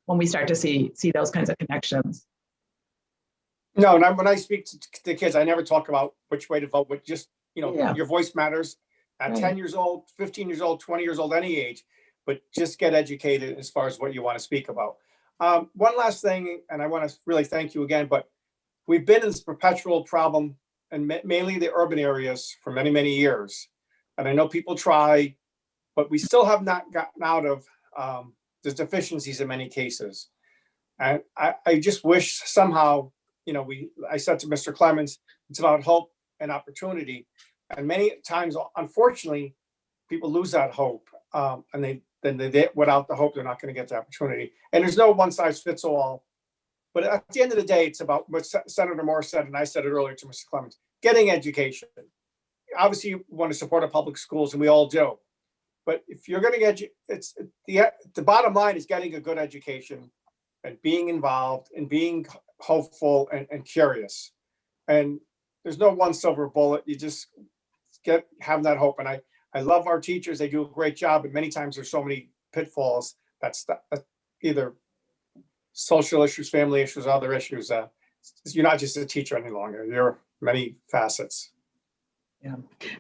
when we start to see those kinds of connections. No, and when I speak to kids, I never talk about which way to vote, but just, your voice matters at 10 years old, 15 years old, 20 years old, any age, but just get educated as far as what you want to speak about. One last thing, and I want to really thank you again, but we've been in this perpetual problem and mainly the urban areas for many, many years. And I know people try, but we still have not gotten out of the deficiencies in many cases. And I just wish somehow, I said to Mr. Clemens, it's about hope and opportunity. And many times, unfortunately, people lose that hope. And they without the hope, they're not going to get the opportunity. And there's no one size fits all. But at the end of the day, it's about what Senator Moore said, and I said it earlier to Mr. Clemens, getting education. Obviously, you want to support our public schools, and we all do. But if you're going to get, it's the bottom line is getting a good education and being involved and being hopeful and curious. And there's no one silver bullet. You just have that hope. And I love our teachers. They do a great job. And many times there's so many pitfalls. That's either social issues, family issues, other issues. You're not just a teacher any longer. You're many facets. Yeah.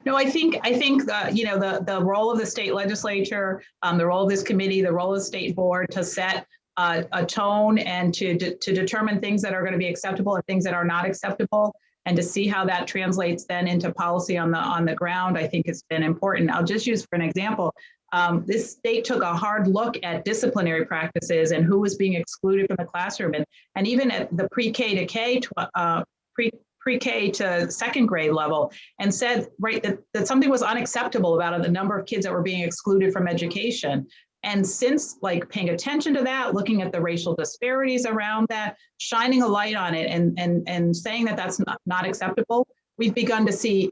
No, I think the role of the state legislature, the role of this committee, the role of the state board to set a tone and to determine things that are going to be acceptable and things that are not acceptable, and to see how that translates then into policy on the ground, I think has been important. I'll just use for an example. This state took a hard look at disciplinary practices and who was being excluded from the classroom, and even at the pre-K to K, pre-K to second grade level, and said that something was unacceptable about the number of kids that were being excluded from education. And since paying attention to that, looking at the racial disparities around that, shining a light on it and saying that that's not acceptable, we've begun to see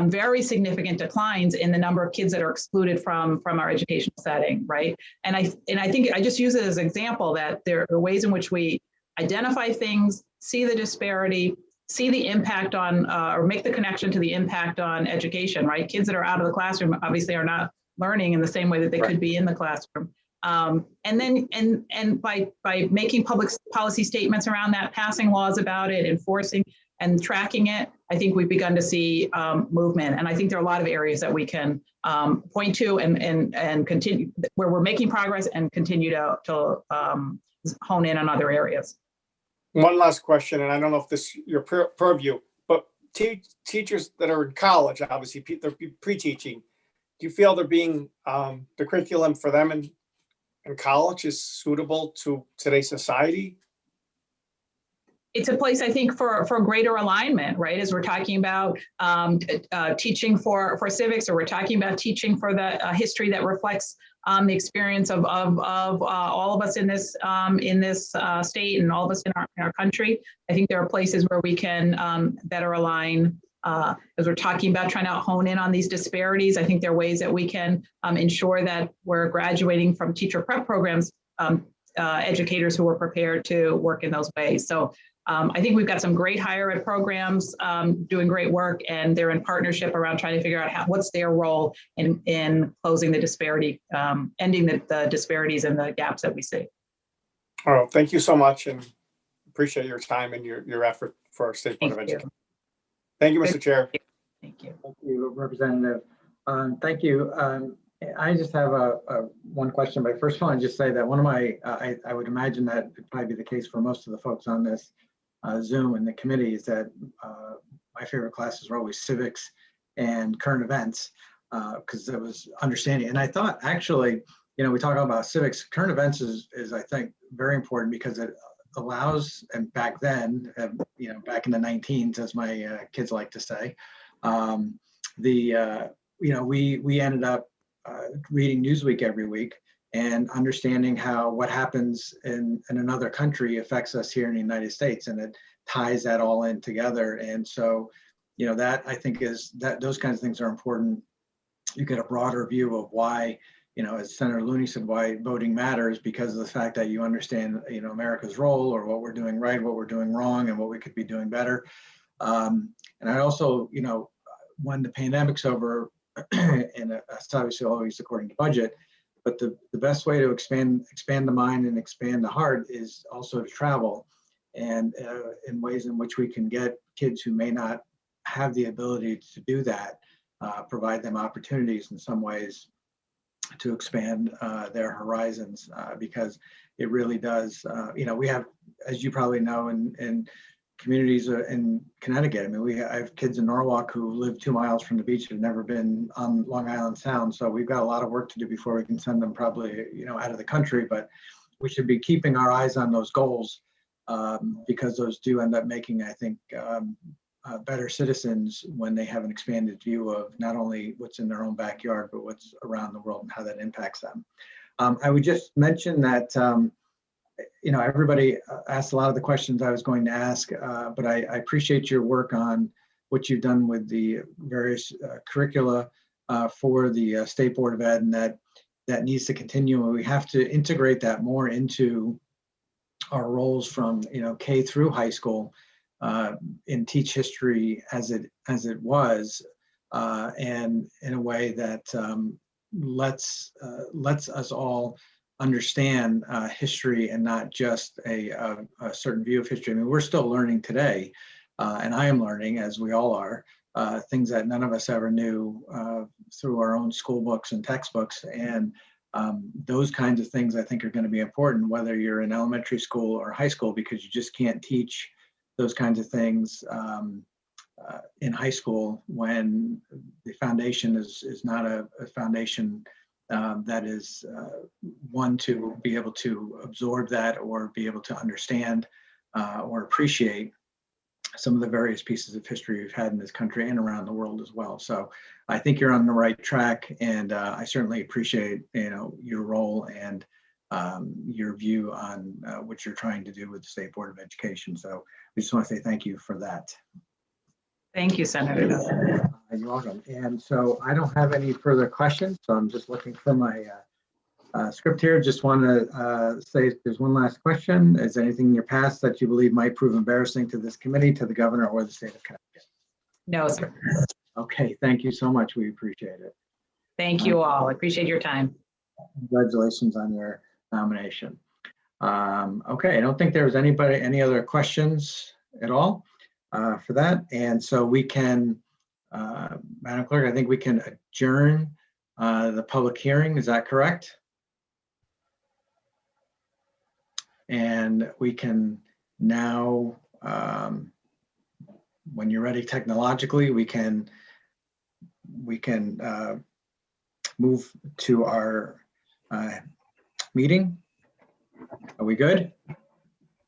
very significant declines in the number of kids that are excluded from our educational setting, right? And I think I just use it as an example that there are ways in which we identify things, see the disparity, see the impact on, or make the connection to the impact on education, right? Kids that are out of the classroom obviously are not learning in the same way that they could be in the classroom. And by making public policy statements around that, passing laws about it, enforcing and tracking it, I think we've begun to see movement. And I think there are a lot of areas that we can point to and continue where we're making progress and continue to hone in on other areas. One last question, and I don't know if this is your purview, but teachers that are in college, obviously they're pre-teaching. Do you feel they're being, the curriculum for them in college is suitable to today's society? It's a place, I think, for greater alignment, right? As we're talking about teaching for civics, or we're talking about teaching for the history that reflects the experience of all of us in this state and all of us in our country. I think there are places where we can better align. As we're talking about trying to hone in on these disparities, I think there are ways that we can ensure that we're graduating from teacher prep programs, educators who are prepared to work in those ways. So I think we've got some great higher ed programs doing great work, and they're in partnership around trying to figure out what's their role in closing the disparity, ending the disparities and the gaps that we see. Oh, thank you so much, and appreciate your time and your effort for our State Board of Education. Thank you, Mr. Chair. Thank you. Thank you, Representative. Thank you. I just have one question, but first of all, I just say that one of my, I would imagine that would probably be the case for most of the folks on this Zoom and the committee, is that my favorite classes were always civics and current events, because it was understanding. And I thought actually, we talk about civics, current events is I think very important, because it allows, and back then, back in the 19s, as my kids like to say, we ended up reading Newsweek every week, and understanding how what happens in another country affects us here in the United States, and it ties that all in together. And so, you know, that I think is that those kinds of things are important. You get a broader view of why, you know, as Senator Looney said, why voting matters, because of the fact that you understand, you know, America's role, or what we're doing right, what we're doing wrong, and what we could be doing better. And I also, you know, when the pandemic's over, and it's obviously always according to budget, but the best way to expand the mind and expand the heart is also to travel, and in ways in which we can get kids who may not have the ability to do that, provide them opportunities in some ways to expand their horizons, because it really does. You know, we have, as you probably know, in communities in Connecticut. I mean, I have kids in Norwalk who live 2 miles from the beach and have never been on Long Island Sound. So we've got a lot of work to do before we can send them probably, you know, out of the country. But we should be keeping our eyes on those goals, because those do end up making, I think, better citizens when they have an expanded view of not only what's in their own backyard, but what's around the world and how that impacts them. I would just mention that, you know, everybody asked a lot of the questions I was going to ask, but I appreciate your work on what you've done with the various curricula for the State Board of Ed, and that needs to continue. And we have to integrate that more into our roles from, you know, K through high school, and teach history as it was, and in a way that lets us all understand history, and not just a certain view of history. I mean, we're still learning today, and I am learning, as we all are, things that none of us ever knew through our own school books and textbooks. And those kinds of things I think are going to be important, whether you're in elementary school or high school, because you just can't teach those kinds of things in high school when the foundation is not a foundation that is one to be able to absorb that, or be able to understand or appreciate some of the various pieces of history we've had in this country and around the world as well. So I think you're on the right track, and I certainly appreciate, you know, your role and your view on what you're trying to do with the State Board of Education. So we just want to say thank you for that. Thank you, Senator Duff. You're welcome. And so I don't have any further questions, so I'm just looking for my script here. Just want to say if there's one last question. Is there anything in your past that you believe might prove embarrassing to this committee, to the governor, or the state of Connecticut? No, sir. Okay, thank you so much. We appreciate it. Thank you all. I appreciate your time. Congratulations on your nomination. Okay, I don't think there was any other questions at all for that. And so we can, Madam Clerk, I think we can adjourn the public hearing. Is that correct? And we can now, when you're ready technologically, we can move to our meeting. Are we good?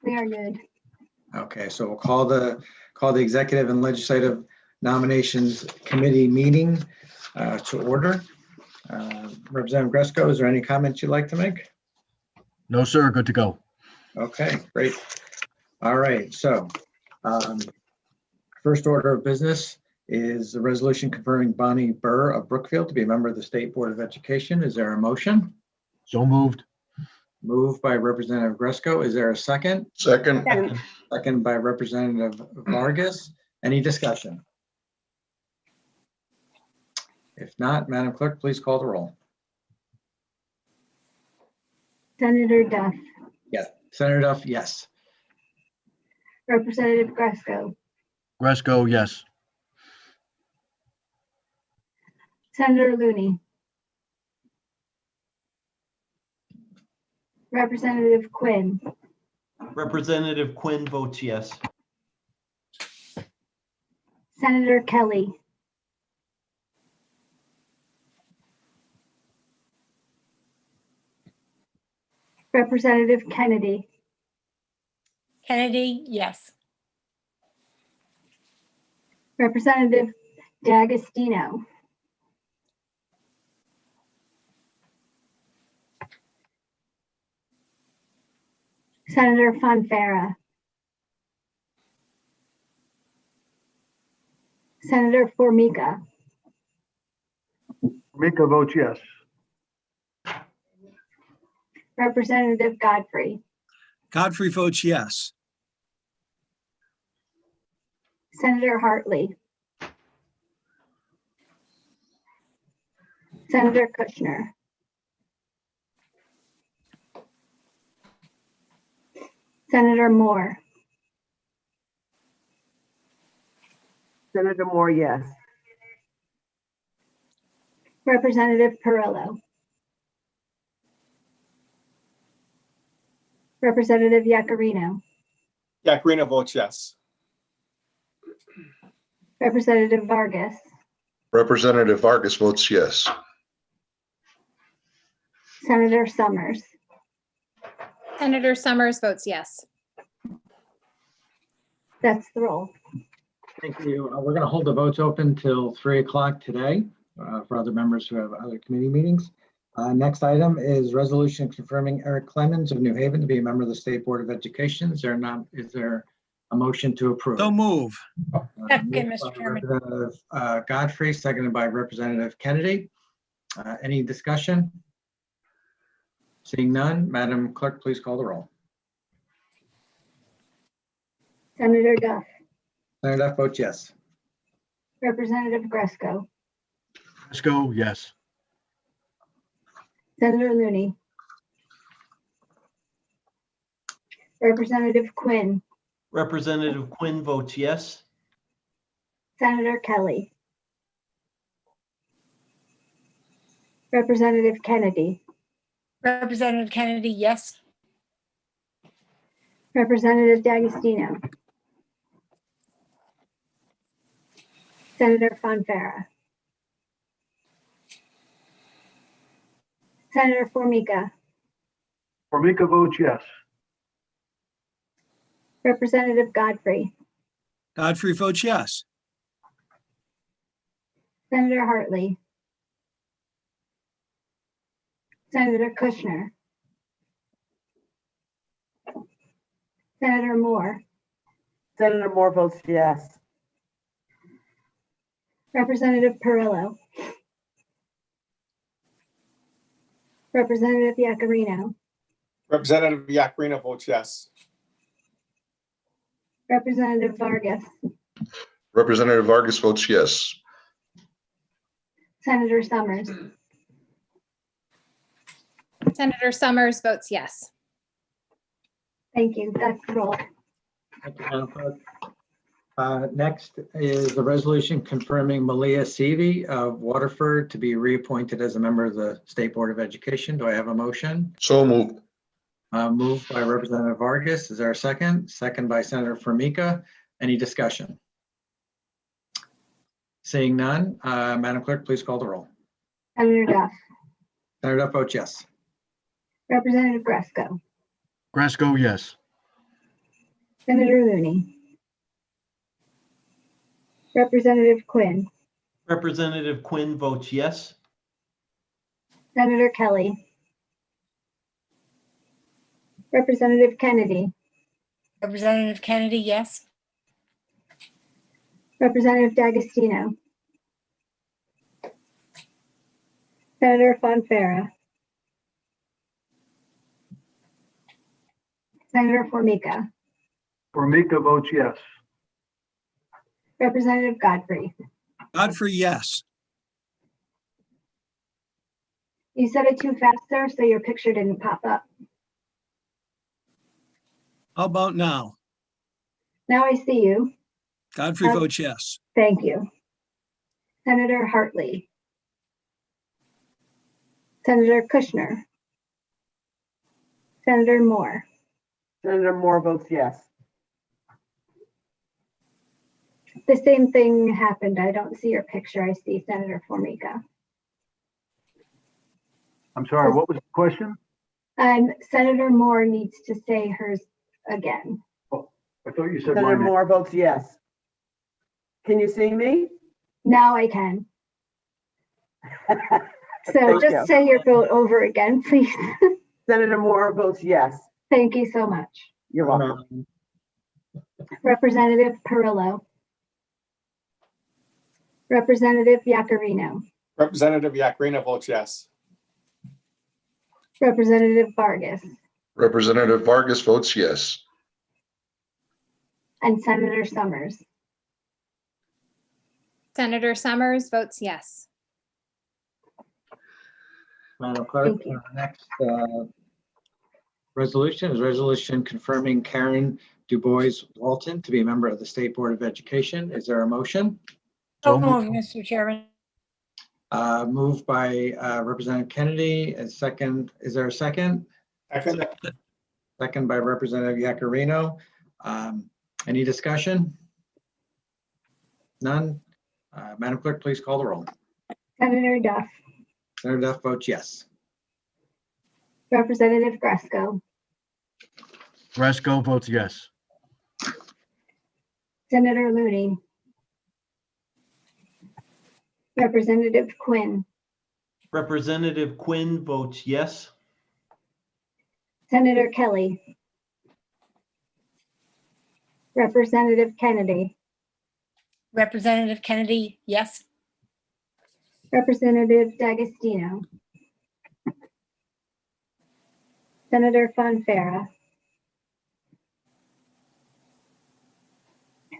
We are good. Okay, so we'll call the Executive and Legislative Nominations Committee meeting to order. Representative Gresco, is there any comments you'd like to make? No, sir. Good to go. Okay, great. All right, so first order of business is the resolution confirming Bonnie Burr of Brookfield to be a member of the State Board of Education. Is there a motion? So moved. Moved by Representative Gresco. Is there a second? Second. Second by Representative Vargas. Any discussion? If not, Madam Clerk, please call the roll. Senator Duff, Yes. Senator Duff, yes. Representative Gresco, Gresco, yes. Senator Looney, Representative Quinn, Representative Quinn votes yes. Senator Kelly, Representative Kennedy, Kennedy, yes. Representative D'Agostino, Senator Fonfara. Senator Formica. Formica votes yes. Representative Godfrey. Godfrey votes yes. Senator Hartley. Senator Kushner. Senator Moore. Senator Moore, yes. Representative Perillo. Representative Yacarino. Yacarino votes yes. Representative Vargas. Representative Vargas votes yes. Senator Summers. Senator Summers votes yes. That's the roll. Thank you. We're going to hold the votes open till 3 o'clock today for other members who have other committee meetings. Next item is resolution confirming Eric Clemens of New Haven to be a member of the State Board of Education. Is there a motion to approve? So move. Second, Moved Mr. by Chairman. Representative Godfrey, seconded by Representative Kennedy. Any discussion? Seeing none, Madam Clerk, please call the roll. Senator Duff. Senator Duff votes yes. Representative Gresco. Gresco, yes. Senator Looney. Representative Quinn. Representative Quinn votes yes. Senator Kelly. Representative Kennedy. Representative Kennedy, yes. Representative D'Agostino. Senator Fonfara. Senator Formica. Formica votes yes. Representative Godfrey. Godfrey votes yes. Senator Hartley. Senator Kushner. Senator Moore. Senator Moore votes yes. Representative Perillo. Representative Yacarino. Representative Yacarino votes yes. Representative Vargas. Representative Vargas votes yes. Senator Summers. Senator Summers votes yes. Thank you. That's the roll. Thank you, Madam Clerk. Next is the resolution confirming Malia Seavey of Waterford to be reappointed as a member of the State Board of Education. Do I have a motion? So moved. Moved by Representative Vargas. Is there a second? Second by Senator Formica. Any discussion? Seeing none, Madam Clerk, please call the roll. Senator Duff. Senator Duff votes yes. Representative Gresco. Gresco, yes. Senator Looney. Representative Quinn. Representative Quinn votes yes. Senator Kelly. Representative Kennedy. Representative Kennedy, yes. Representative D'Agostino. Senator Fonfara. Senator Formica. Formica votes yes. Representative Godfrey. Godfrey, yes. You said it too fast, sir, so your picture didn't pop up. How about now? Now I see you. Godfrey votes yes. Thank you. Senator Hartley. Senator Kushner. Senator Moore. Senator Moore votes yes. The same thing happened. I don't see your picture. I see Senator Formica. I'm sorry, what was the question? Senator Moore needs to say hers again. Oh, I thought you said Senator my name. Moore votes yes. Can you see me? Now I can. So Thank just you. say your vote over again, please. Senator Moore votes yes. Thank you so much. You're welcome. Representative Perillo. Representative Yacarino. Representative Yakarino votes yes. Representative Vargas. Representative Vargas votes yes. And Senator Summers. Senator Summers votes yes. Madam Clerk, Thank you. next resolution is resolution confirming Karen DuBois Walton to be a member of the State Board of Education. Is there a motion? So moved, Mr. Chairman. Moved by Representative Kennedy, and second, is there a second? Second. Second by Representative Yacarino. Any discussion? None? Madam Clerk, please call the roll. Senator Duff. Senator Duff votes yes. Representative Gresco. Fresco votes yes. Senator Looney. Representative Quinn. Representative Quinn votes yes. Senator Kelly. Representative Kennedy. Representative Kennedy, yes. Representative D'Agostino. Senator Fonfara.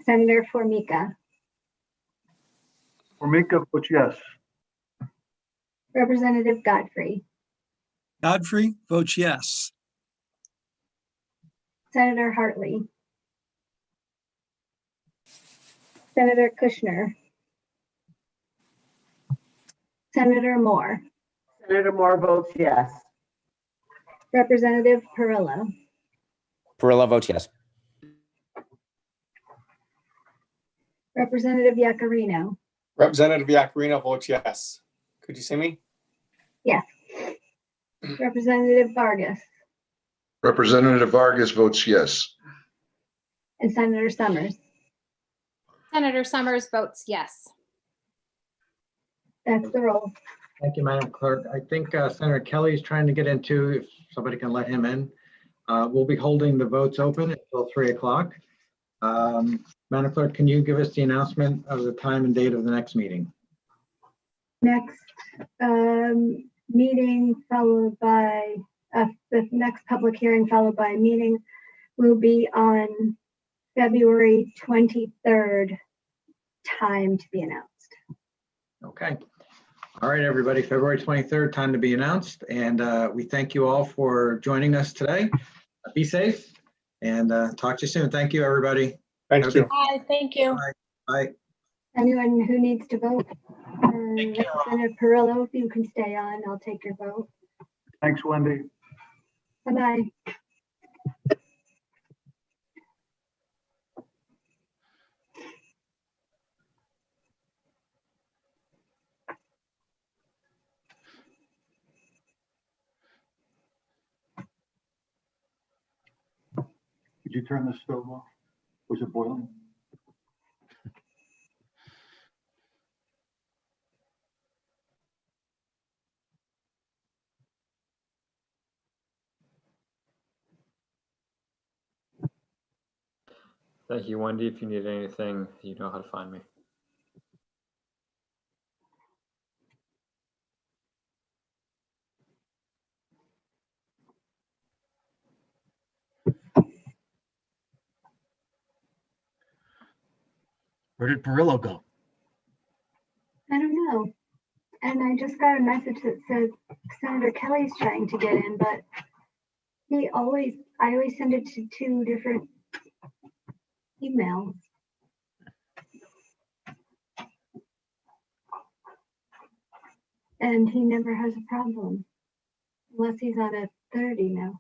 Senator Formica. Formica votes yes. Representative Godfrey. Godfrey votes yes. Senator Hartley. Senator Kushner. Senator Moore. Senator Moore votes yes. Representative Perillo. Perillo votes yes. Representative Yacarino. Representative Yakarino votes yes. Could you see me? Yes. Representative Vargas. Representative Vargas votes yes. And Senator Summers. Senator Summers votes yes. That's the roll. Thank you, Madam Clerk. I think Senator Kelly is trying to get into, if somebody can let him in. We'll be holding the votes open until 3 o'clock. Madam Clerk, can you give us the announcement of the time and date of the next meeting? Next meeting followed by, the next public hearing followed by a meeting will be on February 23rd, time to be announced. Okay. All right, everybody, February 23rd, time to be announced. And we thank you all for joining us today. Be safe and talk to you soon. Thank you, everybody. Thank you. Bye, thank you. Bye. Anyone who needs to vote, Senator Perillo, if you can stay on, I'll take your vote. Thanks, Wendy. Bye-bye. Did you turn the stove off? Was it boiling? Thank you, Wendy. If you need anything, you know how to find me. Where did Perillo go? I don't know. And I just got a message that says Senator Kelly's trying to get in, but I always send it to 2 different emails. And he never has a problem, unless he's on a 30 now.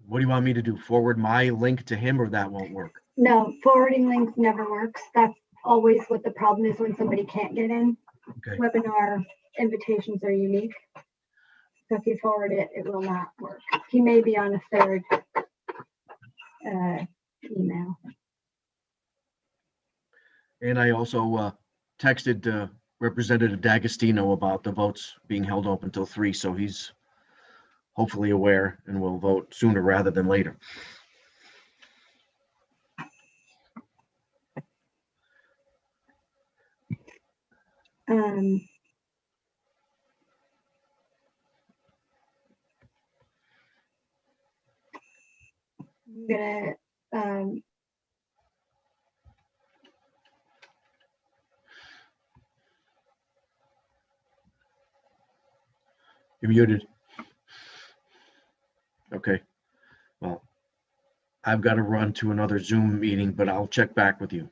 What do you want me to do? Forward my link to him, or that won't work? No, forwarding links never works. That's always what the problem is when somebody can't get in. Okay. Webinar invitations are unique. So if you forward it, it will not work. He may be on a 3rd email. And I also texted Representative D'Agostino about the votes being held open until 3, so he's hopefully aware and will vote sooner rather than later. Um, I'm gonna, You're muted. Okay. Well, I've got to run to another Zoom meeting, but I'll check back with you.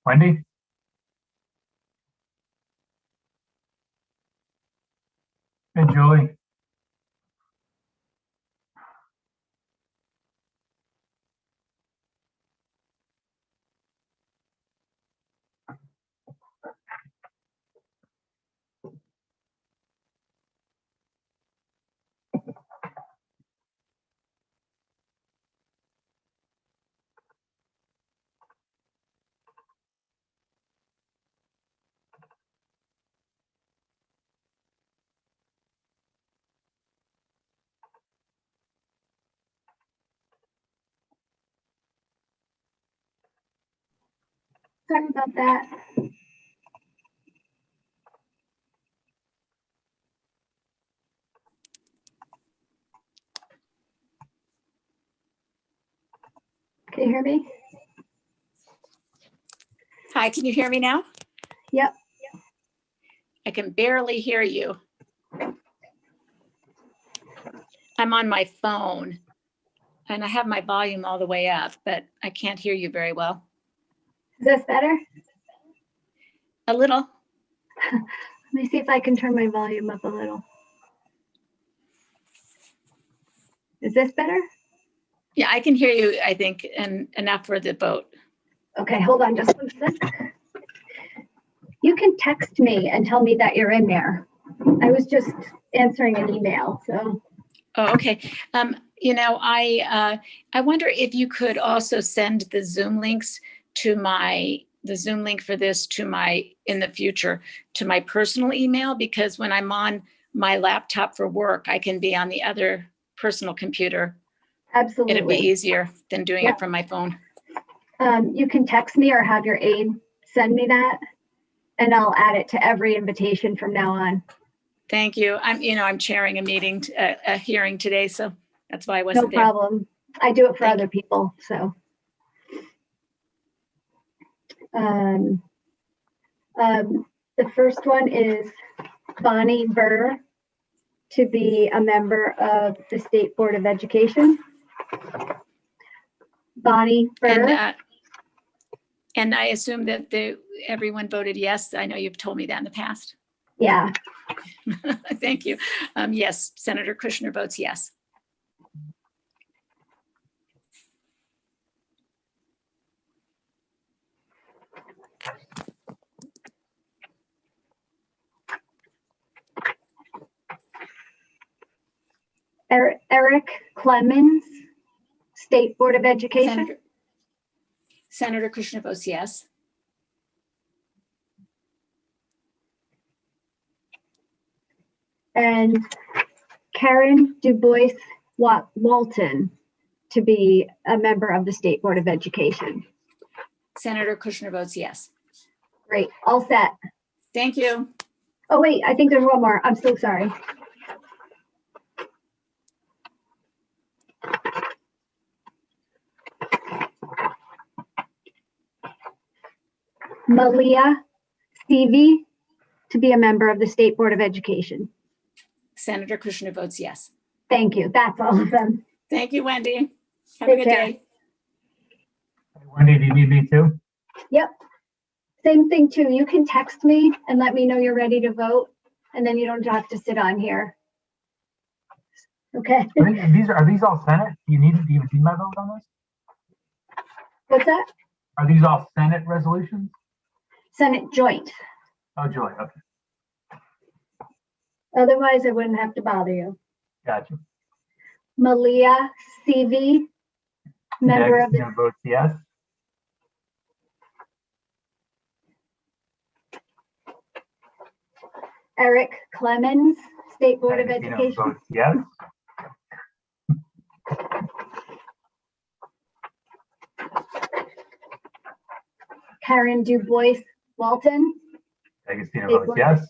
Wendy? Hey, Julie? Sorry about that. Can you hear me? Hi, can you hear me now? Yep. I can barely hear you. I'm on my phone and I have my volume all the way up, but I can't hear you very well. Is this better? A little. Let me see if I can turn my volume up a little. Is this better? Yeah, I can hear you, I think, and enough for the vote. Okay, hold on just one sec. You can text me and tell me that you're in there. I was just answering an email, so. Oh, okay. I wonder if you could also send the Zoom links to the Zoom link for this in the future, to my personal email, because when I'm on my laptop for work, I can be on the other personal computer. Absolutely. It'd be easier than doing Yep. it from my phone. You can text me or have your aide send me that, and I'll add it to every invitation from now on. Thank you. I'm chairing a meeting, a hearing today, so that's why I wasn't there. No problem. I do it for other people, so. The first one is Bonnie Burr to be a member of the State Board of Education. Bonnie Burr. And I assume that everyone voted yes. I know you've told me that in the past. Yeah. Thank you. Yes, Senator Kushner votes yes. Eric Clemens, State Board of Education. Senator Kushner votes yes. And Karen DuBois Walton to be a member of the State Board of Education. Senator Kushner votes yes. Great, all set. Thank you. Oh wait, I think there's one more. I'm so sorry. Malia Stevie to be a member of the State Board of Education. Senator Kushner votes yes. Thank you. That's all of them. Thank you, Wendy. Have Take a good care. day. Wendy, do you need me too? Yep. Same thing too. You can text me and let me know you're ready to vote, and then you don't have to sit on here. Okay. Are these all Senate? Do you need my vote on this? What's that? Are these all Senate resolutions? Senate joint. Oh, joy. Okay. Otherwise, I wouldn't have to bother you. Gotcha. Malia CV, member of the votes yes. Eric Clemens, State Board of Education. Votes yes. Karen DuBois Walton. Agostino votes yes.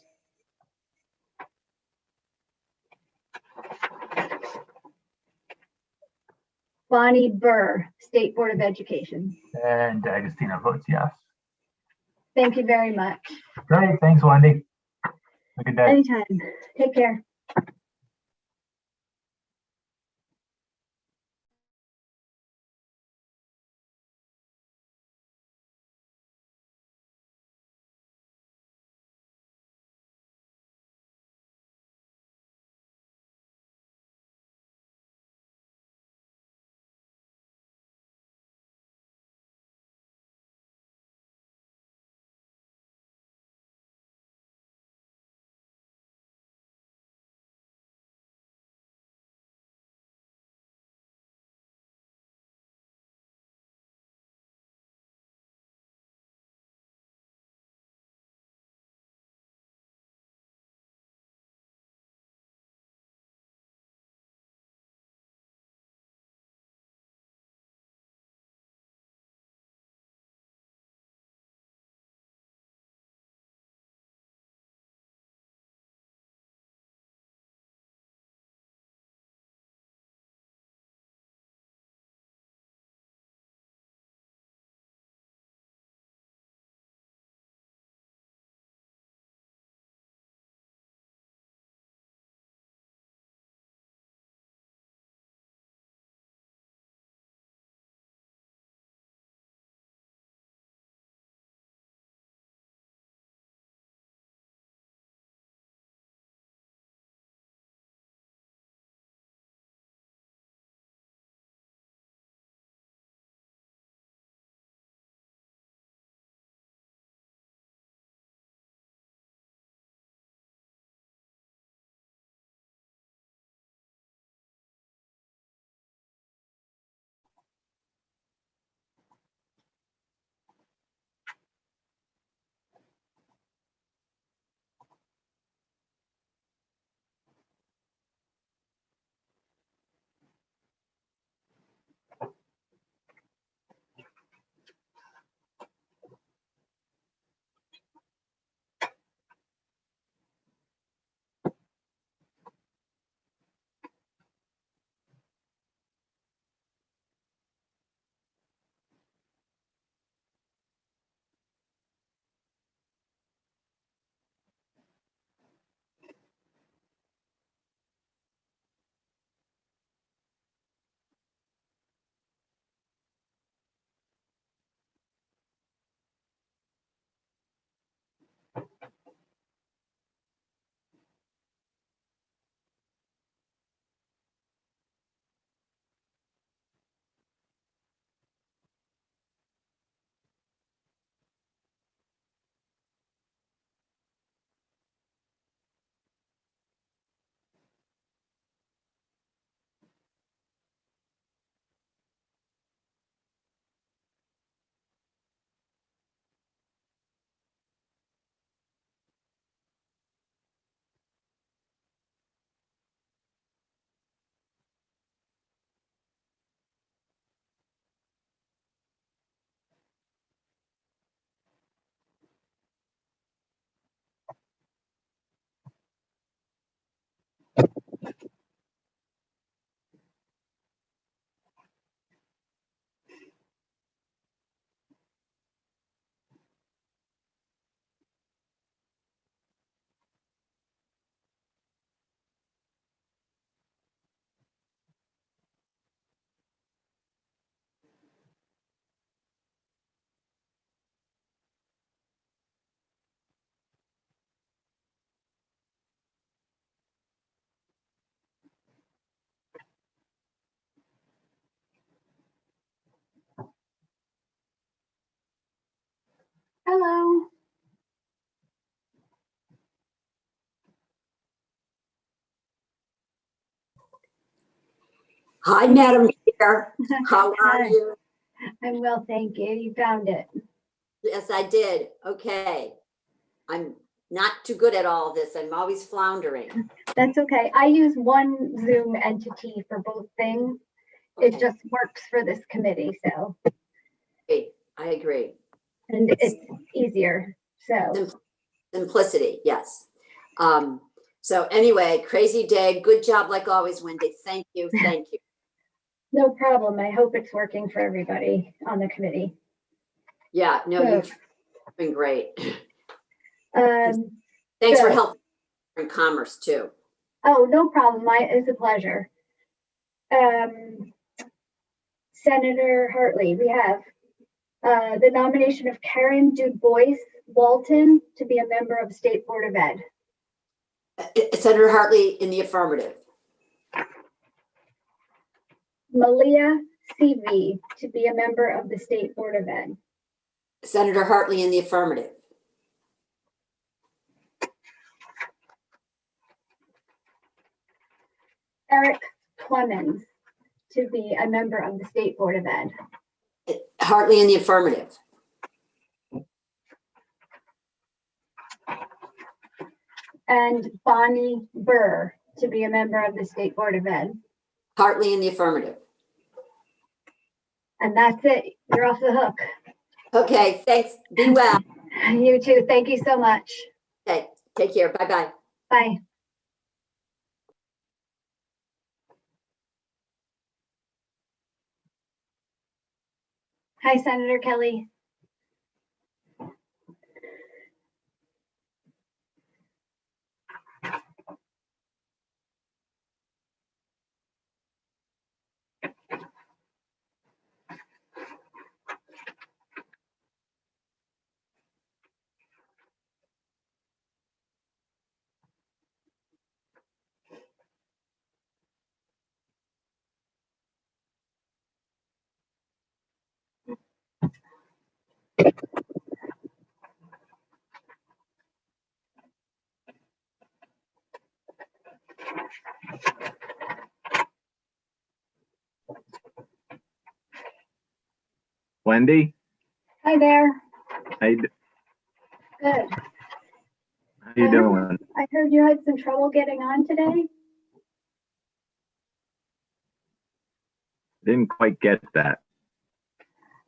Bonnie Burr, State Board of Education. And Agostino votes yes. Thank you very much. Great. Thanks, Wendy. Have a good day. Anytime. Take care. Hi, Madam Chair. How are Hi. you? I'm well, thank you. You found it. Yes, I did. Okay. I'm not too good at all this. I'm always floundering. That's okay. I use one Zoom entity for both things. It Okay. just works for this committee, so, Great. I agree. and it's easier, so. Simplicity, yes. So anyway, crazy day. Good job like always, Wendy. Thank you. Thank you. No problem. I hope it's working for everybody on the committee. Yeah, no, you've been great. Um, Thanks for so- helping in commerce too. Oh, no problem. It's a pleasure. Senator Hartley, we have the nomination of Karen DuBois Walton to be a member of State Board of Ed. Senator Hartley in the affirmative. Malia CV to be a member of the State Board of Ed. Senator Hartley in the affirmative. Eric Clemens to be a member of the State Board of Ed. Hartley in the affirmative. And Bonnie Burr to be a member of the State Board of Ed. Hartley in the affirmative. And that's it. You're off the hook. Okay, thanks. Be well. You too. Thank you so much. Okay, take care. Bye-bye. Bye. Hi, Senator Kelly. Wendy, Hi there. how you, Good. how you doing? I heard you had some trouble getting on today. Didn't quite get that.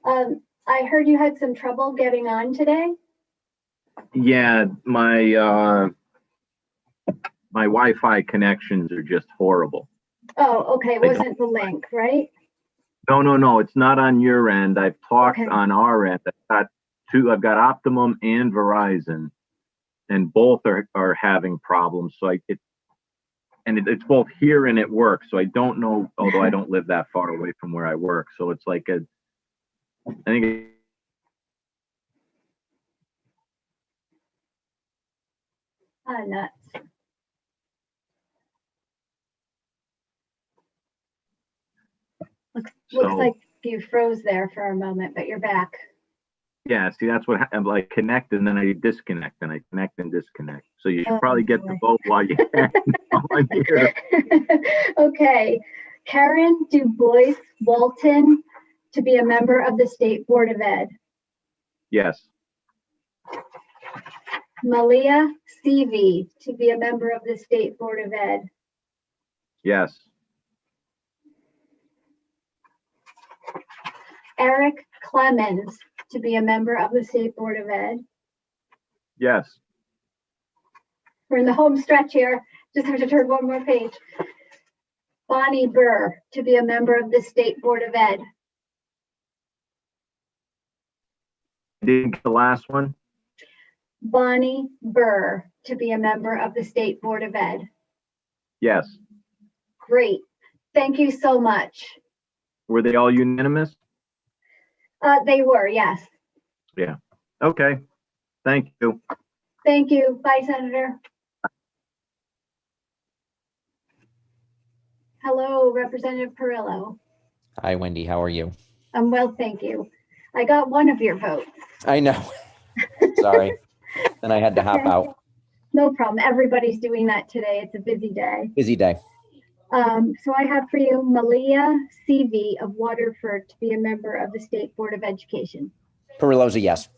I heard you had some trouble getting on today. Yeah, my Wi-Fi connections are just horrible. Oh, okay. It wasn't the link, right? No, it's not on your end. I've talked Okay. on our end. I've got Optimum and Verizon, and both are having problems. So it's both here and at work. So I don't know, although I don't live that far away from where I work. So it's like I think Nuts. Looks So- like you froze there for a moment, but you're back. yeah, see, that's what I'm like, connect and then I disconnect and I connect and disconnect. So you should Oh, probably get boy. the vote while you can on here. Okay. Karen DuBois Walton to be a member of the State Board of Ed. Yes, Malia CV to be a member of the State Board of Ed. yes, Eric Clemens to be a member of the State Board of Ed. yes, We're in the home stretch here. Just have to turn one more page. Bonnie Burr to be a member of the State Board of Ed. didn't get the last one. Bonnie Burr to be a member of the State Board of Ed. Yes. Great. Thank you so much. Were they all unanimous? They were, yes. Yeah. Okay. Thank you. Thank you. Bye, Senator. Hello, Representative Perillo. Hi, Wendy. How are you? I'm well, thank you. I got one of your votes. I know. Sorry. Then I had to hop Okay. out. No problem. Everybody's doing that today. It's a busy day. Busy day. So I have for you Malia CV of Waterford to be a member of the State Board of Education. Perillo's a yes.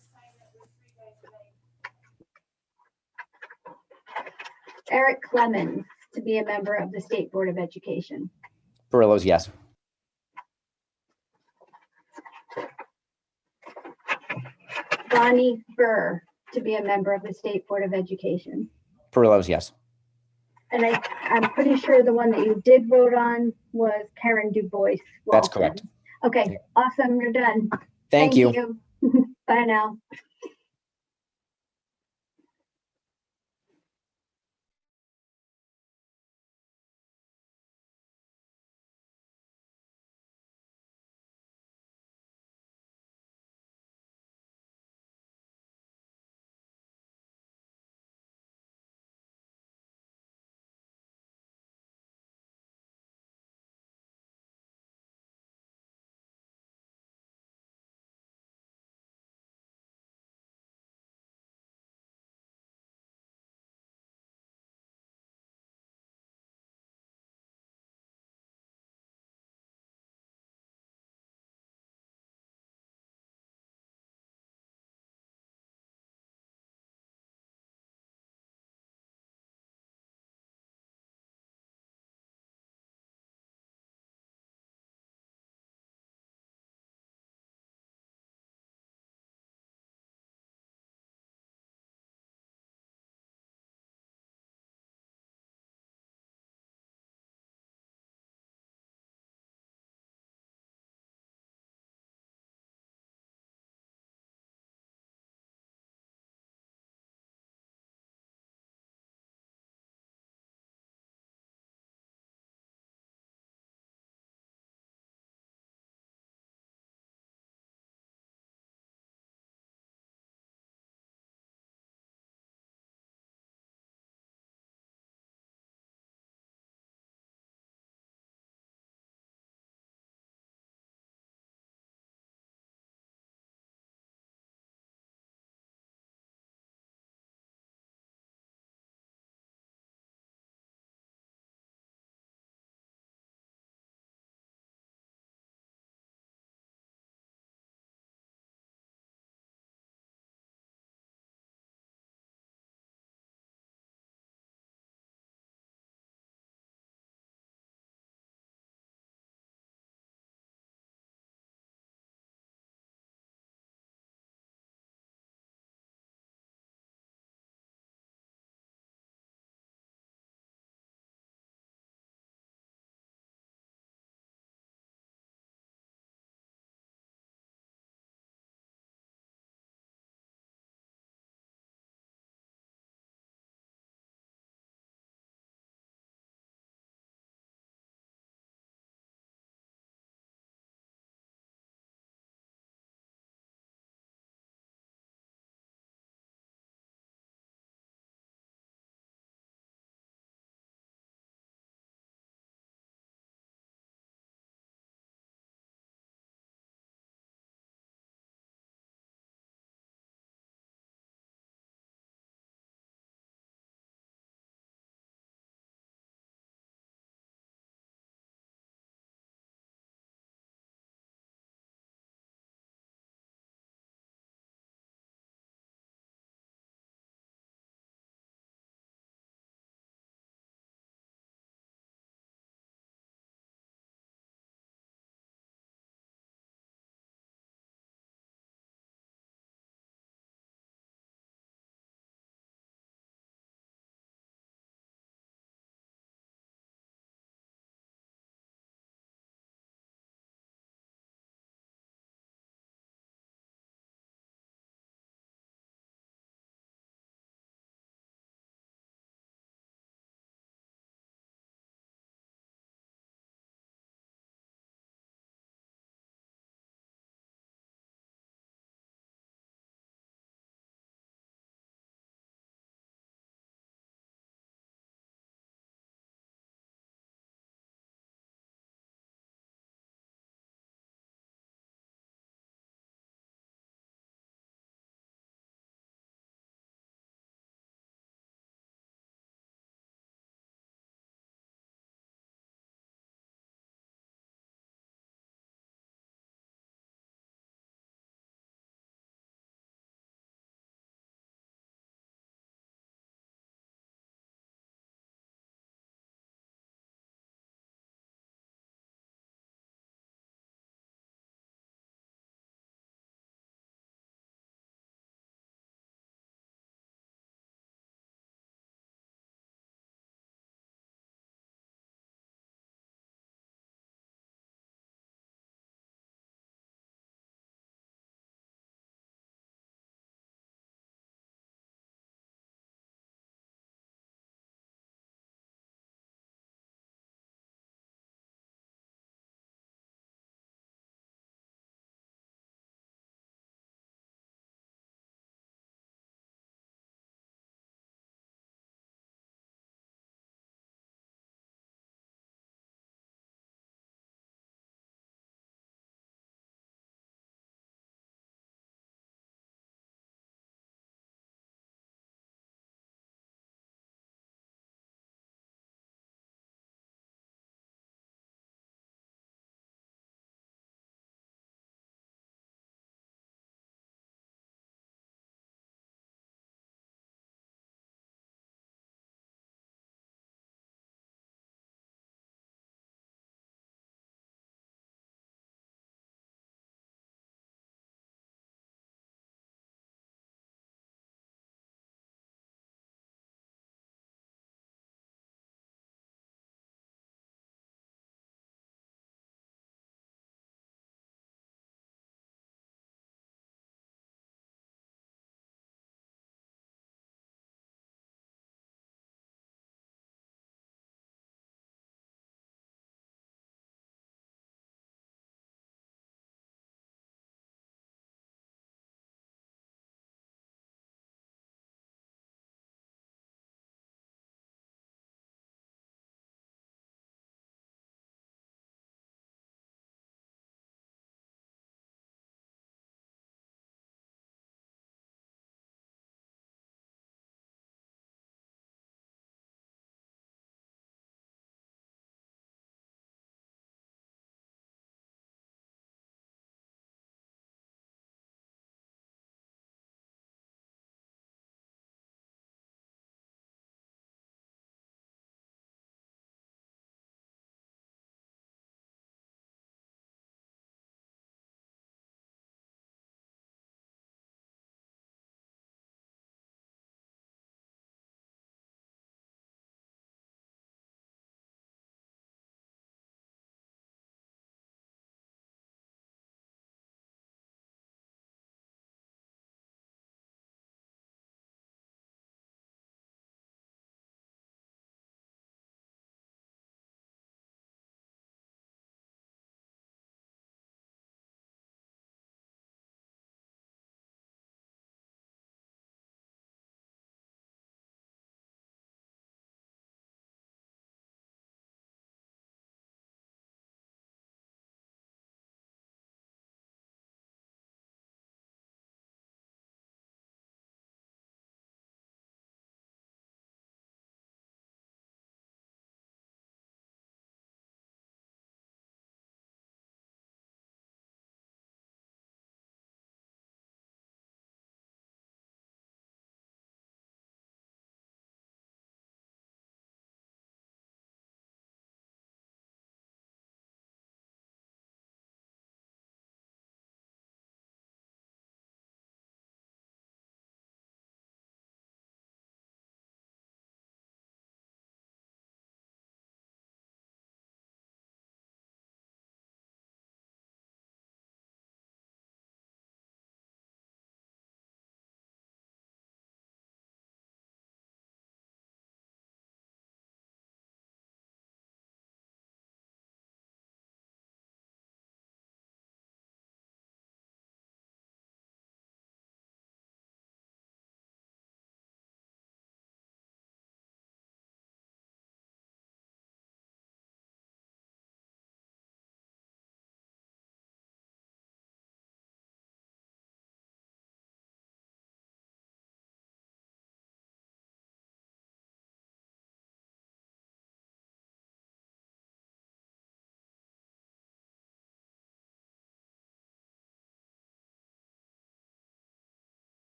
Eric Clemens to be a member of the State Board of Education. Perillo's yes. Bonnie Burr to be a member of the State Board of Education. Perillo's yes. And I'm pretty sure the one that you did vote on was Karen DuBois. That's Walton. correct. Okay, awesome. You're done. Thank you. Bye now.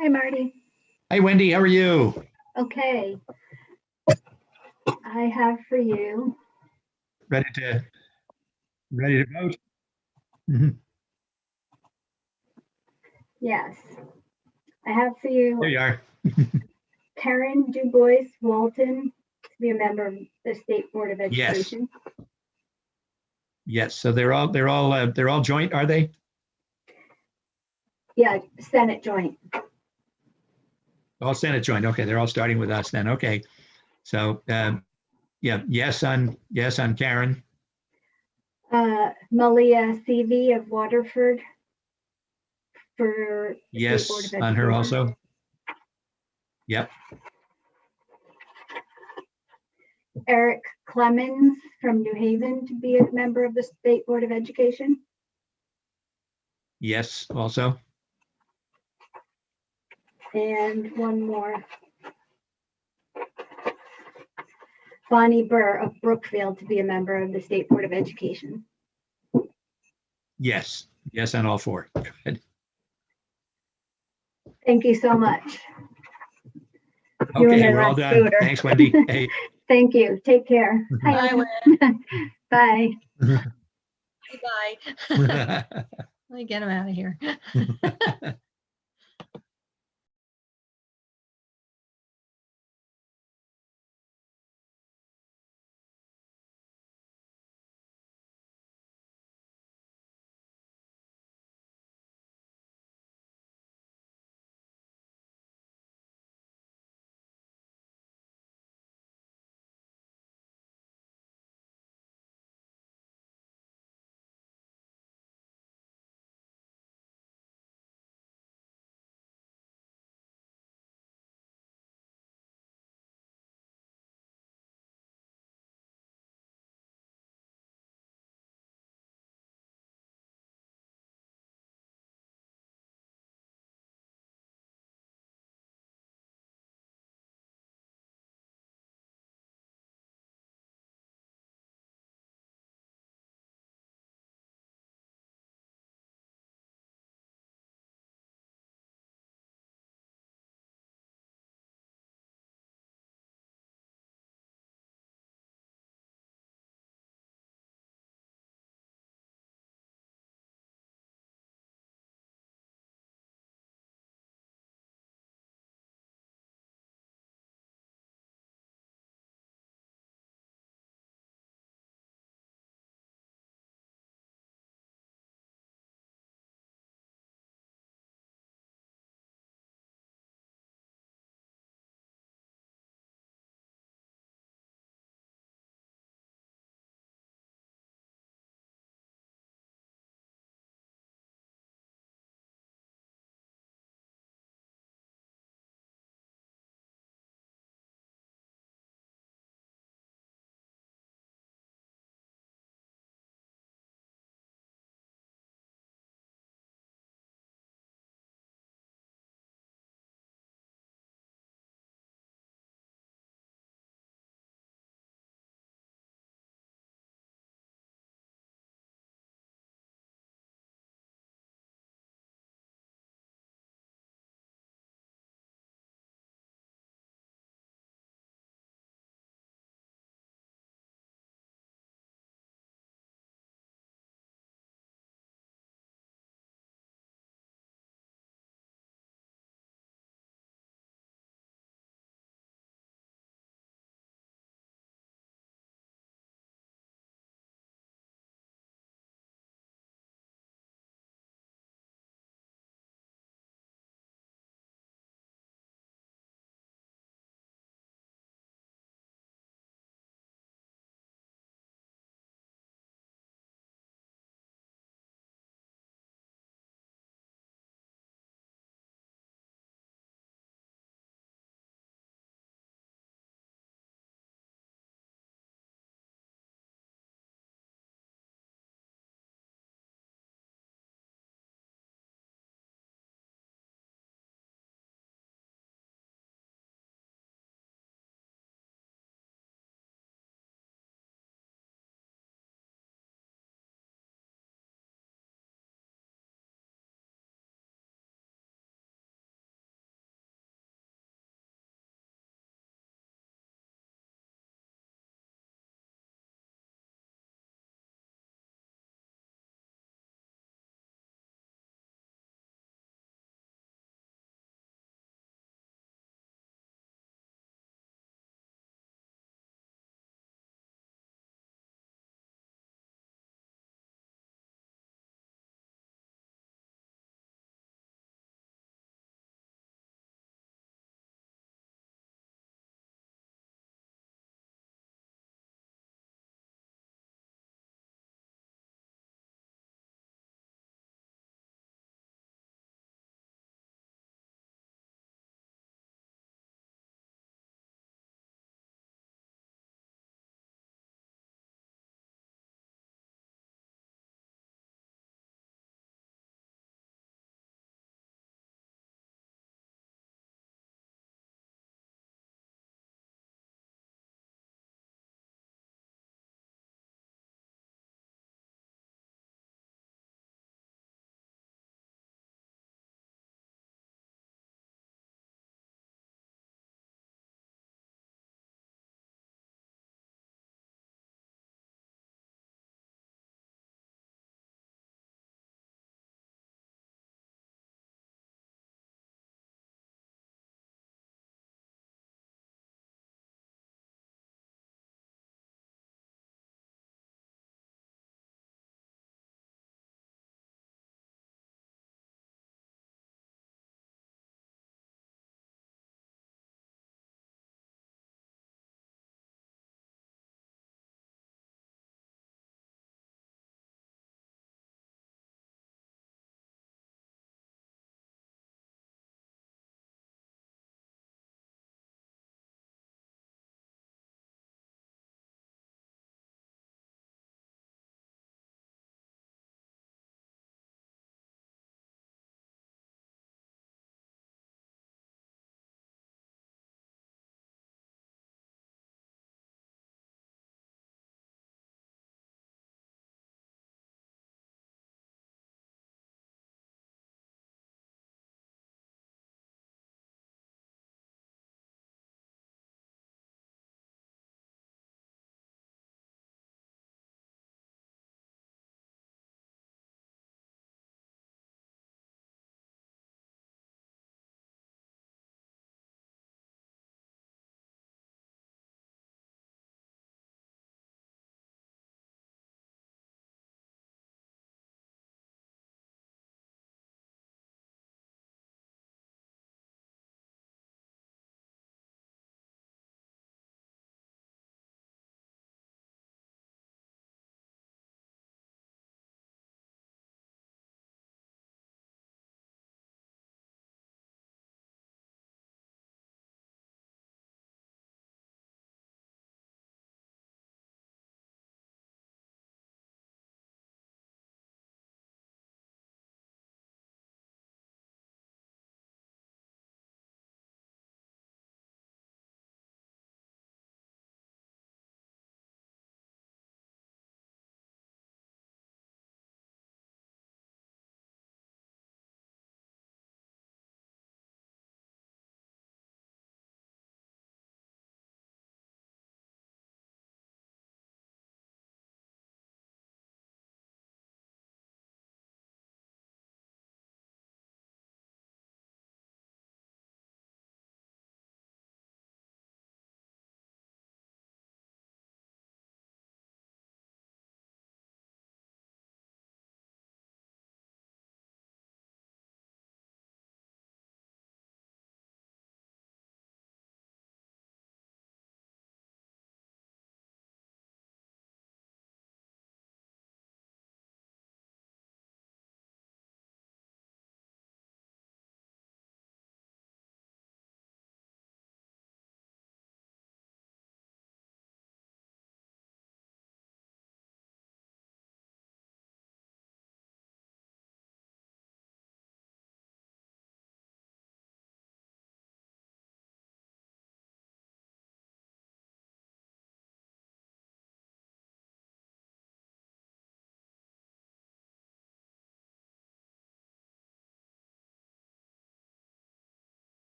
Hi, Marty. Hey, Wendy, how are you? Okay. I have for you, Ready to vote? Mhm. yes. I have for you There you are. Karen DuBois Walton to be a member of the State Board of Yes. Education. Yes, so they're all joint, are they? Yeah, Senate joint. All Senate joint. Okay, they're all starting with us then. Okay. So, yeah, yes on Karen. Malia CV of Waterford for the State Board Yes of on her Education. also. Yep. Eric Clemens from New Haven to be a member of the State Board of Education. Yes, also. And one more. Bonnie Burr of Brookfield to be a member of the State Board of Education. Yes. Yes on all four. Good. Thank you so much. You Okay, and we're I all left done. sooner. Thanks, Wendy. Hey. Thank you. Take care. Hi, Bye, Ellen. Bye. Bye. Let me get him out of here.